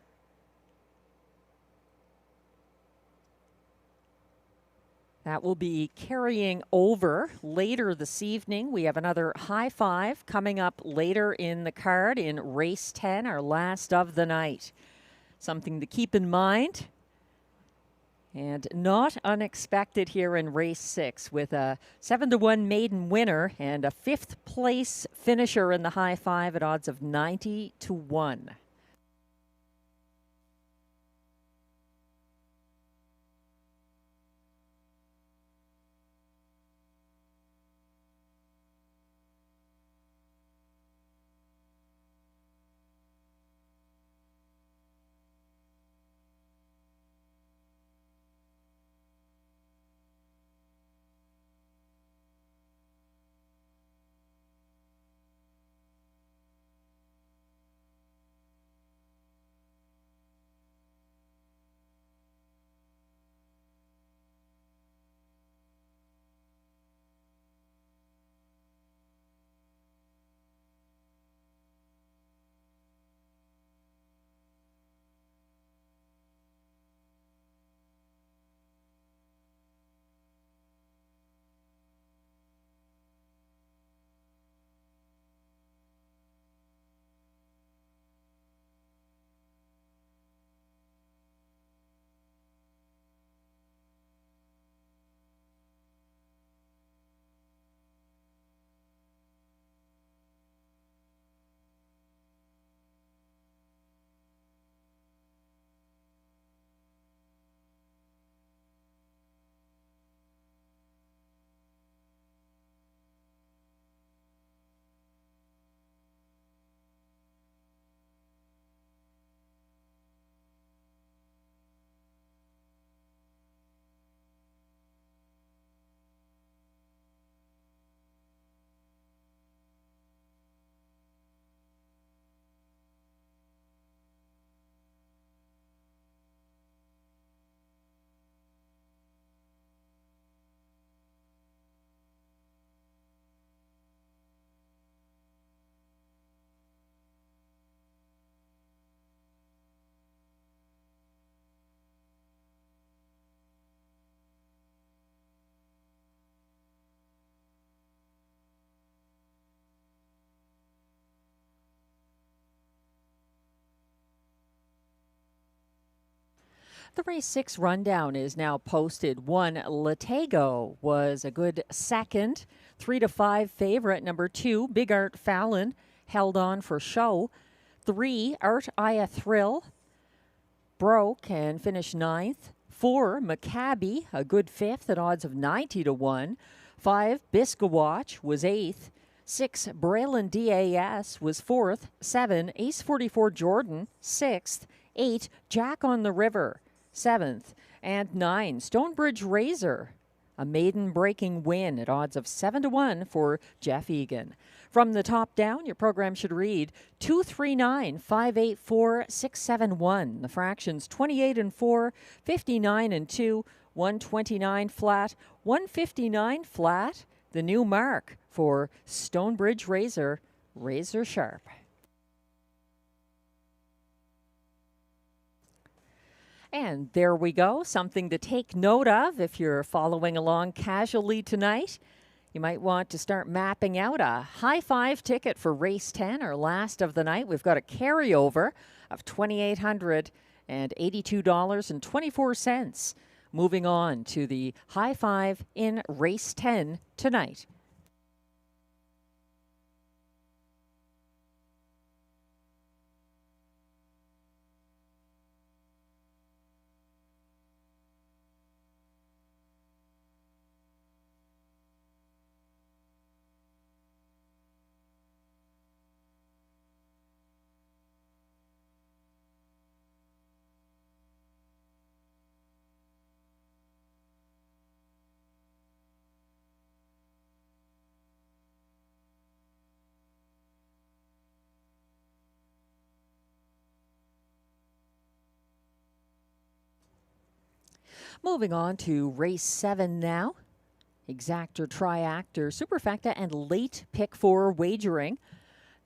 A: That will be carrying over later this evening. We have another high five coming up later in the card in race 10, our last of the night. Something to keep in mind. And not unexpected here in race 6 with a 7-1 maiden winner and a 5th place finisher in the high five at odds of 90-1. The race 6 rundown is now posted. 1, Latago was a good second. 3-5 favorite. Number 2, Big Art Fallon held on for show. 3, Art Aya Thrill broke and finished 9th. 4, Maccabi, a good 5th at odds of 90-1. 5, Biscawatch was 8th. 6, Braylon DAS was 4th. 7, Ace 44 Jordan, 6th. 8, Jack on the River, 7th. And 9, Stonebridge Razor, a maiden breaking win at odds of 7-1 for Jeff Egan. From the top down, your program should read 239-584-671. The fractions 28-4, 59-2, 129 flat, 159 flat. The new mark for Stonebridge Razor, razor sharp. And there we go, something to take note of if you're following along casually tonight. You might want to start mapping out a high five ticket for race 10, our last of the night. We've got a carryover of $2,882.24. Moving on to the high five in race 10 tonight. Moving on to race 7 now. Exactor, triactor, superfecta, and late pick 4 wagering.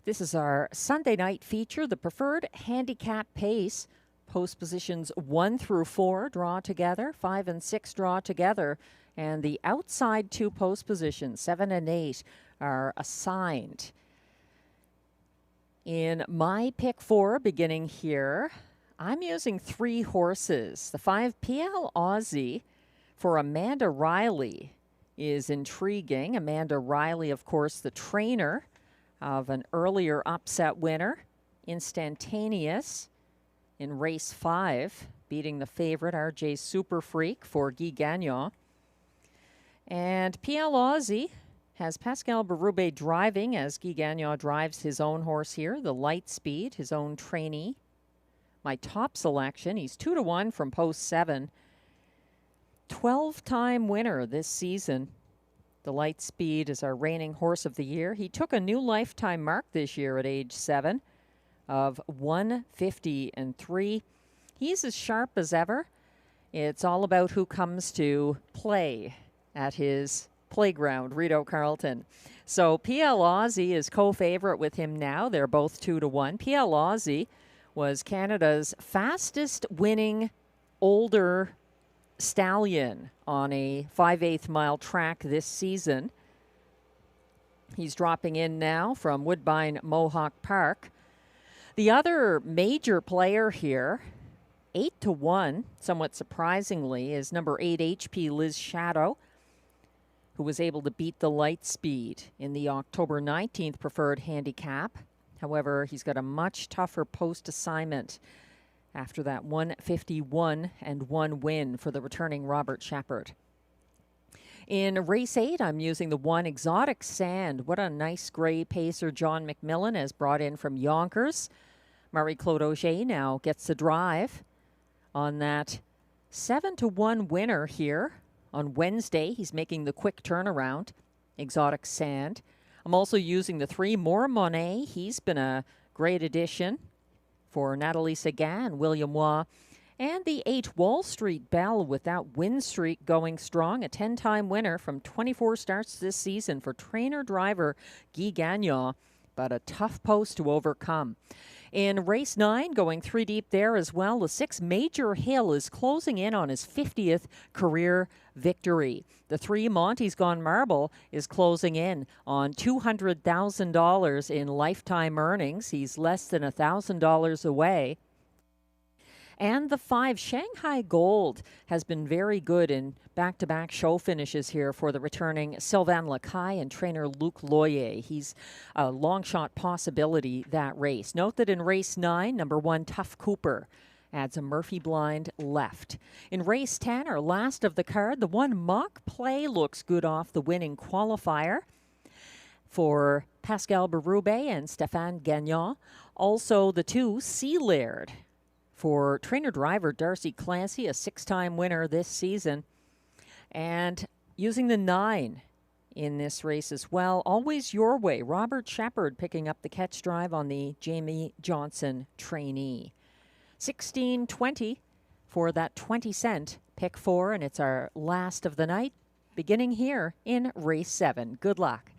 A: This is our Sunday night feature, the preferred handicap pace. Post positions 1 through 4 draw together, 5 and 6 draw together, and the outside 2 post positions, 7 and 8, are assigned. In my pick 4, beginning here, I'm using 3 horses. The 5 PL Aussie for Amanda Riley is intriguing. Amanda Riley, of course, the trainer of an earlier upset winner, Instantaneous, in race 5, beating the favorite RJ Super Freak for Guy Gagnon. And PL Aussie has Pascal Berube driving as Guy Gagnon drives his own horse here, the Light Speed, his own trainee. My top selection, he's 2-1 from post 7. 12-time winner this season. The Light Speed is our reigning horse of the year. He took a new lifetime mark this year at age 7 of 150-3. He's as sharp as ever. It's all about who comes to play at his playground, Rideau Carleton. So PL Aussie is co-favorite with him now. They're both 2-1. PL Aussie was Canada's fastest winning older stallion on a 5/8 mile track this season. He's dropping in now from Woodbine Mohawk Park. The other major player here, 8-1, somewhat surprisingly, is number 8 HP Liz Shadow, who was able to beat the Light Speed in the October 19th preferred handicap. However, he's got a much tougher post assignment after that 151-1 win for the returning Robert Shepard. In race 8, I'm using the 1 Exotic Sand. What a nice gray pacer John McMillan has brought in from Yonkers. Marie-Claude Auger now gets the drive on that 7-1 winner here on Wednesday. He's making the quick turnaround, Exotic Sand. I'm also using the 3 More Monet. He's been a great addition for Natalie Sagan, William Waugh. And the 8 Wall Street Belle with that win streak going strong, a 10-time winner from 24 starts this season for trainer-driver Guy Gagnon, but a tough post to overcome. In race 9, going 3 deep there as well, the 6 Major Hill is closing in on his 50th career victory. The 3 Monty's Gone Marble is closing in on $200,000 in lifetime earnings. He's less than $1,000 away. And the 5 Shanghai Gold has been very good in back-to-back show finishes here for the returning Sylvain Lacaille and trainer Luc Loyer. He's a long shot possibility that race. Note that in race 9, number 1 Tough Cooper adds a Murphy blind left. In race 10, our last of the card, the 1 Mock Play looks good off the winning qualifier for Pascal Berube and Stéphane Gagnon. Also the 2 Sea Laird for trainer-driver Darcy Clancy, a 6-time winner this season. And using the 9 in this race as well, Always Your Way, Robert Shepard picking up the catch drive on the Jamie Johnson trainee. 16-20 for that 20-cent pick 4, and it's our last of the night, beginning here in race 7. Good luck.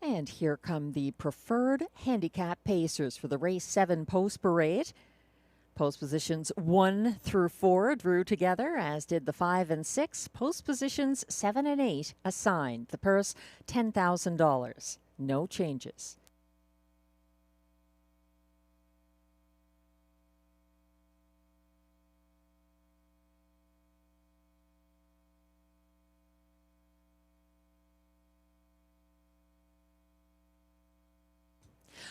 A: And here come the preferred handicap pacers for the race 7 post parade. Post positions 1 through 4 drew together, as did the 5 and 6. Post positions 7 and 8 assigned. The purse, $10,000. No changes.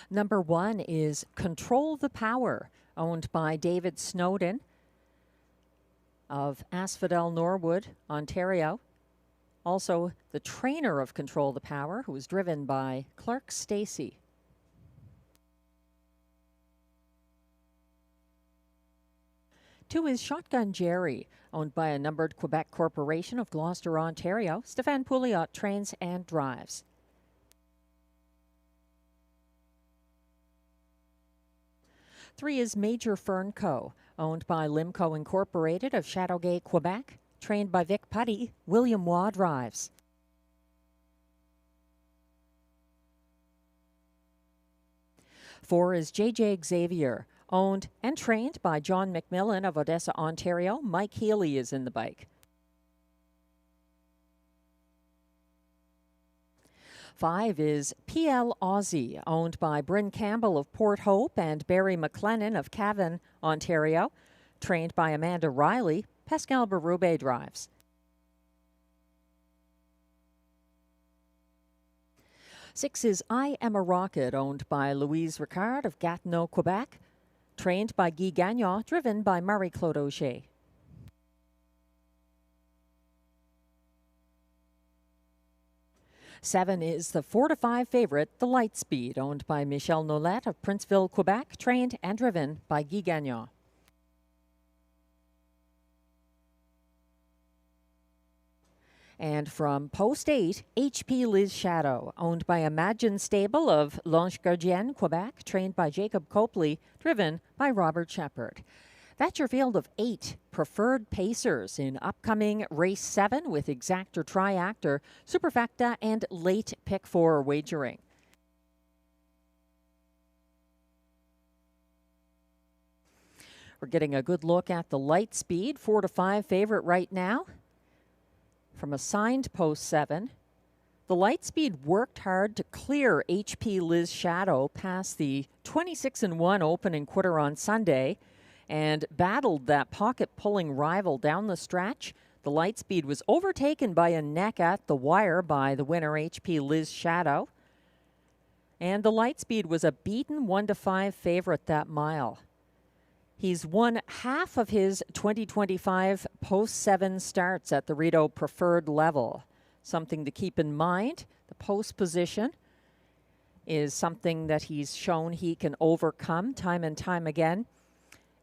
A: Number 1 is Control the Power, owned by David Snowden of Asphodel Norwood, Ontario. Also, the trainer of Control the Power, who was driven by Clark Stacey. Two is Shotgun Jerry, owned by a numbered Quebec corporation of Gloucester, Ontario. Stéphane Pouliot trains and drives. Three is Major Fern Co., owned by Limco Incorporated of Chateauguay, Quebec. Trained by Vic Putty, William Waugh drives. Four is JJ Xavier, owned and trained by John McMillan of Odessa, Ontario. Mike Healy is in the bike. 5 is PL Aussie, owned by Bryn Campbell of Port Hope and Barry McLennan of Cavan, Ontario. Trained by Amanda Riley, Pascal Berube drives. 6 is I Am a Rocket, owned by Louise Ricard of Gatineau, Quebec. Trained by Guy Gagnon, driven by Marie-Claude Auger. 7 is the 4 to 5 favorite, the Lightspeed, owned by Michel Nolette of Princeville, Quebec, trained and driven by Guy Gagnon. And from Post 8, HP Liz Shadow, owned by Imagine Stable of L'Ange Gardien, Quebec, trained by Jacob Copley, driven by Robert Shepard. That's your field of 8 preferred pacers in upcoming race 7 with exactor, triactor, superfecta, and late pick 4 wagering. We're getting a good look at the Lightspeed, 4 to 5 favorite right now. From assigned Post 7, the Lightspeed worked hard to clear HP Liz Shadow past the 26-1 opening quarter on Sunday and battled that pocket-pulling rival down the stretch. The Lightspeed was overtaken by a neck at the wire by the winner, HP Liz Shadow. And the Lightspeed was a beaten 1 to 5 favorite that mile. He's won half of his 2025 Post 7 starts at the Rideau preferred level. Something to keep in mind. The post position is something that he's shown he can overcome time and time again.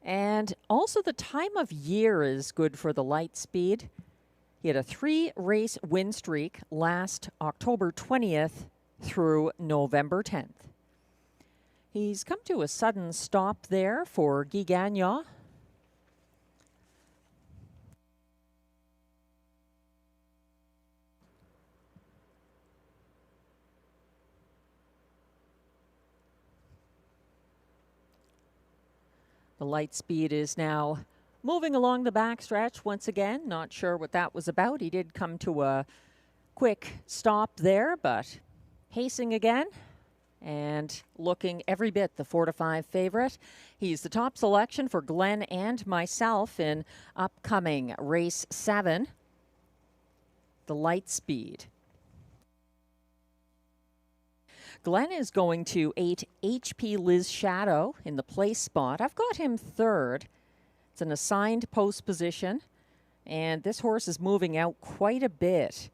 A: And also the time of year is good for the Lightspeed. He had a 3-race win streak last October 20th through November 10th. He's come to a sudden stop there for Guy Gagnon. The Lightspeed is now moving along the backstretch once again. Not sure what that was about. He did come to a quick stop there, but pacing again and looking every bit the 4 to 5 favorite. He's the top selection for Glenn and myself in upcoming race 7, the Lightspeed. Glenn is going to 8 HP Liz Shadow in the place spot. I've got him 3rd. It's an assigned post position, and this horse is moving out quite a bit.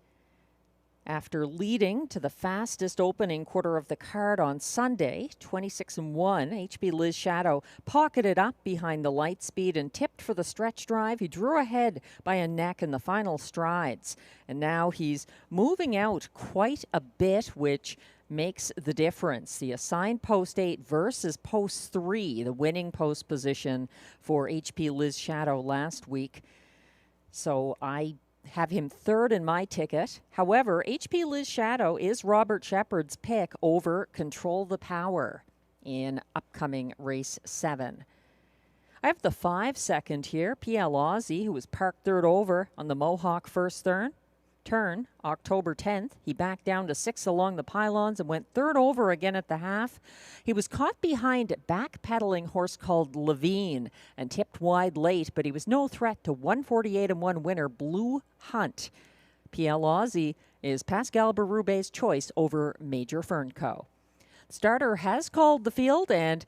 A: After leading to the fastest opening quarter of the card on Sunday, 26-1, HP Liz Shadow pocketed up behind the Lightspeed and tipped for the stretch drive. He drew ahead by a neck in the final strides, and now he's moving out quite a bit, which makes the difference. The assigned Post 8 versus Post 3, the winning post position for HP Liz Shadow last week. So I have him 3rd in my ticket. However, HP Liz Shadow is Robert Shepard's pick over Control the Power in upcoming race 7. I have the 5 second here, PL Aussie, who was parked 3rd over on the Mohawk first turn, October 10th. He backed down to 6th along the pylons and went 3rd over again at the half. He was caught behind a backpedaling horse called Levine and tipped wide late, but he was no threat to 148-1 winner Blue Hunt. PL Aussie is Pascal Berube's choice over Major Fern Co. Starter has called the field, and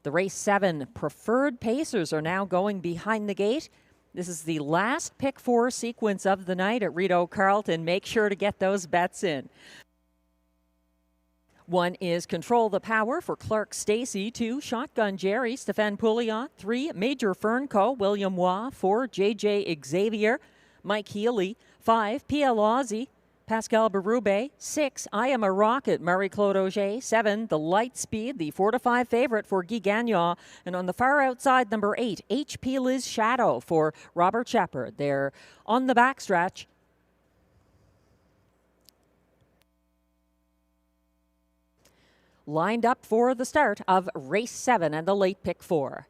A: the race 7 preferred pacers are now going behind the gate. This is the last pick 4 sequence of the night at Rideau Carleton. Make sure to get those bets in. 1 is Control the Power for Clark Stacy. 2, Shotgun Jerry, Stefan Pouliot. 3, Major Fernco, William Waugh. 4, JJ Xavier, Mike Healy. 5, PL Aussie, Pascal Berube. 6, I Am a Rocket, Marie-Claude Auger. 7, The Lightspeed, the 4-5 favorite for Guy Gagnon. And on the far outside, number 8, HP Liz Shadow for Robert Shepard. They're on the backstretch. Lined up for the start of race 7 and the late pick 4.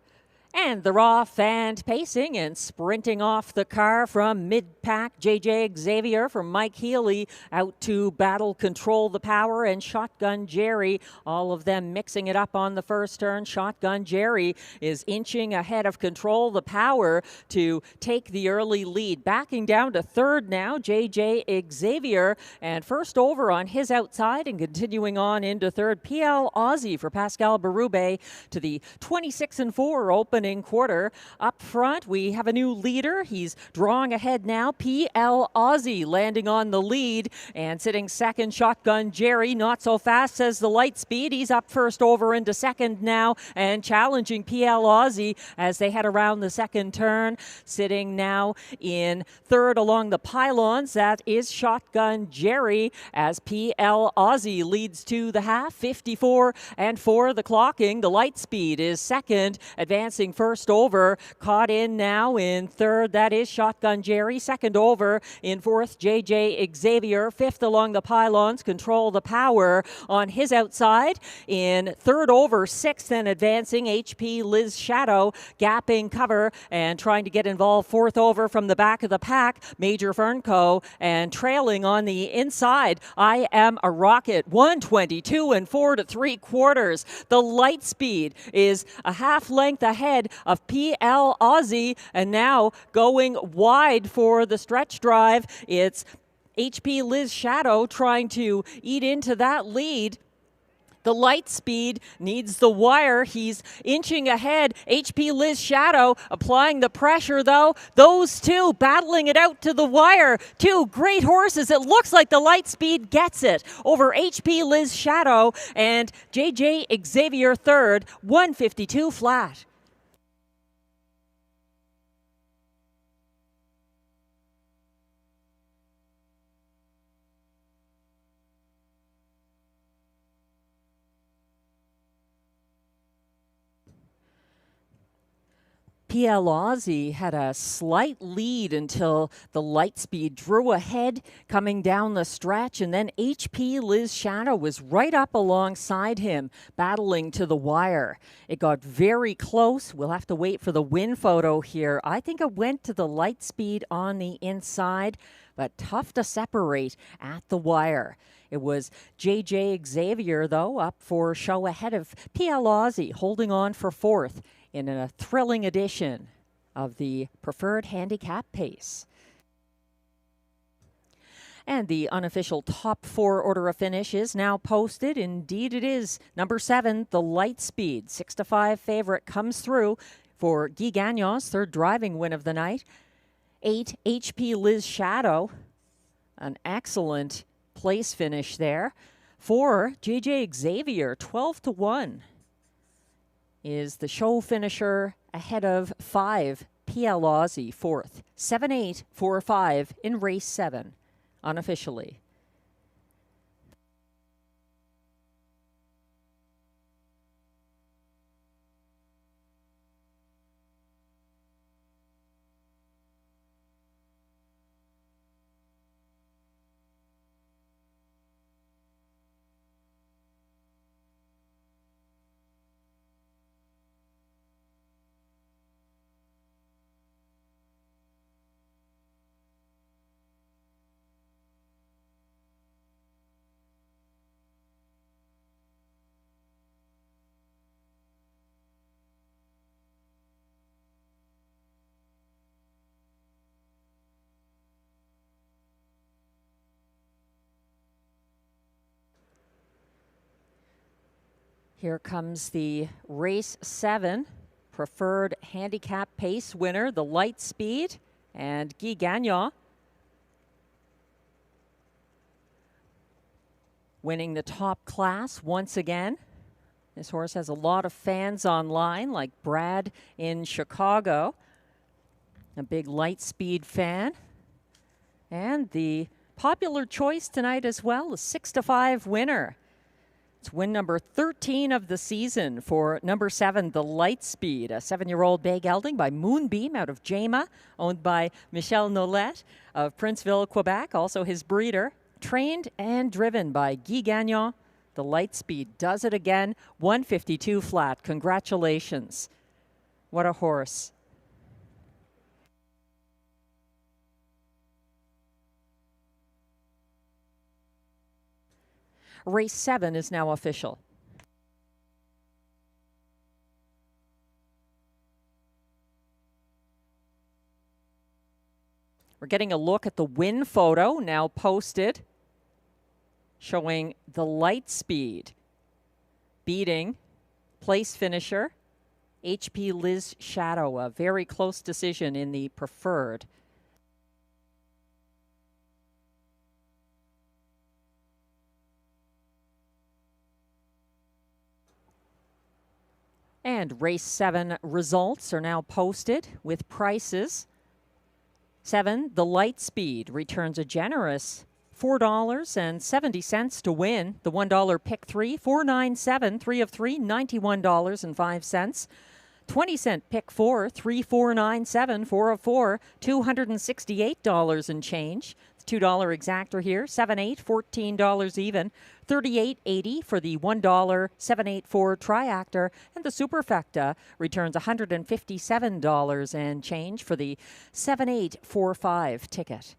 A: And they're off and pacing and sprinting off the car from mid-pack. JJ Xavier from Mike Healy out to battle Control the Power and Shotgun Jerry. All of them mixing it up on the first turn. Shotgun Jerry is inching ahead of Control the Power to take the early lead. Backing down to third now, JJ Xavier. And first over on his outside and continuing on into third, PL Aussie for Pascal Berube to the 26-4 opening quarter. Up front, we have a new leader. He's drawing ahead now. PL Aussie landing on the lead and sitting second. Shotgun Jerry, not so fast, says the Lightspeed. He's up first over into second now and challenging PL Aussie as they head around the second turn. Sitting now in third along the pylons, that is Shotgun Jerry as PL Aussie leads to the half. 54 and 4 the clocking. The Lightspeed is second, advancing first over. Caught in now in third, that is Shotgun Jerry. Second over in fourth, JJ Xavier. Fifth along the pylons, Control the Power on his outside. In third over, sixth and advancing, HP Liz Shadow gapping cover and trying to get involved. Fourth over from the back of the pack, Major Fernco, and trailing on the inside, I Am a Rocket. 122 and 4 3/4. The Lightspeed is a half length ahead of PL Aussie, and now going wide for the stretch drive. It's HP Liz Shadow trying to eat into that lead. The Lightspeed needs the wire. He's inching ahead. HP Liz Shadow applying the pressure, though. Those two battling it out to the wire. Two great horses. It looks like the Lightspeed gets it over HP Liz Shadow and JJ Xavier third, 152 flat. PL Aussie had a slight lead until the Lightspeed drew ahead coming down the stretch, and then HP Liz Shadow was right up alongside him, battling to the wire. It got very close. We'll have to wait for the win photo here. I think it went to the Lightspeed on the inside, but tough to separate at the wire. It was JJ Xavier, though, up for show ahead of PL Aussie, holding on for fourth in a thrilling edition of the preferred handicap pace. And the unofficial top 4 order of finish is now posted. Indeed it is. Number 7, the Lightspeed, 6-5 favorite, comes through for Guy Gagnon's third driving win of the night. 8, HP Liz Shadow, an excellent place finish there. 4, JJ Xavier, 12-1. Is the show finisher ahead of 5, PL Aussie, fourth. 7-8, 4-5 in race 7, unofficially. Here comes the race 7 preferred handicap pace winner, the Light Speed, and Guy Gagnon winning the top class once again. This horse has a lot of fans online, like Brad in Chicago, a big Light Speed fan. And the popular choice tonight as well, a 6-5 winner. It's win number 13 of the season for number 7, the Light Speed, a 7-year-old bay gelding by Moonbeam out of Jama, owned by Michel Nollet of Princeville, Quebec, also his breeder. Trained and driven by Guy Gagnon. The Light Speed does it again, 152 flat. Congratulations. What a horse. Race 7 is now official. We're getting a look at the win photo now posted, showing the Light Speed beating place finisher HP Liz Shadow, a very close decision in the preferred. And race 7 results are now posted with prices. 7, the Light Speed returns a generous $4.70 to win. The $1 pick 3, $4.97, 3 of 3, $91.05. 20-cent pick 4, $3.497, 4 of 4, $268 and change. $2 exactor here, 7/8, $14 even, $38.80 for the $1 7/8 triactor, and the superfecta returns $157 and change for the 7/8 ticket.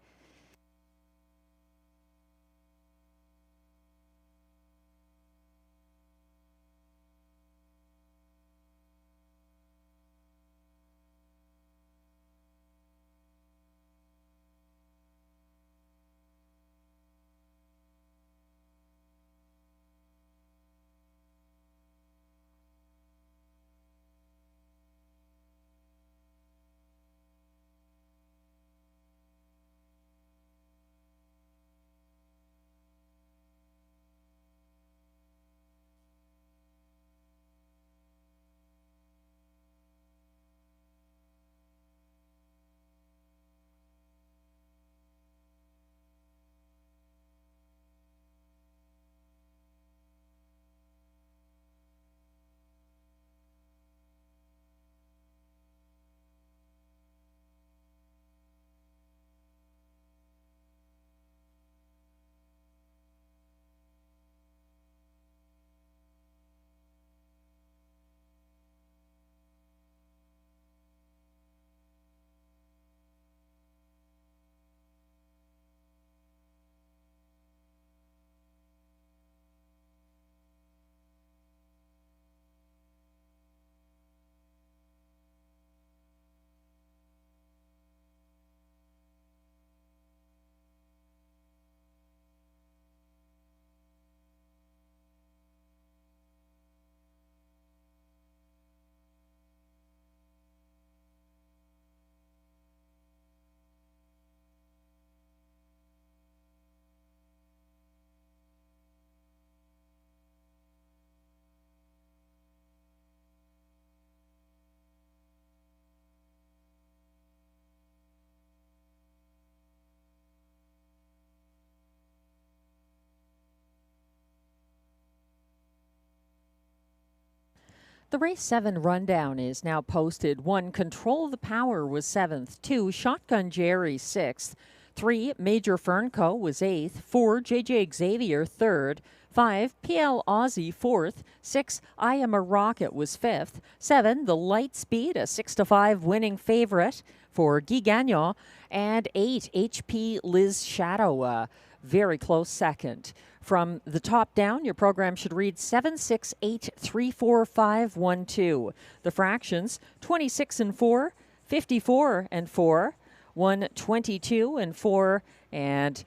A: The race 7 rundown is now posted. 1, Control the Power was 7th. 2, Shotgun Jerry 6th. 3, Major Fernco was 8th. 4, JJ Xavier 3rd. 5, PL Aussie 4th. 6, I Am a Rocket was 5th. 7, The Light Speed, a 6-5 winning favorite for Guy Gagnon. And 8, HP Liz Shadow, a very close second. From the top down, your program should read 7, 6, 8, 3, 4, 5, 1, 2. The fractions, 26 and 4, 54 and 4, 122 and 4, and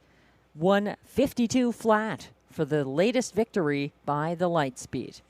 A: 152 flat for the latest victory by the Light Speed.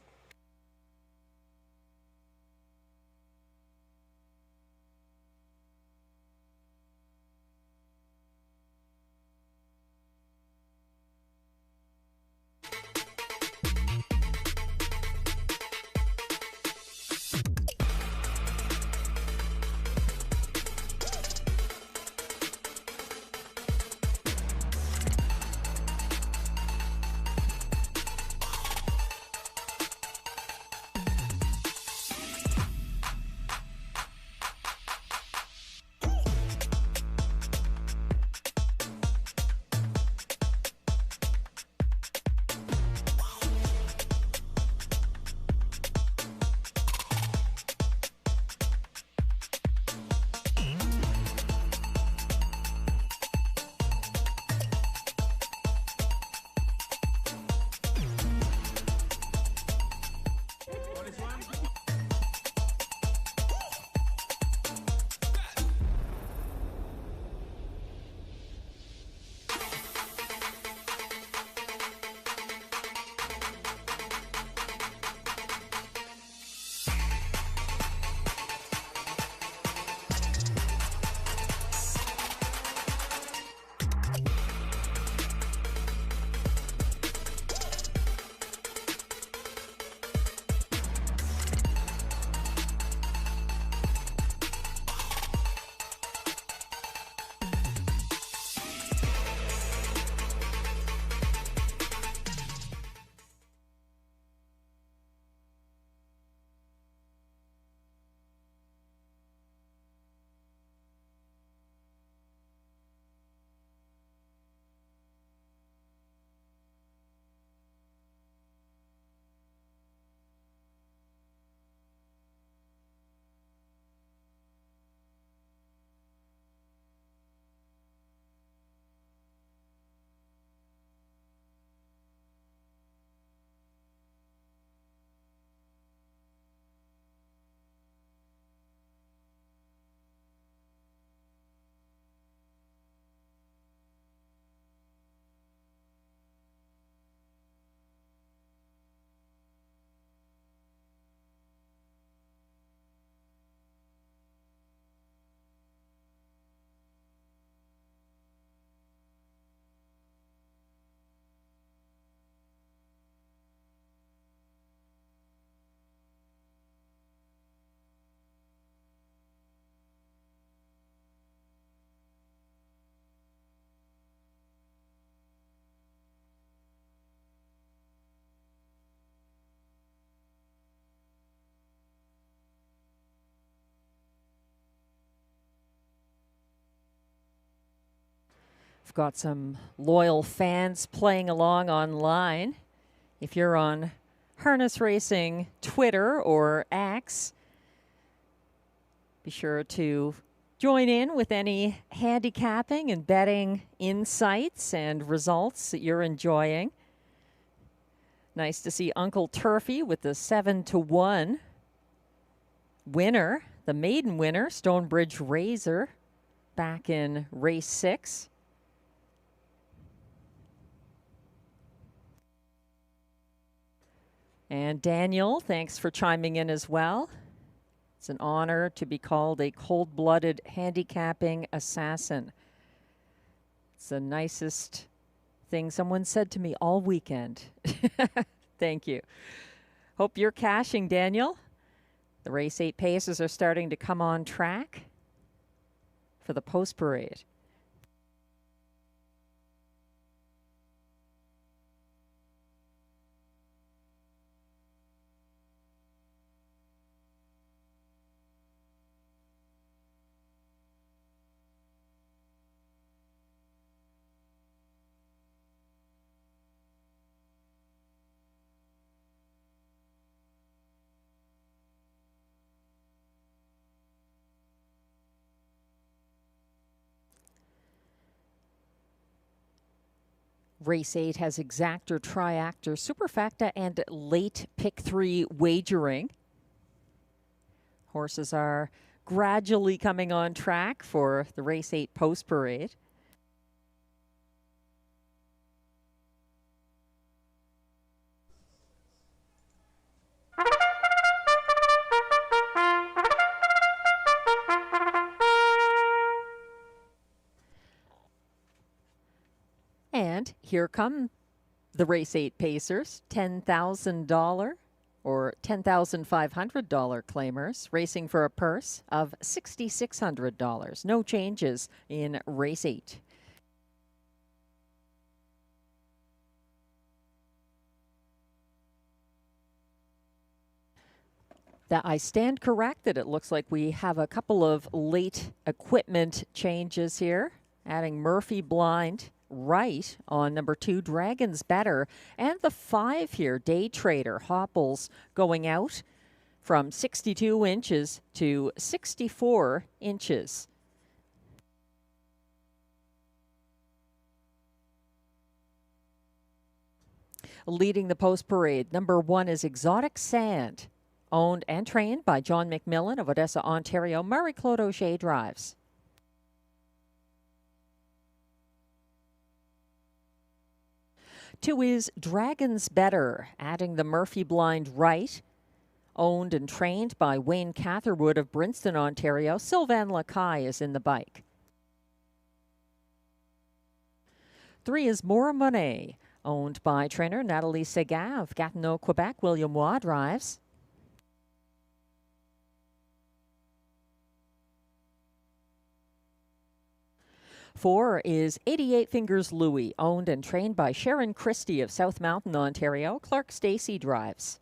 A: We've got some loyal fans playing along online. If you're on Harness Racing Twitter or X, be sure to join in with any handicapping and betting insights and results that you're enjoying. Nice to see Uncle Turfy with the 7-1 winner, the maiden winner, Stonebridge Razor, back in race 6. And Daniel, thanks for chiming in as well. It's an honor to be called a cold-blooded handicapping assassin. It's the nicest thing someone said to me all weekend. Thank you. Hope you're cashing, Daniel. The race 8 paces are starting to come on track for the post parade. Race 8 has exactor, triactor, superfecta, and late pick 3 wagering. Horses are gradually coming on track for the race 8 post parade. And here come the race 8 pacers, $10,000 or $10,500 claimers, racing for a purse of $6,600. No changes in race 8. That I stand corrected. It looks like we have a couple of late equipment changes here, adding Murphy blind right on number 2, Dragon's Better, and the 5 here, Day Trader, Hopples, going out from 62 inches to 64 inches. Leading the post parade, number 1 is Exotic Sand, owned and trained by John McMillan of Odessa, Ontario. Marie-Claude Auger drives. Two is Dragon's Better, adding the Murphy blind right, owned and trained by Wayne Catherwood of Brinston, Ontario. Sylvain Lacaille is in the bike. 3 is More Monet, owned by trainer Nathalie Seguin of Gatineau, Quebec. William Waugh drives. 4 is 88 Fingers Louie, owned and trained by Sharon Christie of South Mountain, Ontario. Clark Stacey drives.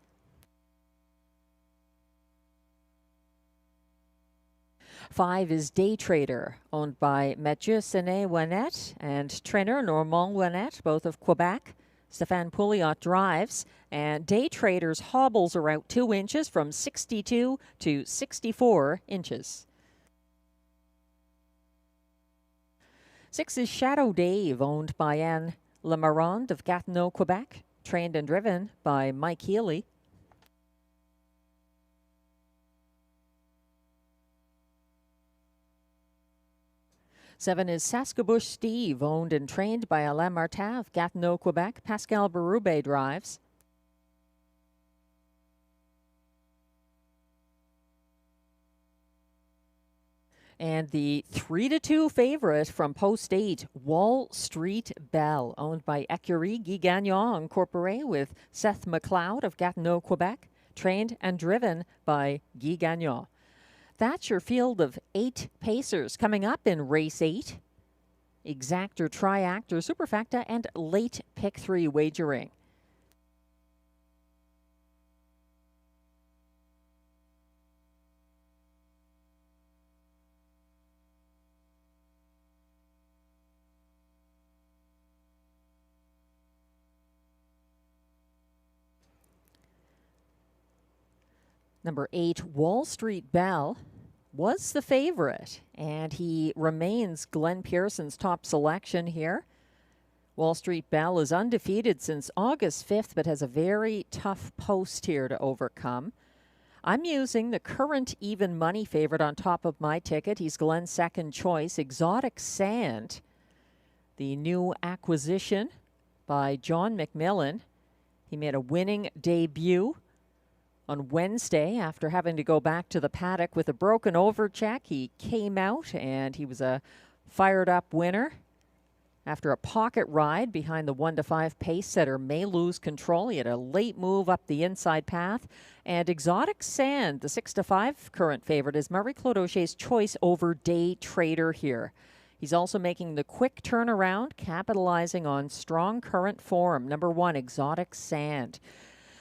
A: 5 is Day Trader, owned by Mathieu Sené-Ouinnette and trainer Normand Ouinnette, both of Quebec. Stéphane Pouliot drives, and Day Trader's hobbles are out 2 inches from 62 to 64 inches. 6 is Shadow Dave, owned by Anne Lemarand of Gatineau, Quebec, trained and driven by Mike Healy. 7 is Saskabouche Steve, owned and trained by Alain Martin of Gatineau, Quebec. Pascal Berube drives. 'And the 3-2 favorite from Post 8, Wall Street Belle, owned by Écurie Guy Gagnon Incorporé with Seth McLeod of Gatineau, Quebec, trained and driven by Guy Gagnon. That's your field of 8 pacers coming up in race 8. Exactor, triactor, superfecta, and late pick 3 wagering. Number 8, Wall Street Belle, was the favorite, and he remains Glenn Pearson's top selection here. Wall Street Belle is undefeated since August 5th, but has a very tough post here to overcome. I'm using the current even money favorite on top of my ticket. He's Glenn's second choice, Exotic Sand, the new acquisition by John McMillan. He made a winning debut on Wednesday after having to go back to the paddock with a broken overcheck. He came out and he was a fired up winner. After a pocket ride behind the 1-5 pace setter May lose control. He had a late move up the inside path. And Exotic Sand, the 6-5 current favorite, is Marie-Claude Auger's choice over Day Trader here. He's also making the quick turnaround, capitalizing on strong current form. Number 1, Exotic Sand.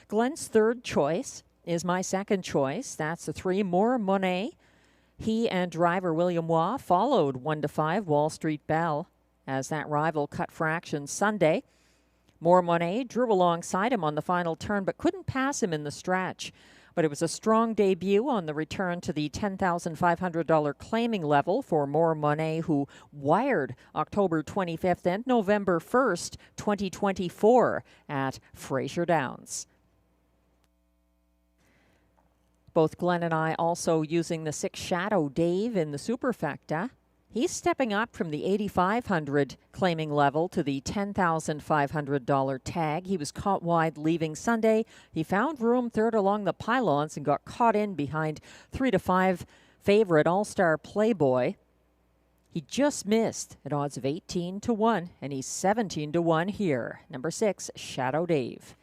A: Glenn's third choice is my second choice. That's the 3, More Monet. He and driver William Waugh followed 1-5 Wall Street Belle as that rival cut fraction Sunday. More Monet drew alongside him on the final turn, but couldn't pass him in the stretch. But it was a strong debut on the return to the $10,500 claiming level for More Monet, who wired October 25th and November 1st, 2024 at Fraser Downs. Both Glenn and I also using the 6 Shadow Dave in the Superfecta. He's stepping up from the $8,500 claiming level to the $10,500 tag. He was caught wide leaving Sunday. He found room third along the pylons and got caught in behind 3-5 favorite All-Star Playboy. He just missed at odds of 18-1, and he's 17-1 here. Number 6, Shadow Dave.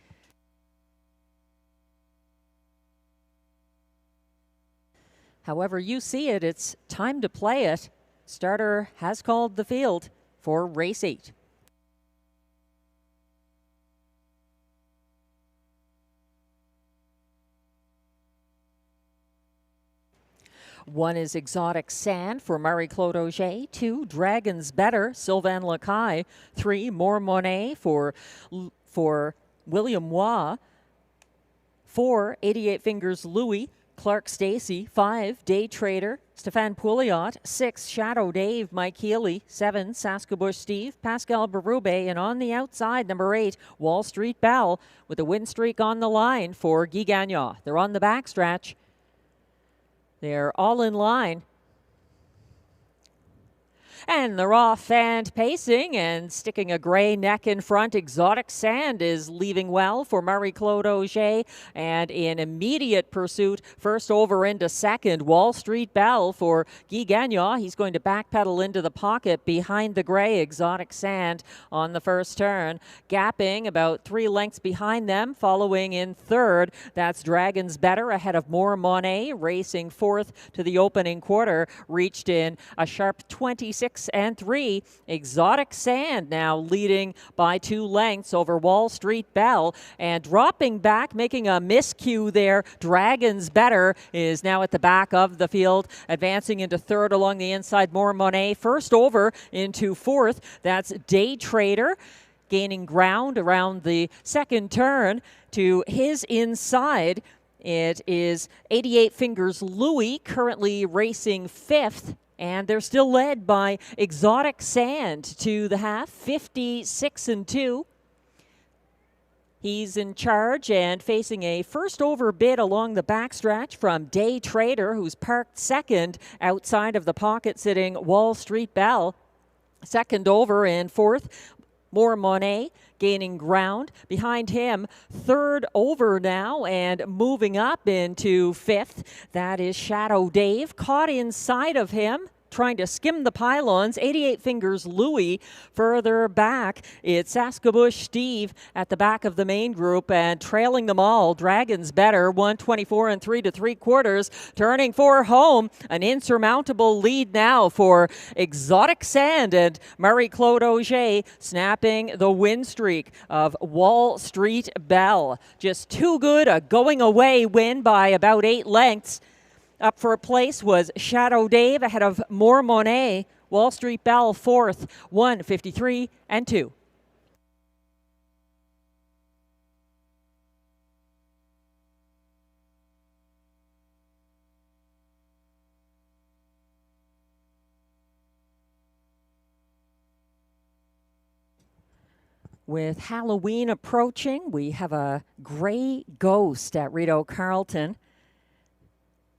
A: However you see it, it's time to play it. Starter has called the field for race 8. One is Exotic Sand for Marie-Claude Auger. 2, Dragons Better, Sylvain Lacaille. 3, More Monet for William Waugh. 4, 88 Fingers Louis, Clark Stacy. 5, Day Trader, Stéphane Pouliot. 6, Shadow Dave, Mike Healy. 7, Saskabush Steve, Pascal Berube. And on the outside, number 8, Wall Street Belle, with a win streak on the line for Guy Gagnon. They're on the backstretch. They're all in line. And they're off and pacing and sticking a gray neck in front. Exotic Sand is leaving well for Marie-Claude Auger. And in immediate pursuit, first over into second, Wall Street Belle for Guy Gagnon. He's going to backpedal into the pocket behind the gray Exotic Sand on the first turn. Gapping about 3 lengths behind them, following in third. That's Dragons Better ahead of More Monet, racing fourth to the opening quarter. Reached in a sharp 26 and 3. Exotic Sand now leading by 2 lengths over Wall Street Belle, and dropping back, making a miscue there. Dragons Better is now at the back of the field, advancing into third along the inside. More Monet first over into fourth. That's Day Trader gaining ground around the second turn to his inside. It is 88 Fingers Louis currently racing fifth. And they're still led by Exotic Sand to the half, 56-2. He's in charge and facing a first over bid along the backstretch from Day Trader, who's parked second outside of the pocket sitting Wall Street Belle. Second over and fourth, More Monet gaining ground. Behind him, third over now and moving up into fifth. That is Shadow Dave. Caught inside of him, trying to skim the pylons. 88 Fingers Louis further back. It's Saskabush Steve at the back of the main group, and trailing them all, Dragons Better, 124 and 3 3/4, turning for home. An insurmountable lead now for Exotic Sand, and Marie-Claude Auger snapping the win streak of Wall Street Belle. Just too good a going away win by about 8 lengths. Up for a place was Shadow Dave ahead of More Monet. Wall Street Belle fourth, 153 and 2. With Halloween approaching, we have a gray ghost at Rideau Carleton,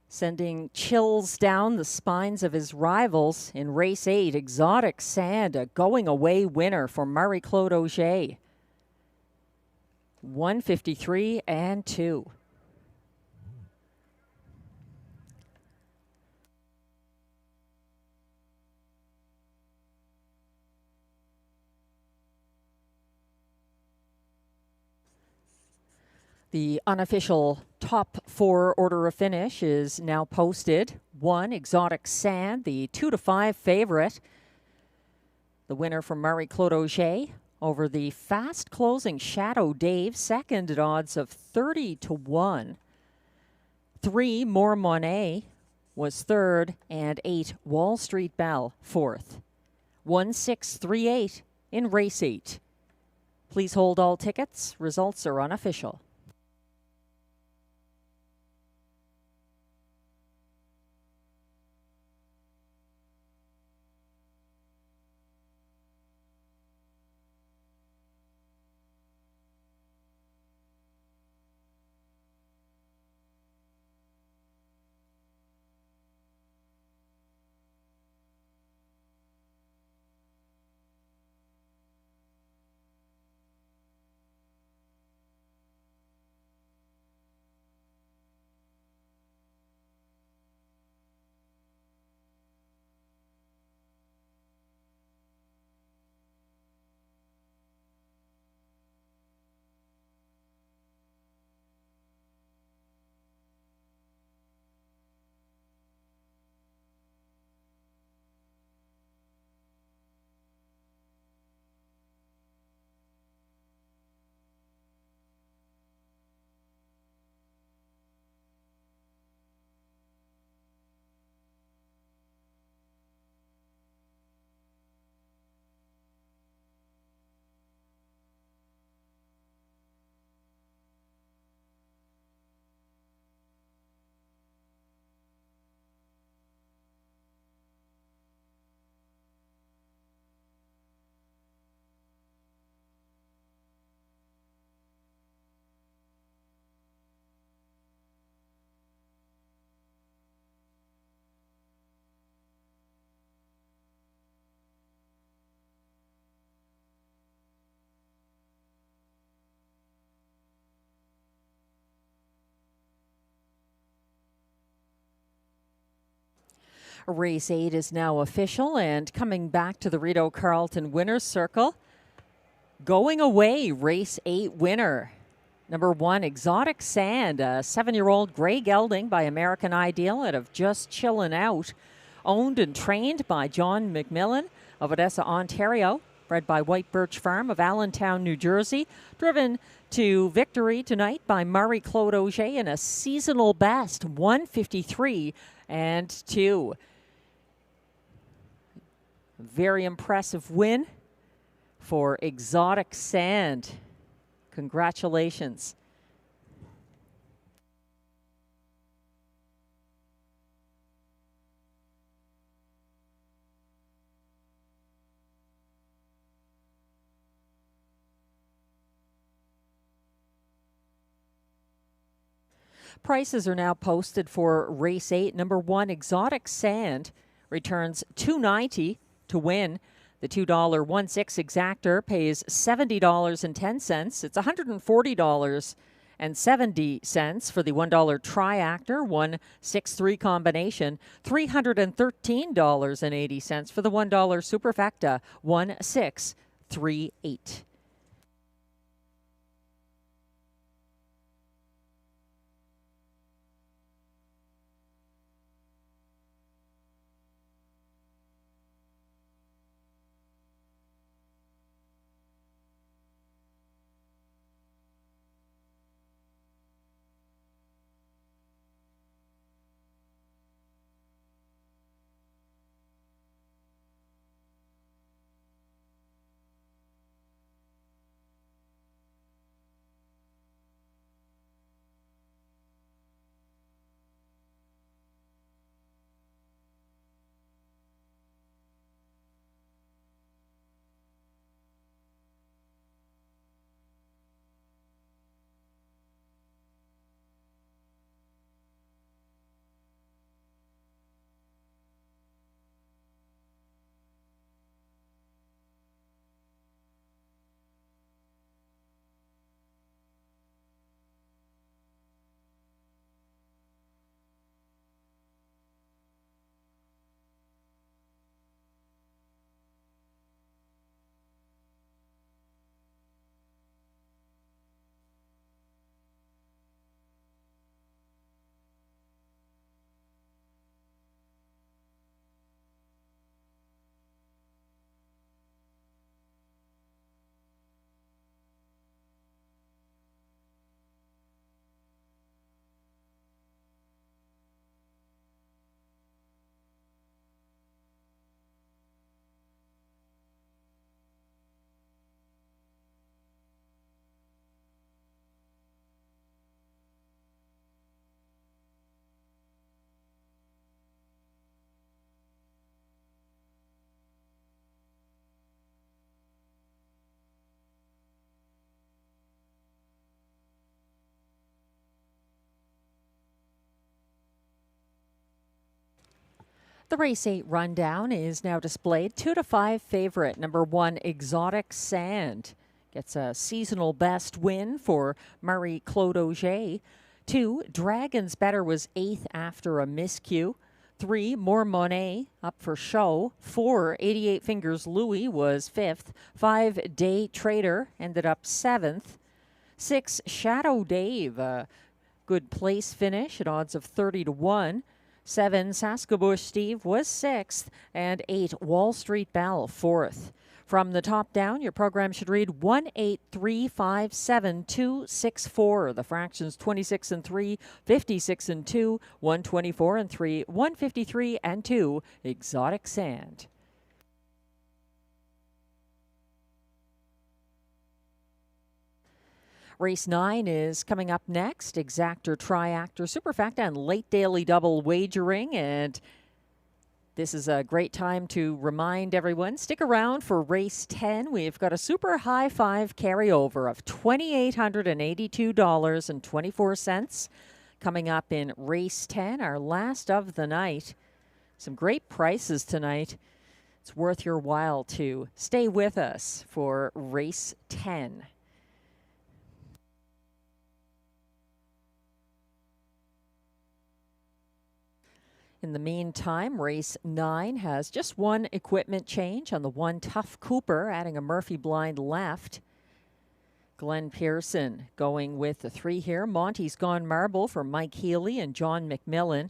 A: sending chills down the spines of his rivals in race 8. Exotic Sand, a going away winner for Marie-Claude Auger. 153 and 2. The unofficial top 4 order of finish is now posted. 1, Exotic Sand, the 2-5 favorite. The winner from Marie-Claude Auger over the fast closing Shadow Dave, second at odds of 30-1. 3, More Monet was third, and 8, Wall Street Belle, fourth. 1-6-3-8 in race 8. Please hold all tickets. Results are unofficial. Race 8 is now official, and coming back to the Rideau Carleton winner's circle, going away, race 8 winner. Number 1, Exotic Sand, a 7-year-old gray gelding by American Ideal out of Just Chillin' Out. Owned and trained by John McMillan of Odessa, Ontario. Bred by White Birch Farm of Allentown, New Jersey. Driven to victory tonight by Marie-Claude Auger in a seasonal best, 153 and 2. Very impressive win for Exotic Sand. Congratulations. Prices are now posted for race 8. Number 1, Exotic Sand, returns $2.90 to win. The $2 1/6 exactor pays $70.10. It's $140.70 for the $1 triactor, 1-6-3 combination, $313.80 for the $1 superfecta, 1-6-3-8. The race 8 rundown is now displayed. 2 to 5 favorite, number 1 Exotic Sand. Gets a seasonal best win for Marie Claude Auger. 2, Dragon's Better was 8th after a miscue. 3, More Monet up for show. 4, 88 Fingers Louis was 5th. 5, Day Trader ended up 7th. 6, Shadow Dave, a good place finish at odds of 30 to 1. 7, Saskabush Steve was 6th, and 8, Wall Street Belle 4th. From the top down, your program should read 18357 The fractions 26 and 3, 56 and 2, 124 and 3, 153 and 2. Exotic Sand. Race 9 is coming up next. Exactor, Triactor, Superfecta, and late daily double wagering. And this is a great time to remind everyone, stick around for race 10. We've got a super high five carryover of $2,882.24 coming up in race 10, our last of the night. Some great prices tonight. It's worth your while to stay with us for race 10. In the meantime, race 9 has just one equipment change on the 1 Tough Cooper, adding a Murphy blind left. Glenn Pearson going with the 3 here. Monty's Gone Marble for Mike Healy and John McMillan.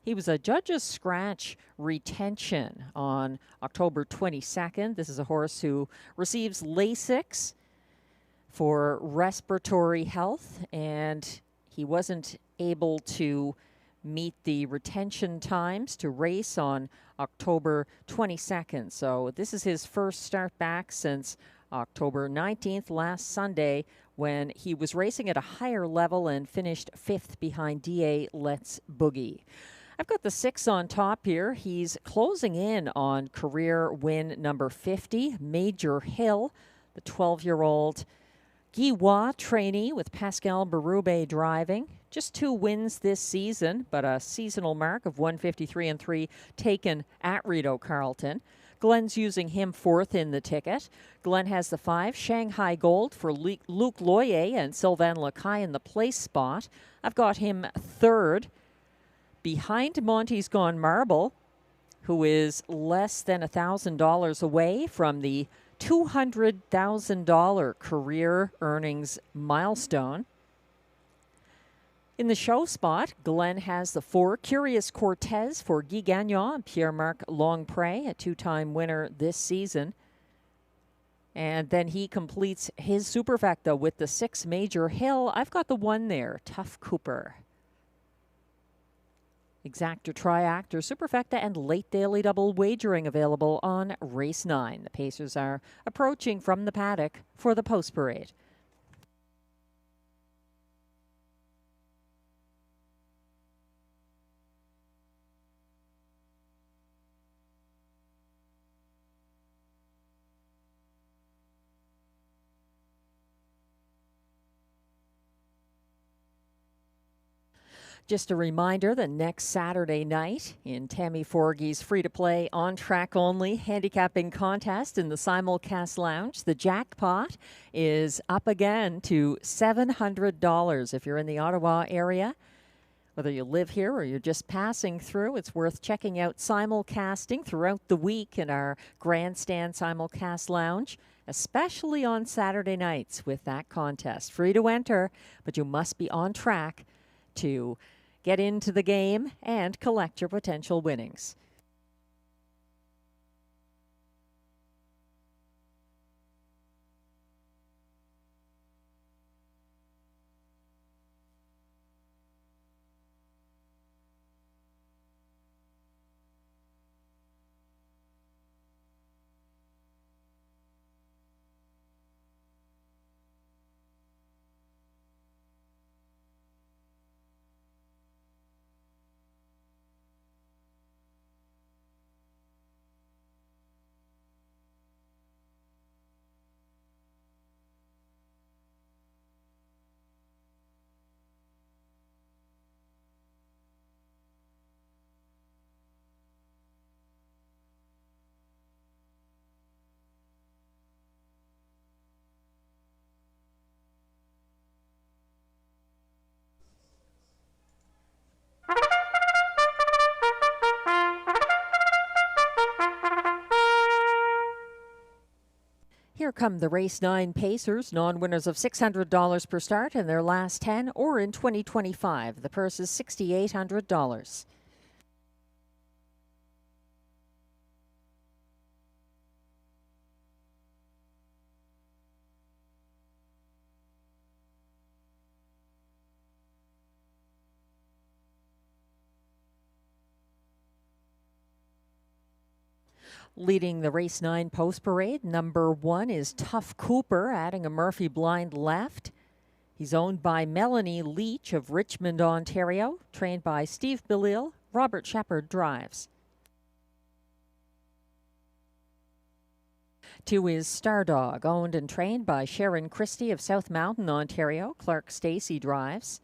A: He was a judge's scratch retention on October 22nd. This is a horse who receives Lasix for respiratory health, and he wasn't able to meet the retention times to race on October 22nd. So this is his first start back since October 19th, last Sunday, when he was racing at a higher level and finished 5th behind DA Let's Boogie. I've got the 6 on top here. He's closing in on career win number 50, Major Hill, the 12-year-old Giwa trainee with Pascal Berube driving. Just 2 wins this season, but a seasonal mark of 153 and 3 taken at Rideau Carleton. Glenn's using him 4th in the ticket. Glenn has the 5, Shanghai Gold for Luke Loyer and Sylvain Lacaille in the place spot. I've got him 3rd behind Monty's Gone Marble, who is less than $1,000 away from the $200,000 career earnings milestone. In the show spot, Glenn has the 4, Curious Cortez for Guy Gagnon and Pierre-Marc Longpré, a 2-time winner this season. And then he completes his superfecta with the 6, Major Hill. I've got the 1 there, Tough Cooper. Exactor, Triactor, Superfecta, and late daily double wagering available on race 9. The Pacers are approaching from the paddock for the post parade. Just a reminder that next Saturday night in Tammy Forgey's free-to-play on-track-only handicapping contest in the Simulcast Lounge, the jackpot is up again to $700. If you're in the Ottawa area, whether you live here or you're just passing through, it's worth checking out simulcasting throughout the week in our Grandstand Simulcast Lounge, especially on Saturday nights with that contest. Free to enter, but you must be on track to get into the game and collect your potential winnings. come the race 9 Pacers, non-winners of $600 per start in their last 10 or in 2025. The purse is $6,800. Leading the race 9 post parade, number 1 is Tough Cooper, adding a Murphy blind left. He's owned by Melanie Leach of Richmond, Ontario, trained by Steve Bellil. Robert Shepard drives. 2 is Stardog, owned and trained by Sharon Christie of South Mountain, Ontario. Clark Stacey drives.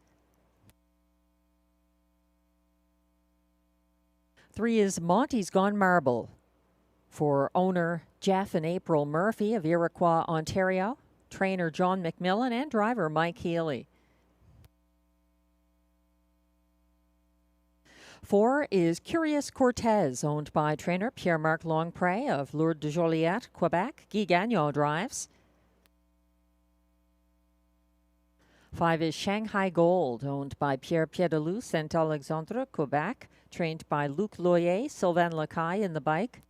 A: 3 is Monty's Gone Marble, for owner Jeff and April Murphy of Iroquois, Ontario, trainer John McMillan, and driver Mike Healy. 4 is Curious Cortez, owned by trainer Pierre-Marc Longpré of Lourdes de Joliette, Quebec. Guy Gagnon drives. 5 is Shanghai Gold, owned by Pierre Piedalou, Saint-Alexandre, Quebec, trained by Luc Loyer, Sylvain Lacaille in the bike.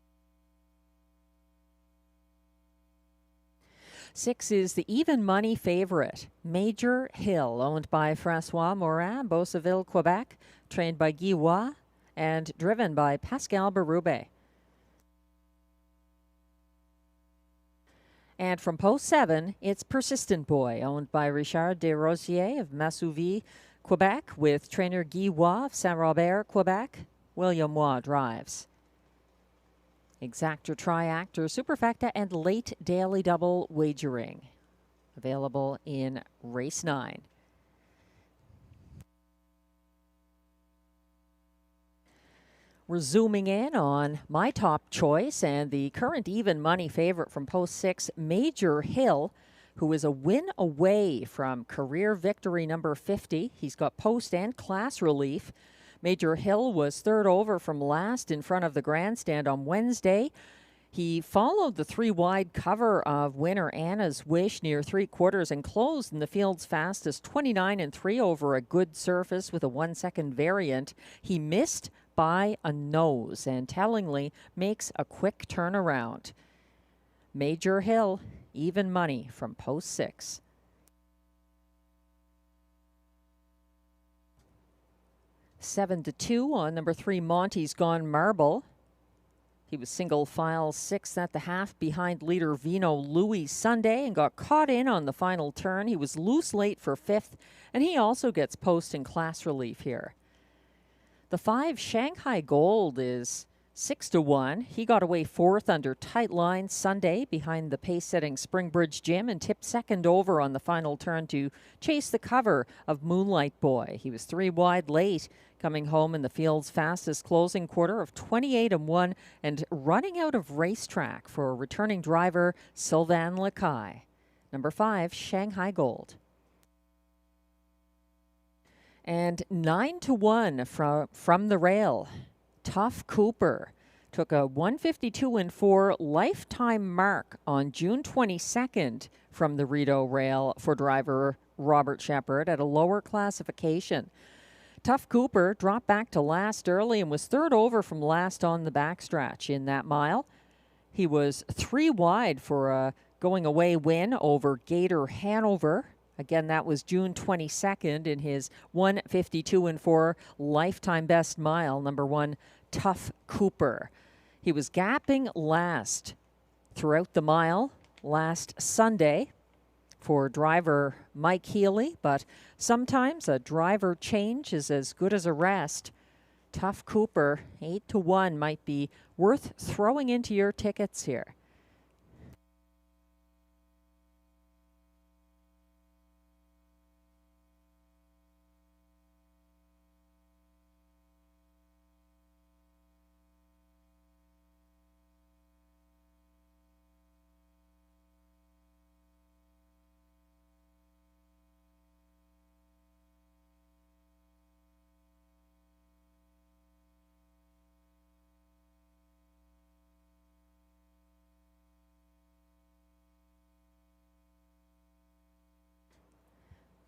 A: 6 is the even money favorite, Major Hill, owned by Francois Morin, Beauceville, Quebec, trained by Guy Roy and driven by Pascal Berube. And from post 7, it's Persistent Boy, owned by Richard Desrosiers of Massouvy, Quebec, with trainer Guy Roy of Saint-Robert, Quebec. William Roy drives. Exactor, Triactor, Superfecta, and late daily double wagering. Available in race 9. We're zooming in on my top choice and the current even money favorite from post 6, Major Hill, who is a win away from career victory number 50. He's got post and class relief. Major Hill was third over from last in front of the grandstand on Wednesday. He followed the 3-wide cover of winner Anna's Wish near 3/4 and closed in the field's fastest 29-3 over a good surface with a 1-second variant. He missed by a nose and tellingly makes a quick turnaround. Major Hill, even money from post 6. 7-2 on number 3, Monty's Gone Marble. He was single file 6th at the half behind leader Vino Louis Sunday and got caught in on the final turn. He was loose late for 5th, and he also gets post and class relief here. The 5, Shanghai Gold, is 6-1. He got away 4th under tight lines Sunday behind the pace-setting Springbridge Gym and tipped second over on the final turn to chase the cover of Moonlight Boy. He was 3 wide late, coming home in the field's fastest closing quarter of 28-1 and running out of racetrack for returning driver Sylvain Lacaille. Number 5, Shanghai Gold. And 9-1 from the rail. Tough Cooper took a 152-4 lifetime mark on June 22nd from the Rideau rail for driver Robert Shepard at a lower classification. Tough Cooper dropped back to last early and was third over from last on the backstretch in that mile. He was 3 wide for a going away win over Gator Hanover. Again, that was June 22nd in his 152-4 lifetime best mile, number 1, Tough Cooper. He was gapping last throughout the mile last Sunday for driver Mike Healy, but sometimes a driver change is as good as a rest. Tough Cooper, 8-1, might be worth throwing into your tickets here.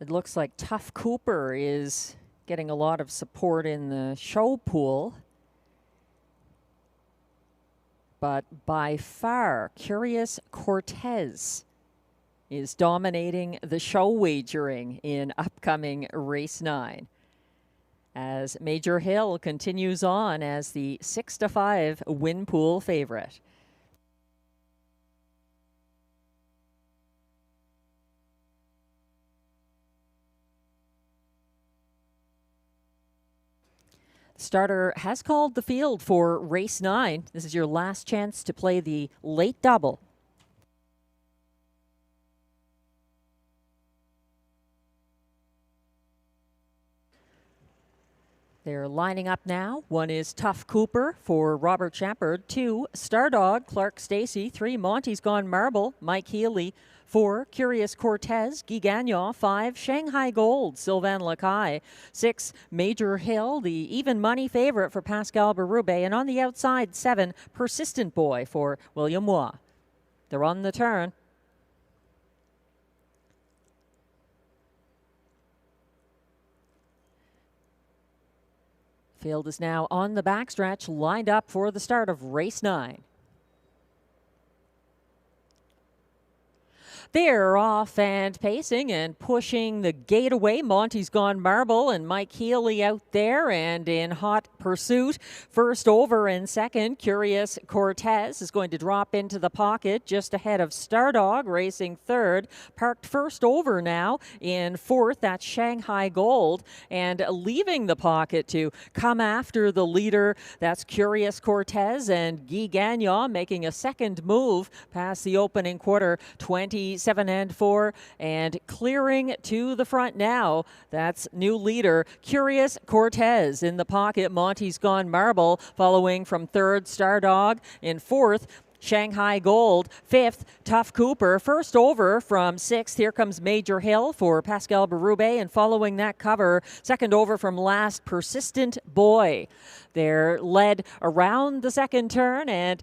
A: It looks like Tough Cooper is getting a lot of support in the show pool. But by far, Curious Cortez is dominating the show wagering in upcoming race 9. As Major Hill continues on as the 6-5 win pool favorite. Starter has called the field for race 9. This is your last chance to play the late double. They're lining up now. 1 is Tough Cooper for Robert Shepard. 2, Stardog, Clark Stacy. 3, Monty's Gone Marble, Mike Healy. 4, Curious Cortez, Guy Gagnon. 5, Shanghai Gold, Sylvain Lacaille. 6, Major Hill, the even money favorite for Pascal Berube. And on the outside, 7, Persistent Boy for William Waugh. They're on the turn. Field is now on the backstretch, lined up for the start of race 9. They're off and pacing and pushing the gate away. Monty's Gone Marble and Mike Healy out there and in hot pursuit. First over and second, Curious Cortez is going to drop into the pocket just ahead of Stardog, racing third. Parked first over now in fourth, that's Shanghai Gold. And leaving the pocket to come after the leader, that's Curious Cortez and Guy Gagnon making a second move past the opening quarter, 27 and 4, and clearing to the front now. That's new leader Curious Cortez in the pocket. Monty's Gone Marble following from third, Stardog in fourth. Shanghai Gold, fifth, Tough Cooper. First over from sixth, here comes Major Hill for Pascal Berube, and following that cover, second over from last, Persistent Boy. They're led around the second turn and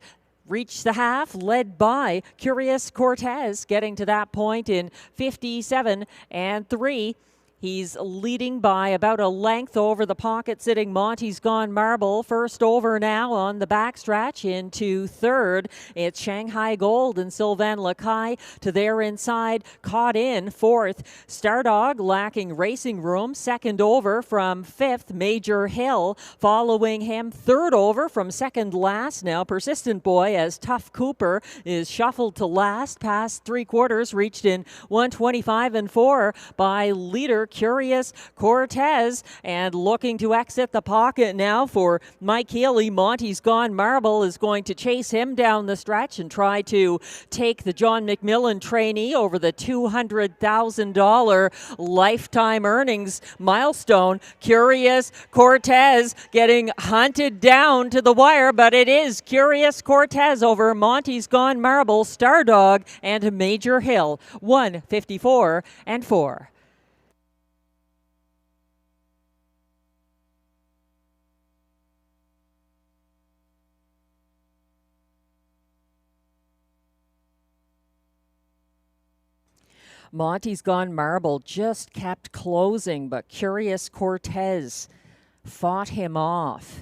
A: reached the half, led by Curious Cortez, getting to that point in 57 and 3. He's leading by about a length over the pocket sitting Monty's Gone Marble. First over now on the backstretch into third. It's Shanghai Gold and Sylvain Lacaille to their inside. Caught in fourth. Stardog lacking racing room. Second over from fifth, Major Hill. Following him, third over from second last now, Persistent Boy, as Tough Cooper is shuffled to last. Past three quarters, reached in 125 and 4 by leader Curious Cortez, and looking to exit the pocket now for Mike Healy. Monty's Gone Marble is going to chase him down the stretch and try to take the John McMillan trainee over the $200,000 lifetime earnings milestone. Curious Cortez getting hunted down to the wire, but it is Curious Cortez over Monty's Gone Marble, Stardog, and Major Hill. 154 and 4. Monty's Gone Marble just kept closing, but Curious Cortez fought him off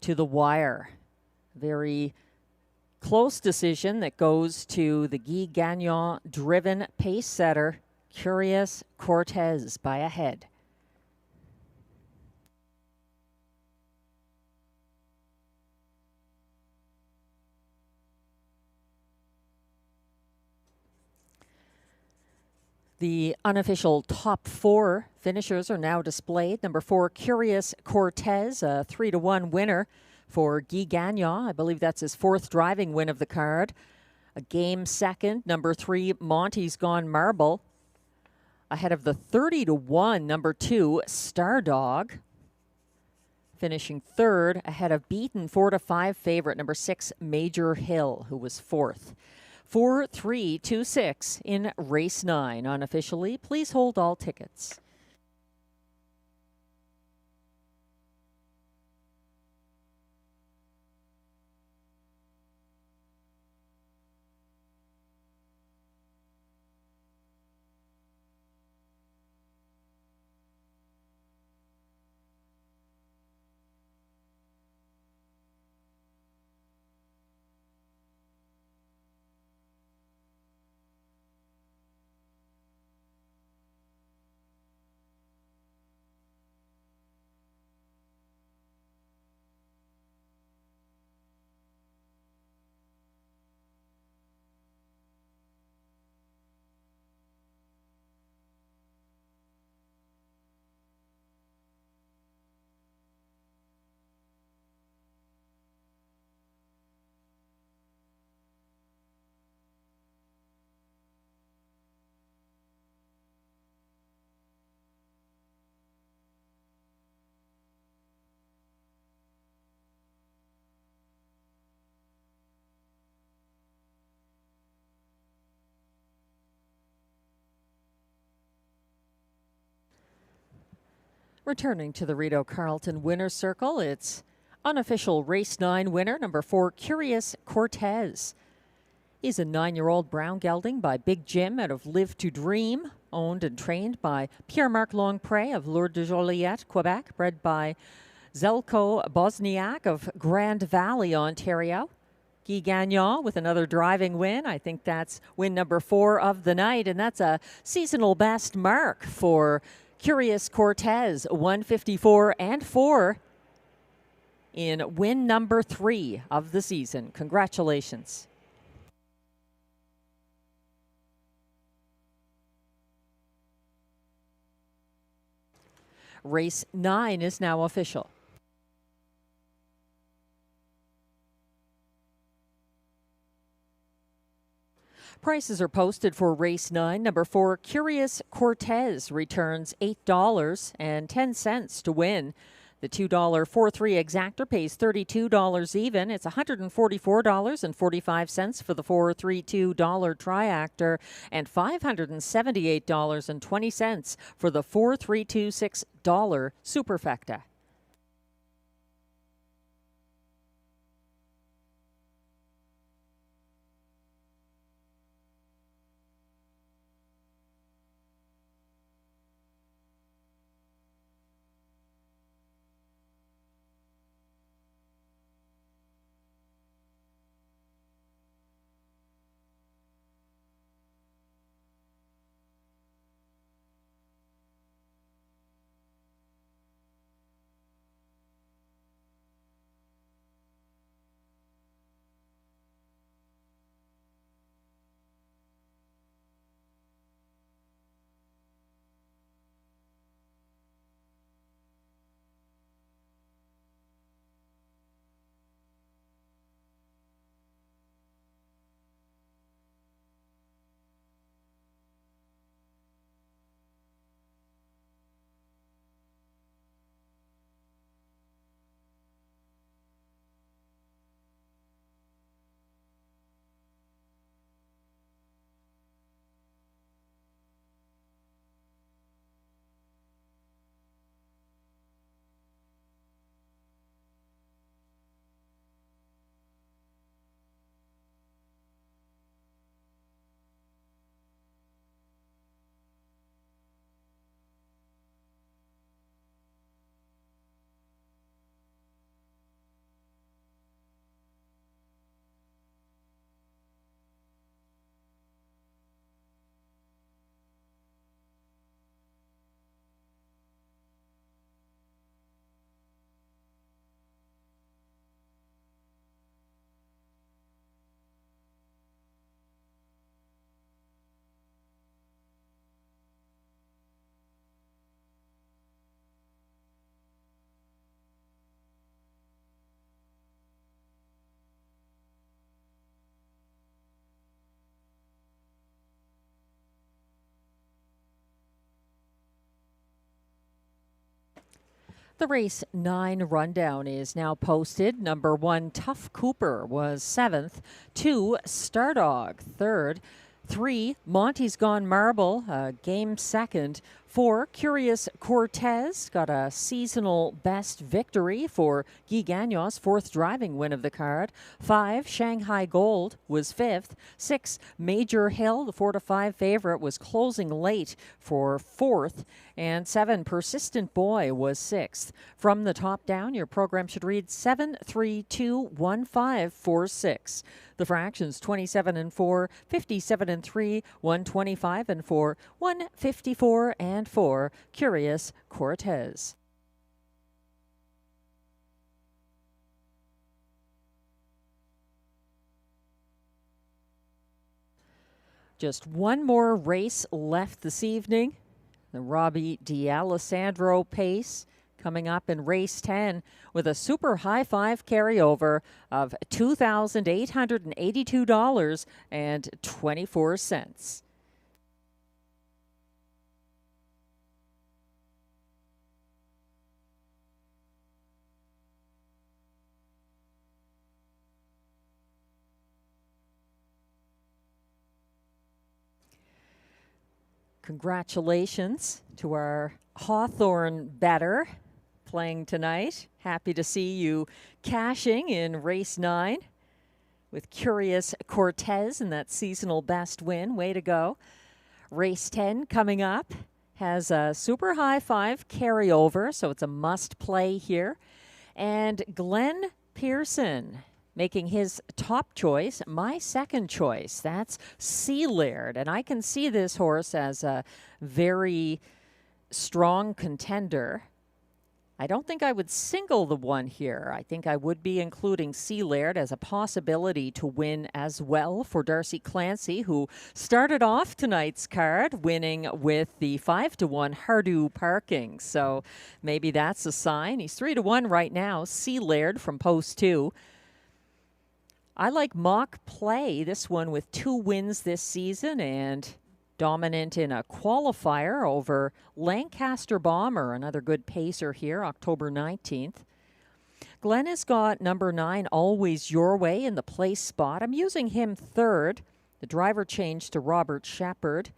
A: to the wire. Very close decision that goes to the Guy Gagnon-driven pace setter, Curious Cortez, by a head. The unofficial top 4 finishers are now displayed. Number 4, Curious Cortez, a 3-1 winner for Guy Gagnon. I believe that's his 4th driving win of the card. A game second. Number 3, Monty's Gone Marble, ahead of the 30-1 number 2, Stardog. Finishing third, ahead of beaten 4-5 favorite number 6, Major Hill, who was 4th. 4-3-2-6 in race 9 unofficially. Please hold all tickets. Returning to the Rideau Carleton winner's circle, it's unofficial race 9 winner, number 4, Curious Cortez. He's a 9-year-old brown gelding by Big Jim out of Live to Dream, owned and trained by Pierre-Marc Longpré of Lourdes de Joliette, Quebec, bred by Zelko Bosniak of Grand Valley, Ontario. Guy Gagnon with another driving win. I think that's win number 4 of the night, and that's a seasonal best mark for Curious Cortez, 154 and 4 in win number 3 of the season. Congratulations. Race 9 is now official. Prices are posted for race 9. Number 4, Curious Cortez returns $8.10 to win. The $2 4-3 exactor pays $32 even. It's $144.45 for the $4-3-2 triactor and $578.20 for the $4-3-2-6 superfecta. The race 9 rundown is now posted. Number 1, Tough Cooper was 7th. 2, Stardog 3rd. 3, Monty's Gone Marble, game 2nd. 4, Curious Cortez got a seasonal best victory for Guy Gagnon's 4th driving win of the card. 5, Shanghai Gold was 5th. 6, Major Hill, the 4-5 favorite, was closing late for 4th. And 7, Persistent Boy was 6th. From the top down, your program should read 7, 3, 2, 1, 5, 4, 6. The fractions 27 and 4, 57 and 3, 125 and 4, 154 and 4. Curious Cortez. Just one more race left this evening. The Robbie D'Alessandro pace coming up in race 10 with a super high 5 carryover of $2,882.24. Congratulations to our Hawthorne bettor playing tonight. Happy to see you cashing in race 9 with Curious Cortez in that seasonal best win. Way to go. Race 10 coming up has a super high 5 carryover, so it's a must play here. And Glenn Pearson making his top choice, my second choice. That's Sea Laird. And I can see this horse as a very strong contender. I don't think I would single the one here. I think I would be including Sea Laird as a possibility to win as well for Darcy Clancy, who started off tonight's card winning with the 5-1 Rideau Parking. So maybe that's a sign. He's 3-1 right now. Sea Laird from post 2. I like Mock Play, this one with 2 wins this season and dominant in a qualifier over Lancaster Bomber, another good pacer here, October 19th. Glenn has got number 9, Always Your Way, in the place spot. I'm using him third. The driver change to Robert Shepard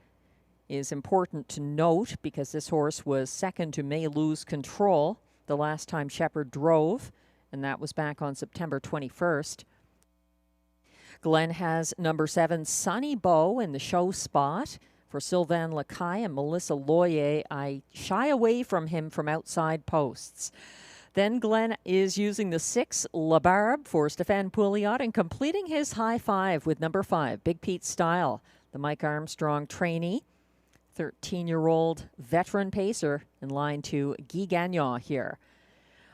A: is important to note because this horse was second to May Lose Control the last time Shepard drove, and that was back on September 21st. Glenn has number 7, Sunny Bow, in the show spot for Sylvain Lacaille and Melissa Loyer. I shy away from him from outside posts. Then Glenn is using the 6, La Barbe, for Stéphane Pouliot and completing his high 5 with number 5, Big Pete Style, the Mike Armstrong trainee, 13-year-old veteran pacer in line to Guy Gagnon here.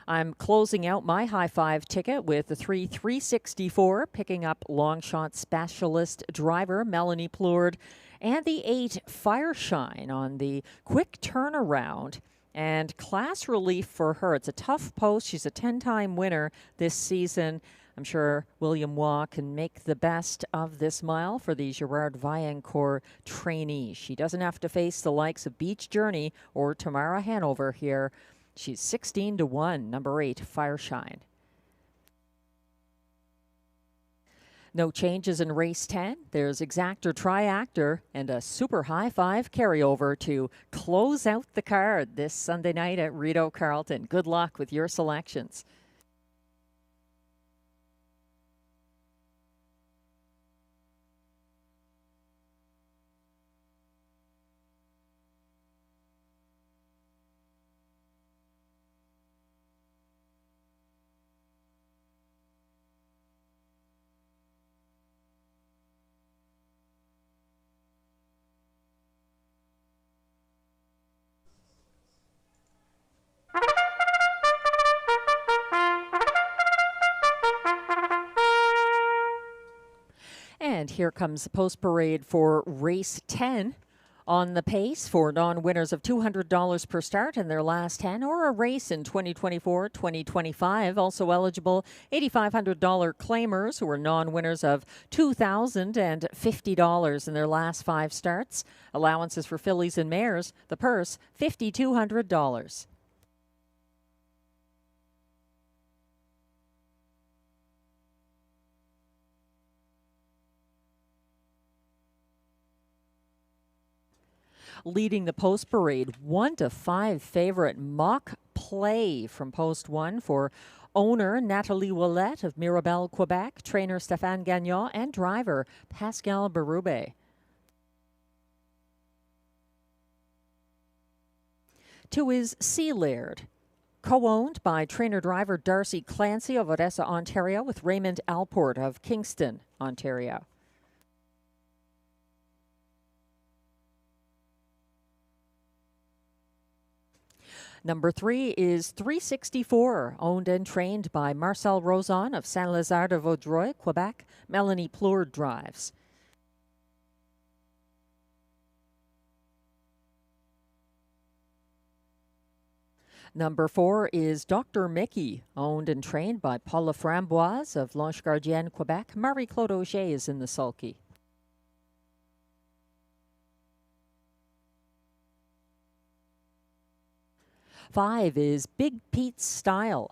A: I'm closing out my high 5 ticket with the 3-364, picking up long shot specialist driver Melanie Plourde and the 8 Fireshine on the quick turnaround and class relief for her. It's a tough post. She's a 10-time winner this season. I'm sure William Waugh can make the best of this mile for the Gerard Vaillancourt trainee. She doesn't have to face the likes of Beach Journey or Tamara Hanover here. She's 16-1, number 8, Fireshine. No changes in race 10. There's Exactor Triactor and a super high 5 carryover to close out the card this Sunday night at Rideau Carleton. Good luck with your selections. And here comes the post parade for race 10. On the pace for non-winners of $200 per start in their last 10 or a race in 2024, 2025. Also eligible $8,500 claimers who are non-winners of $2,050 in their last 5 starts. Allowances for fillies and mares. The purse, $5,200. Leading the post parade, 1-5 favorite Mock Play from post 1 for owner Nathalie Ouellette of Mirabel, Quebec, trainer Stéphane Gagnon, and driver Pascal Berube. 2 is Sea Laird, co-owned by trainer-driver Darcy Clancy of Odessa, Ontario, with Raymond Alport of Kingston, Ontario. Number 3 is 364, owned and trained by Marcel Rozon of Saint-Lazare de Vaudreuil, Quebec. Melanie Plourde drives. Number 4 is Dr. Mickey, owned and trained by Paula Framboise of L'Ange Gardienne, Quebec. Marie-Claude Auger is in the sulky. Five is Big Pete Style,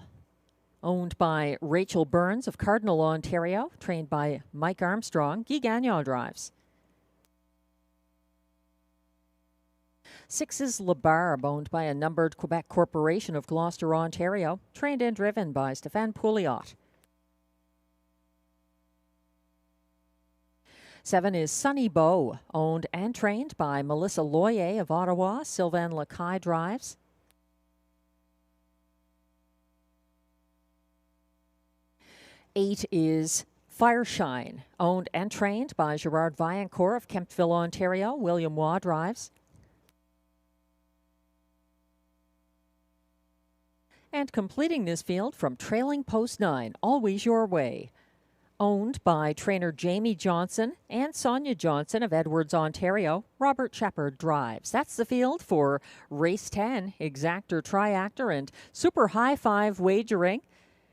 A: owned by Rachel Burns of Cardinal, Ontario, trained by Mike Armstrong. Guy Gagnon drives. 6 is Le Barbe, owned by a numbered Quebec corporation of Gloucester, Ontario, trained and driven by Stéphane Pouliot. 7 is Sunny Beau, owned and trained by Melissa Loyer of Ottawa. Sylvain Lacaille drives. 8 is Fireshine, owned and trained by Gerard Vaillancourt of Kemptville, Ontario. William Waugh drives. And completing this field from trailing post 9, Always Your Way, owned by trainer Jamie Johnson and Sonia Johnson of Edwards, Ontario. Robert Shepard drives. That's the field for race 10, exactor, triactor, and super high five wagering.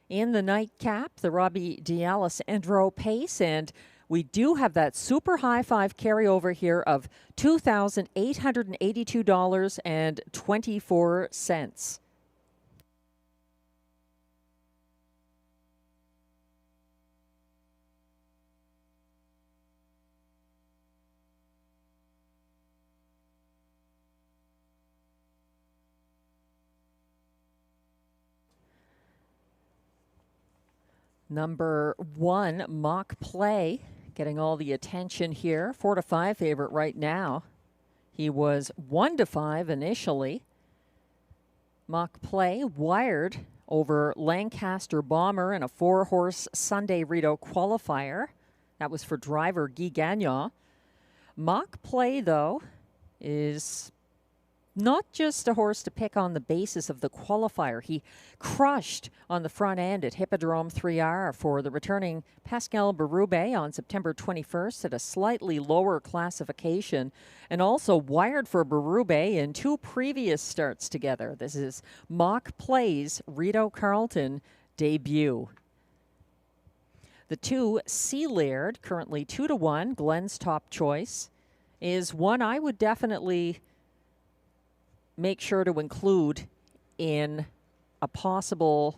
A: In the nightcap, the Robbie D'Alessandro pace, and we do have that super high five carryover here of $2,882.24. Number 1, Mock Play, getting all the attention here. 4-5 favorite right now. He was 1-5 initially. Mock Play wired over Lancaster Bomber in a 4-horse Sunday Rideau Qualifier. That was for driver Guy Gagnon. Mock Play, though, is not just a horse to pick on the basis of the qualifier. He crushed on the front end at Hippodrome 3R for the returning Pascal Berube on September 21st at a slightly lower classification, and also wired for Berube in 2 previous starts together. This is Mock Play's Rideau Carleton debut. The 2, Sea Laird, currently 2-1, Glenn's top choice, is one I would definitely make sure to include in a possible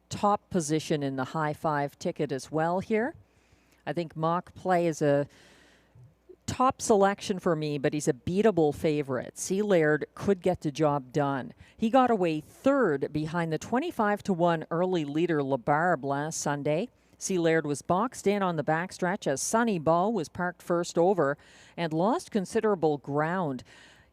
A: top position in the high five ticket as well here. I think Mock Play is a top selection for me, but he's a beatable favorite. Sea Laird could get the job done. He got away 3rd behind the 25-1 early leader Le Barbe last Sunday. Sea Laird was boxed in on the backstretch as Sunny Beau was parked first over and lost considerable ground.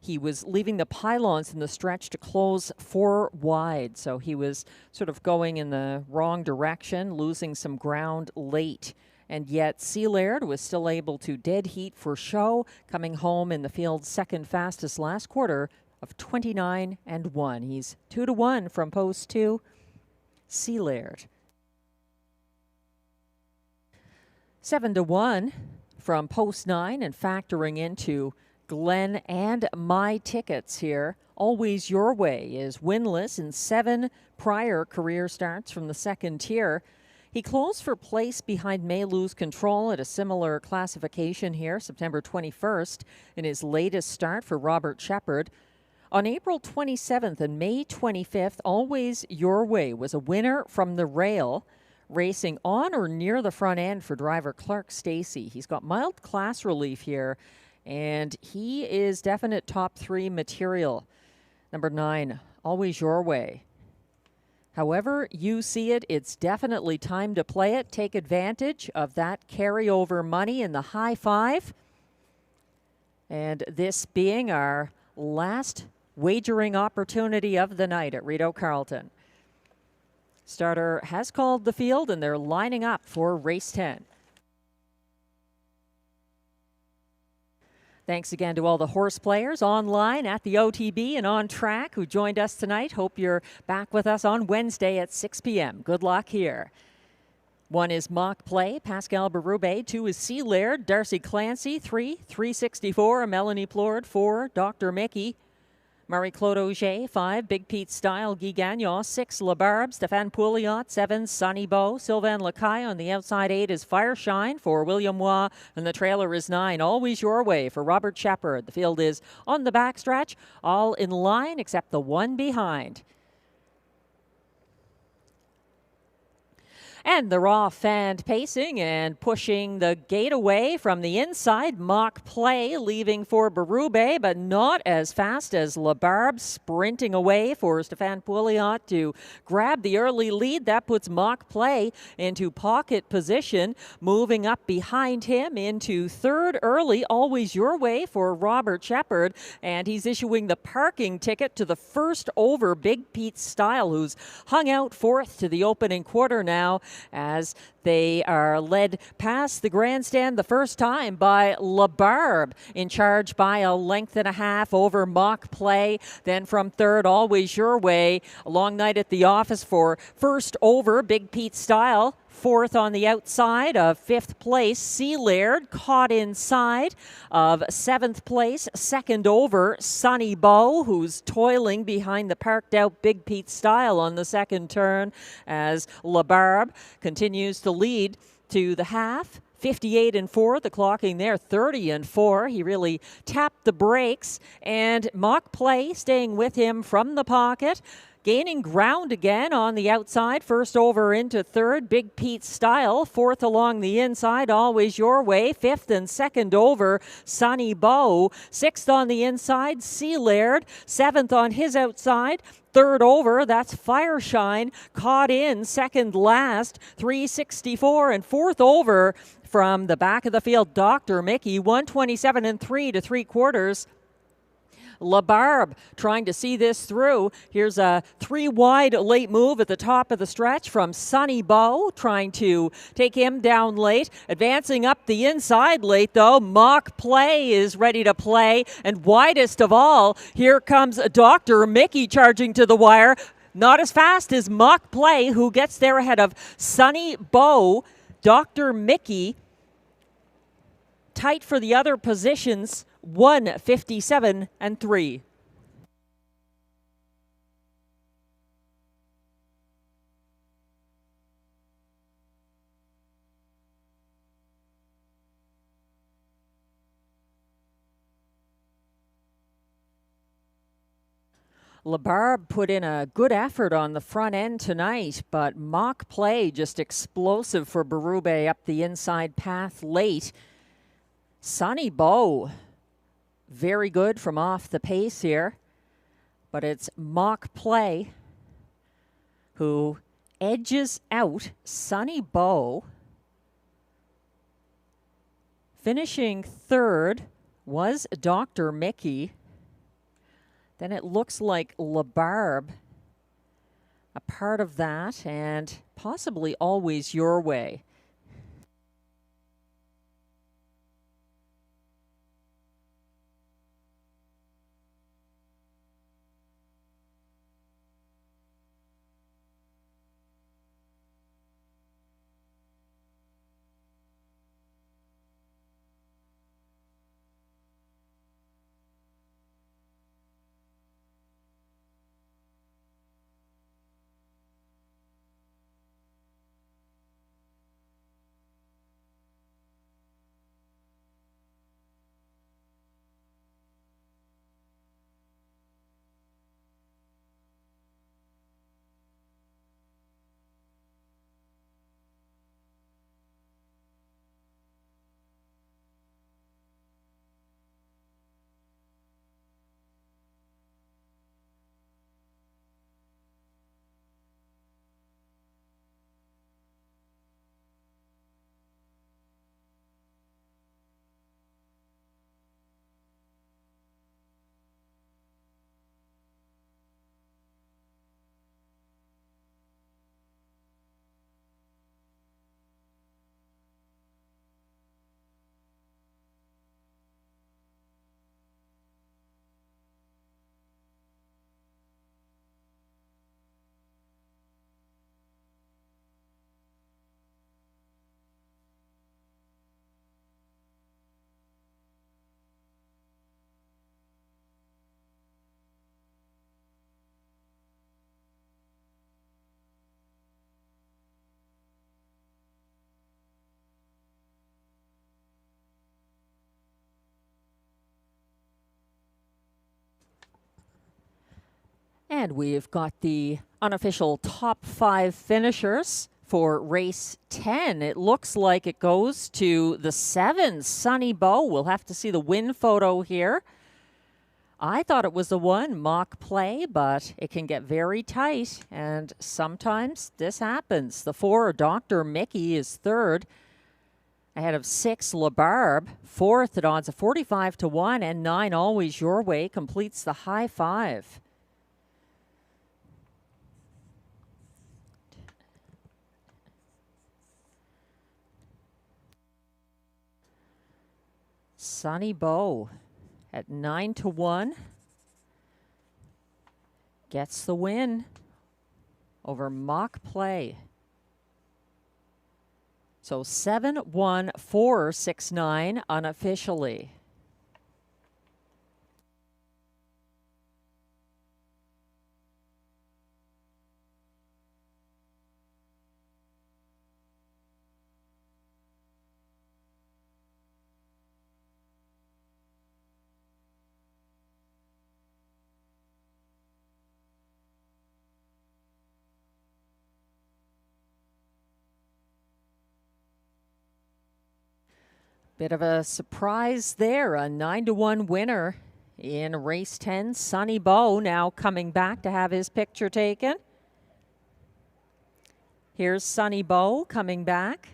A: He was leaving the pylons in the stretch to close 4 wide, so he was sort of going in the wrong direction, losing some ground late. And yet Sea Laird was still able to dead heat for show, coming home in the field's second fastest last quarter of 29-1. He's 2-1 from post 2. Sea Laird. 7-1 from post 9, and factoring into Glenn and my tickets here. Always Your Way is winless in 7 prior career starts from the second tier. He closed for place behind May Lose Control at a similar classification here, September 21st, in his latest start for Robert Shepard. On April 27th and May 25th, Always Your Way was a winner from the rail, racing on or near the front end for driver Clark Stacey. He's got mild class relief here, and he is definite top 3 material. Number 9, Always Your Way. However you see it, it's definitely time to play it. Take advantage of that carryover money in the high five. And this being our last wagering opportunity of the night at Rideau Carleton. Starter has called the field, and they're lining up for race 10. Thanks again to all the horse players online at the OTB and on track who joined us tonight. Hope you're back with us on Wednesday at 6 p.m. Good luck here. 1 is Mock Play, Pascal Berube. 2 is Sea Laird, Darcy Clancy. 3, 364, Melanie Plord. 4, Dr. Mickey. Marie-Claude Auger. 5, Big Pete Style, Guy Gagnon. 6, Le Barbe, Stéphane Pouliot. 7, Sunny Beau, Sylvain Lacaille. On the outside, 8 is Fireshine for William Waugh, and the trailer is 9, Always Your Way for Robert Shepard. The field is on the backstretch, all in line except the one behind. And they're off and pacing and pushing the gate away from the inside. Mock Play leaving for Berube, but not as fast as LaBarbe, sprinting away for Stéphane Pouliot to grab the early lead. That puts Mock Play into pocket position, moving up behind him into third early. Always Your Way for Robert Shepard, and he's issuing the parking ticket to the first over Big Pete Style, who's hung out fourth to the opening quarter now, as they are led past the grandstand the first time by LaBarbe, in charge by a length and a half over Mock Play. Then from third, Always Your Way. A long night at the office for first over Big Pete Style. Fourth on the outside of fifth place, Sea Laird, caught inside of seventh place. Second over, Sonny Bow, who's toiling behind the parked out Big Pete Style on the second turn, as LaBarbe continues to lead to the half. 58 and 4, the clocking there 30 and 4. He really tapped the brakes, and Mock Play staying with him from the pocket. Gaining ground again on the outside. First over into third, Big Pete Style. Fourth along the inside, Always Your Way. Fifth and second over, Sonny Bow. Sixth on the inside, Sea Laird. Seventh on his outside. Third over, that's Fireshine, caught in second last, 364. And fourth over from the back of the field, Dr. Mickey, 127 and 3 to 3/4. LaBarbe trying to see this through. Here's a 3-wide late move at the top of the stretch from Sonny Bow, trying to take him down late. Advancing up the inside late, though. Mock Play is ready to play. And widest of all, here comes Dr. Mickey charging to the wire. Not as fast as Mock Play, who gets there ahead of Sonny Bow. Dr. Mickey tight for the other positions, 157 and 3. LaBarbe put in a good effort on the front end tonight, but Mock Play just explosive for Berube up the inside path late. Sonny Bow, very good from off the pace here, but it's Mock Play who edges out Sonny Bow. Finishing third was Dr. Mickey. Then it looks like LaBarbe, a part of that, and possibly Always Your Way. And we've got the unofficial top 5 finishers for race 10. It looks like it goes to the 7, Sunny Bow. We'll have to see the win photo here. I thought it was the 1, Mock Play, but it can get very tight, and sometimes this happens. The 4, Dr. Mickey, is third, ahead of 6, LaBarbe. Fourth at odds of 45 to 1, and 9, Always Your Way, completes the high 5. Sunny Bow at 9 to 1 gets the win over Mock Play. So 7-1-4-6-9 unofficially. Bit of a surprise there, a 9-1 winner in race 10. Sunny Bow now coming back to have his picture taken. Here's Sunny Bow coming back.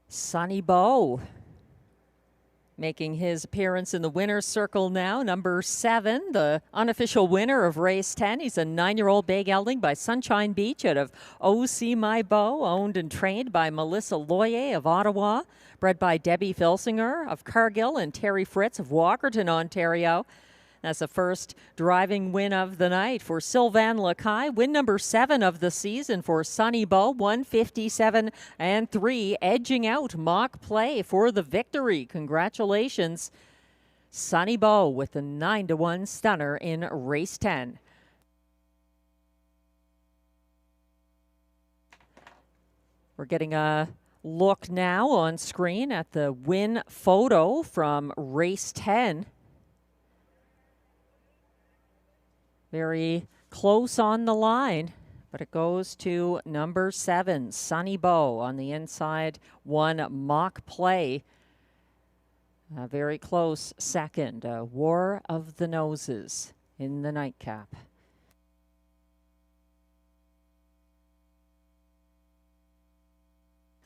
A: Sunny Bow making his appearance in the winner's circle now. Number 7, the unofficial winner of race 10. He's a 9-year-old bay gelding by Sunshine Beach out of O.C. My Bow, owned and trained by Melissa Loyer of Ottawa, bred by Debbie Filsinger of Cargill and Terry Fritz of Walkerton, Ontario. That's the first driving win of the night for Sylvain Lacaille. Win number 7 of the season for Sunny Bow, 157-3, edging out Mock Play for the victory. Congratulations, Sunny Bow, with the 9-1 stunner in race 10. We're getting a look now on screen at the win photo from race 10. Very close on the line, but it goes to number 7, Sunny Bow. On the inside, 1, Mock Play. A very close second. A War of the Noses in the nightcap.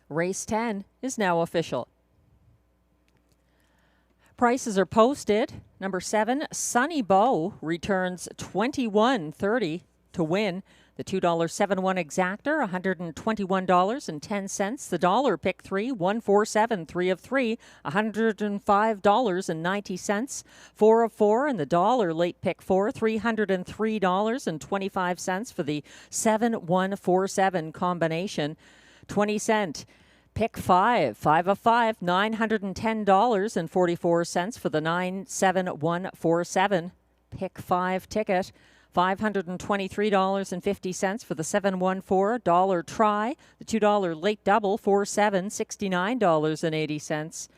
A: Race 10 is now official. Prices are posted. Number 7, Sunny Bow, returns $21.30 to win. The $2.71 exactor, $121.10. The dollar pick 3, 147, 3 of 3, $105.90. 4 of 4, and the dollar late pick 4, $303.25 for the 7-1-4-7 combination. 20-cent. Pick 5, 5 of 5, $910.44 for the 9-7-1-4-7. Pick 5 ticket, $523.50 for the 7-1-4 dollar try. The $2 late double, 4-7, $69.80.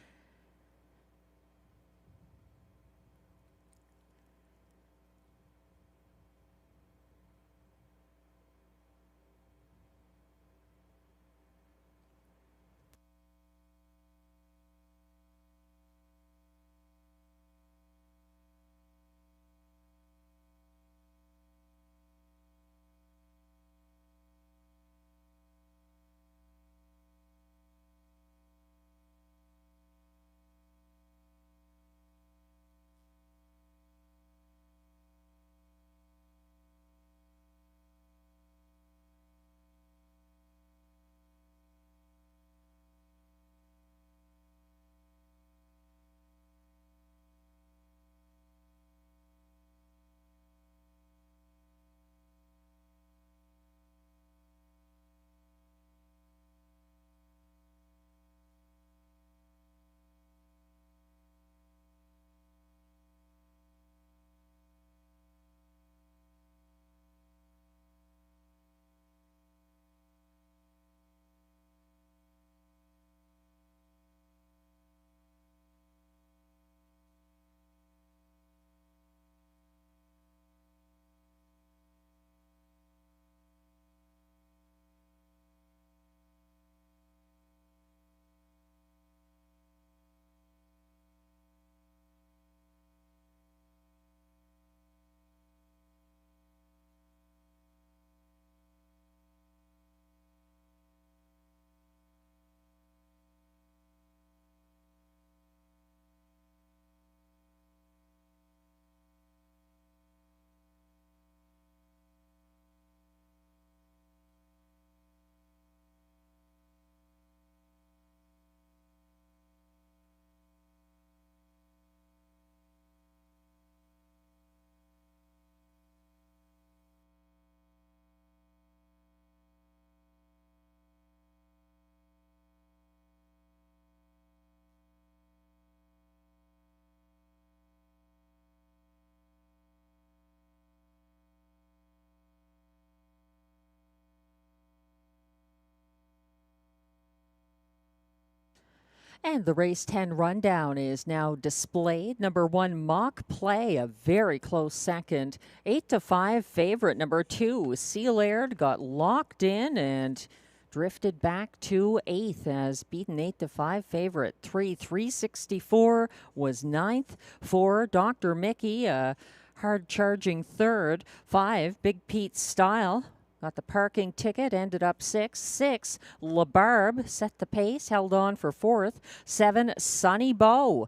A: And the race 10 rundown is now displayed. Number 1, Mock Play, a very close second. 8-5 favorite. Number 2, Sealaird, got locked in and drifted back to 8th as beaten 8-5 favorite. 364 was 9th. 4, Dr. Mickey, a hard charging 3rd. 5, Big Pete Style, got the parking ticket, ended up 6th. 6, LaBarbe set the pace, held on for 4th. 7, Sunny Bow,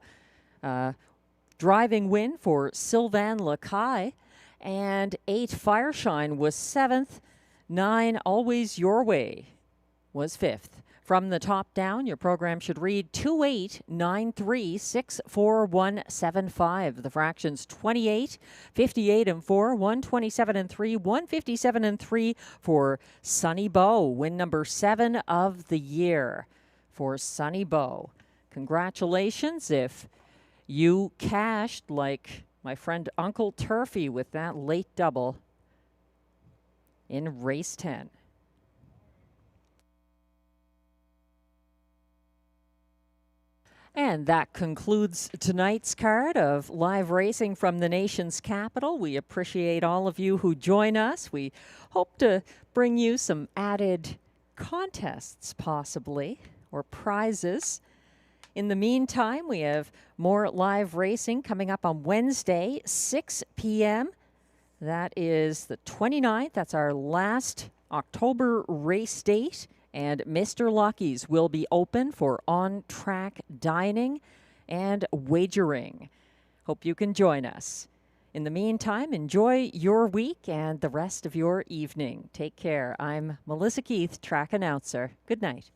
A: driving win for Sylvain Lacaille. And 8, Fireshine was 7th. 9, Always Your Way was 5th. From the top down, your program should read 2893-64175. The fractions 28, 58 and 4, 127 and 3, 157 and 3 for Sunny Bow. Win number 7 of the year for Sunny Bow. Congratulations if you cashed like my friend Uncle Turfy with that late double in race 10. And that concludes tonight's card of live racing from the nation's capital. We appreciate all of you who join us. We hope to bring you some added contests, possibly, or prizes. In the meantime, we have more live racing coming up on Wednesday, 6 p.m. That is the 29th. That's our last October race date. And Mr. Lucky's will be open for on-track dining and wagering. Hope you can join us. In the meantime, enjoy your week and the rest of your evening. Take care. I'm Melissa Keith, track announcer. Good night.